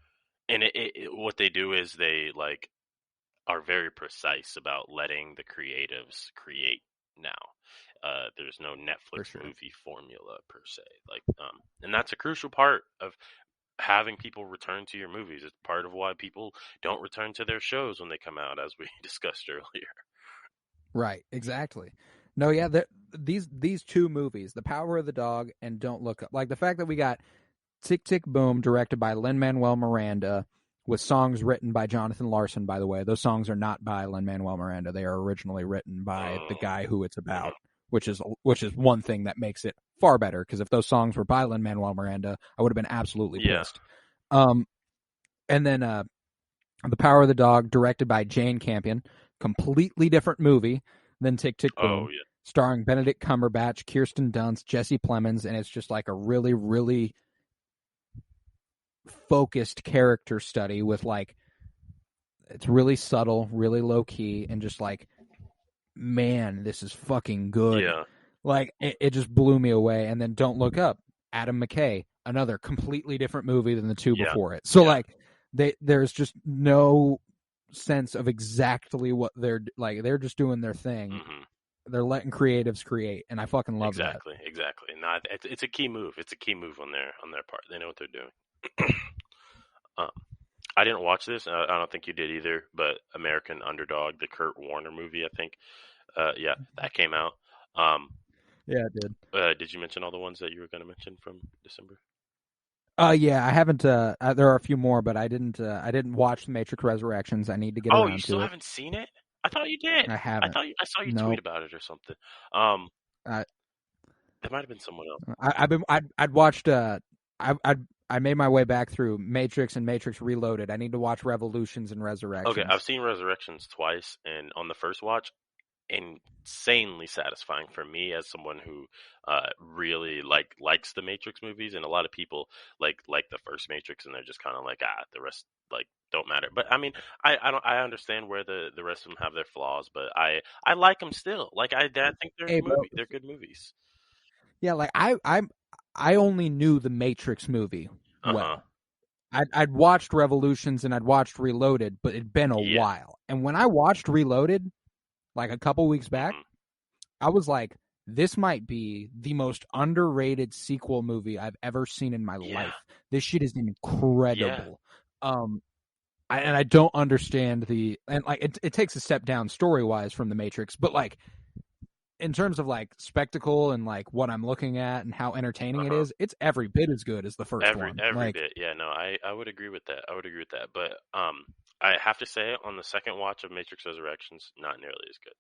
And what they do is they like are very precise about letting the creatives create now. There's no Netflix movie formula per se. Like, and that's a crucial part of having people return to your movies. It's part of why people don't return to their shows when they come out, as we discussed earlier. Right, exactly. No, yeah, these 2 movies, The Power of the Dog and Don't Look Up, like the fact that we got Tick Tick Boom, directed by Lin-Manuel Miranda, with songs written by Jonathan Larson, by the way. Those songs are not by Lin-Manuel Miranda. They are originally written by the guy who it's about, which is one thing that makes it far better, because if those songs were by Lin-Manuel Miranda, I would have been absolutely pissed. And then The Power of the Dog, directed by Jane Campion, completely different movie than Tick Tick Boom, starring Benedict Cumberbatch, Kirsten Dunst, Jesse Plemons, and it's just like a really, really focused character study with like, it's really subtle, really low key, and just like, man, this is fucking good. Yeah. Like, it just blew me away. And then Don't Look Up, Adam McKay, another completely different movie than the 2 before it. So like, there's just no sense of exactly what they're like. They're just doing their thing. Mm-hmm. They're letting creatives create, and I fucking love that. Exactly. No, it's a key move. It's a key move on their part. They know what they're doing. I didn't watch this. I don't think you did either. But American Underdog, the Kurt Warner movie, I think. That came out. Yeah, it did. Did you mention all the ones that you were going to mention from December? Yeah, I haven't. There are a few more, but I didn't watch The Matrix Resurrections. I need to get Oh, you around still to it. haven't seen it? I thought you did. I haven't. I saw you tweet Nope. about it or something. Um, I, that might have been someone else. I'd watched. I made my way back through Matrix and Matrix Reloaded. I need to watch Revolutions and Okay, Resurrections. I've seen Resurrections twice, and on the first watch, insanely satisfying for me as someone who really likes the Matrix movies, and a lot of people like the first Matrix, and they're just kind of like the rest like don't matter. But I mean, I understand where the rest of them have their flaws, but I like them still. Like I think Hey, bro. they're good movies. Yeah, like I only knew the Matrix movie well. I'd watched Revolutions and I'd watched Reloaded, but it'd been a Yeah. while. And when I watched Reloaded, like a couple weeks back, I was like, this might be the most underrated sequel movie I've ever seen in my life. This shit is incredible. And I don't understand it takes a step down story wise from the Matrix, but like in terms of like spectacle and like what I'm looking at and how entertaining it is, it's every bit as good as the first one. Every bit. Yeah, no, I would agree with that. But I have to say on the second watch of Matrix Resurrections, not nearly as good.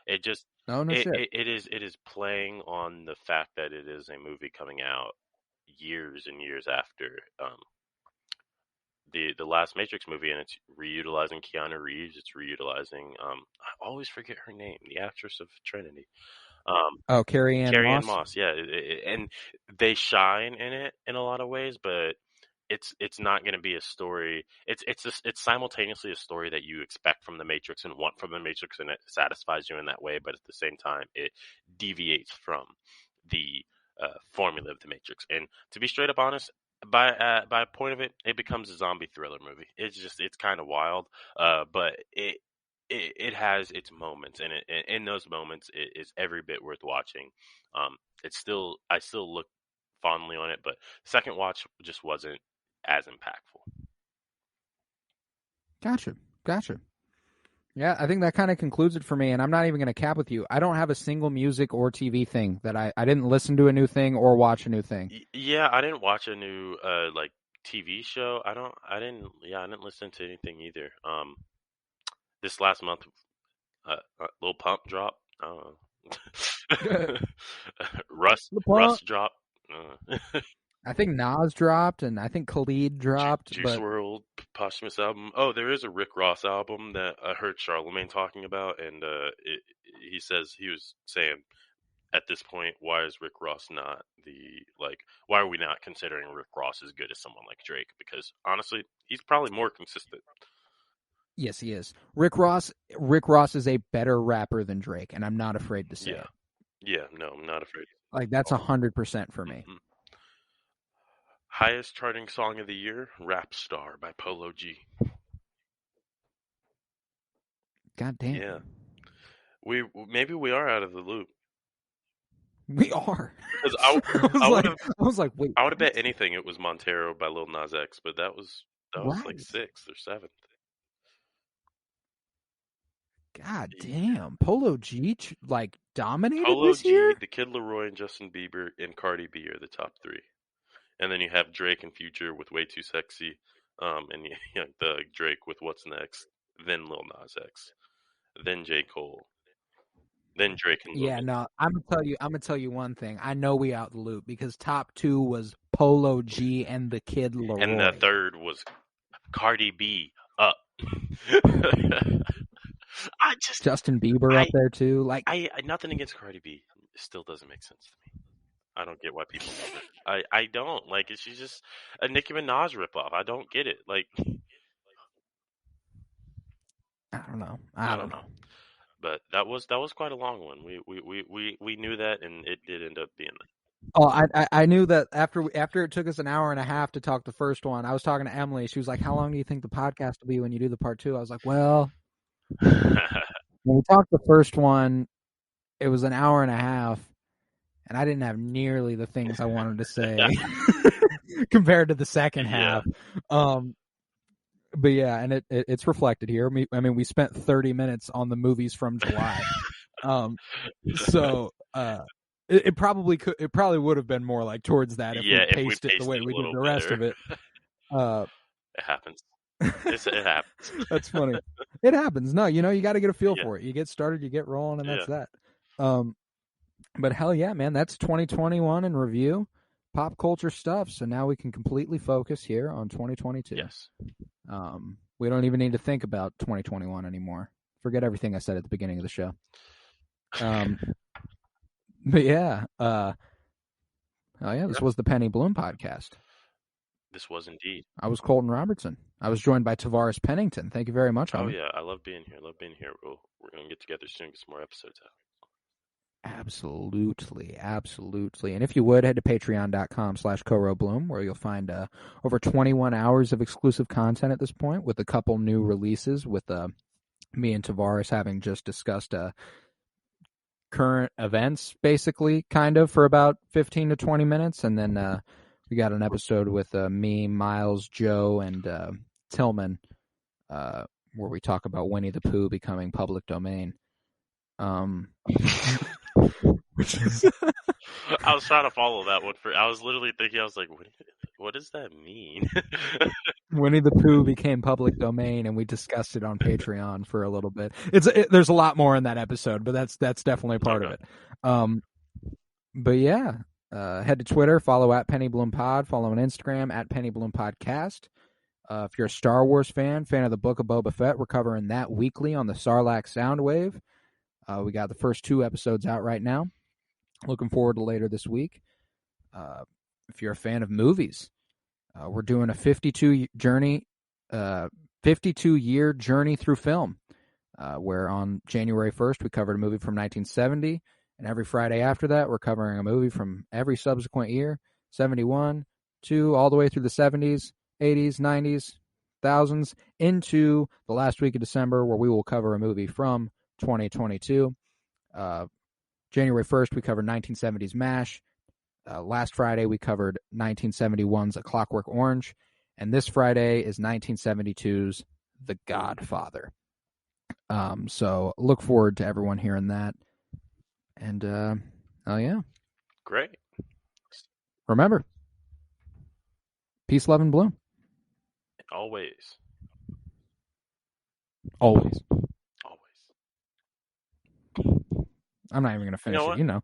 It just it is playing on the fact that it is a movie coming out years and years after the last Matrix movie, and it's reutilizing Keanu Reeves. It's reutilizing I always forget her name, the actress of Trinity. Carrie-Anne Moss, yeah, and they shine in it in a lot of ways, but it's not going to be a story. It's simultaneously a story that you expect from the Matrix and want from the Matrix, and it satisfies you in that way. But at the same time, it deviates from the formula of the Matrix. And to be straight up honest, by a point of it, it becomes a zombie thriller movie. It's kind of wild, but it has its moments, and in those moments, it is every bit worth watching. I still look fondly on it, but second watch just wasn't as impactful. Gotcha. Yeah, I think that kind of concludes it for me, and I'm not even going to cap with you. I don't have a single music or TV thing that I didn't listen to a new thing or watch a new thing. Yeah, I didn't watch a new like TV show. I didn't listen to anything either. This last month, Lil Pump drop. Russ drop. I think Nas dropped, and I think Khalid dropped. Juice WRLD posthumous album. Oh, there is a Rick Ross album that I heard Charlemagne talking about, and he was saying at this point, why is Rick Ross not why are we not considering Rick Ross as good as someone like Drake? Because honestly, he's probably more consistent. Yes, he is. Rick Ross is a better rapper than Drake, and I'm not afraid to say it. Yeah, no, I'm not afraid. Like, that's 100% for me. Mm-hmm. Highest charting song of the year, Rap Star by Polo G. God damn. Yeah. Maybe we are out of the loop. We are. Because I was like, wait. I would have bet anything it was Montero by Lil Nas X, but that was like 6th or 7th. God damn. Polo G dominated Polo this year? The Kid Laroi and Justin Bieber and Cardi B are the top 3. And then you have Drake and Future with Way Too Sexy, and the Drake with What's Next, then Lil Nas X, then J. Cole, then Drake and Lil. Yeah, no, I'm gonna tell you one thing. I know we out the loop because top 2 was Polo G and the Kid Laroi, and the third was Cardi B. Up. Justin Bieber up there too. Like, I nothing against Cardi B. It still doesn't make sense to me. I don't get why people love it. I don't. Like, she's just a Nicki Minaj ripoff. I don't get it. Like, I don't know. I don't know. But that was quite a long one. We knew that, and it did end up being that. Oh, I knew that after it took us an hour and a half to talk the first one. I was talking to Emily. She was like, "How long do you think the podcast will be when you do the part 2?" I was like, "Well, when we talked the first one, it was an hour and a half, and I didn't have nearly the things I wanted to say compared to the second half." But yeah, and it's reflected here. I mean, we spent 30 minutes on the movies from July. So It probably could. It probably would have been more like towards that if we paced it the way we did the rest of it. It happens. It happens. That's funny. It happens. No, you got to get a feel for it. You get started, you get rolling, and that's that. But hell yeah, man, that's 2021 in review, pop culture stuff. So now we can completely focus here on 2022. Yes. We don't even need to think about 2021 anymore. Forget everything I said at the beginning of the show. But yeah, this was the Penny Bloom podcast. This was indeed. I was Colton Robertson. I was joined by Tavarus Pennington. Thank you very much, homie. Oh yeah, I love being here. We're gonna get together soon, get some more episodes out. Absolutely. And if you would, head to patreon.com/CoroBloom, where you'll find over 21 hours of exclusive content at this point, with a couple new releases, with me and Tavarus having just discussed current events, basically, kind of, for about 15 to 20 minutes. And then we got an episode with me, Miles, Joe, and Tillman, where we talk about Winnie the Pooh becoming public domain. Which is I was trying to follow that one. I was literally thinking, I was like, what does that mean? Winnie the Pooh became public domain, and we discussed it on Patreon for a little bit. There's a lot more in that episode, but that's definitely part of it. But yeah, head to Twitter, follow at Penny Bloom Pod, follow on Instagram at Penny Bloom Podcast. If you're a Star Wars fan of the Book of Boba Fett, we're covering that weekly on the Sarlacc Soundwave. We got the first 2 episodes out right now. Looking forward to later this week. If you're a fan of movies, we're doing a 52-year journey through film, where on January 1st we covered a movie from 1970, and every Friday after that we're covering a movie from every subsequent year, 71 to all the way through the 70s, 80s, 90s, thousands, into the last week of December, where we will cover a movie from 2022. January 1st, we covered 1970s MASH. Last Friday, we covered 1971's A Clockwork Orange. And this Friday is 1972's The Godfather. So look forward to everyone hearing that. And, oh yeah. Great. Remember, peace, love, and bloom. Always. I'm not even going to finish it,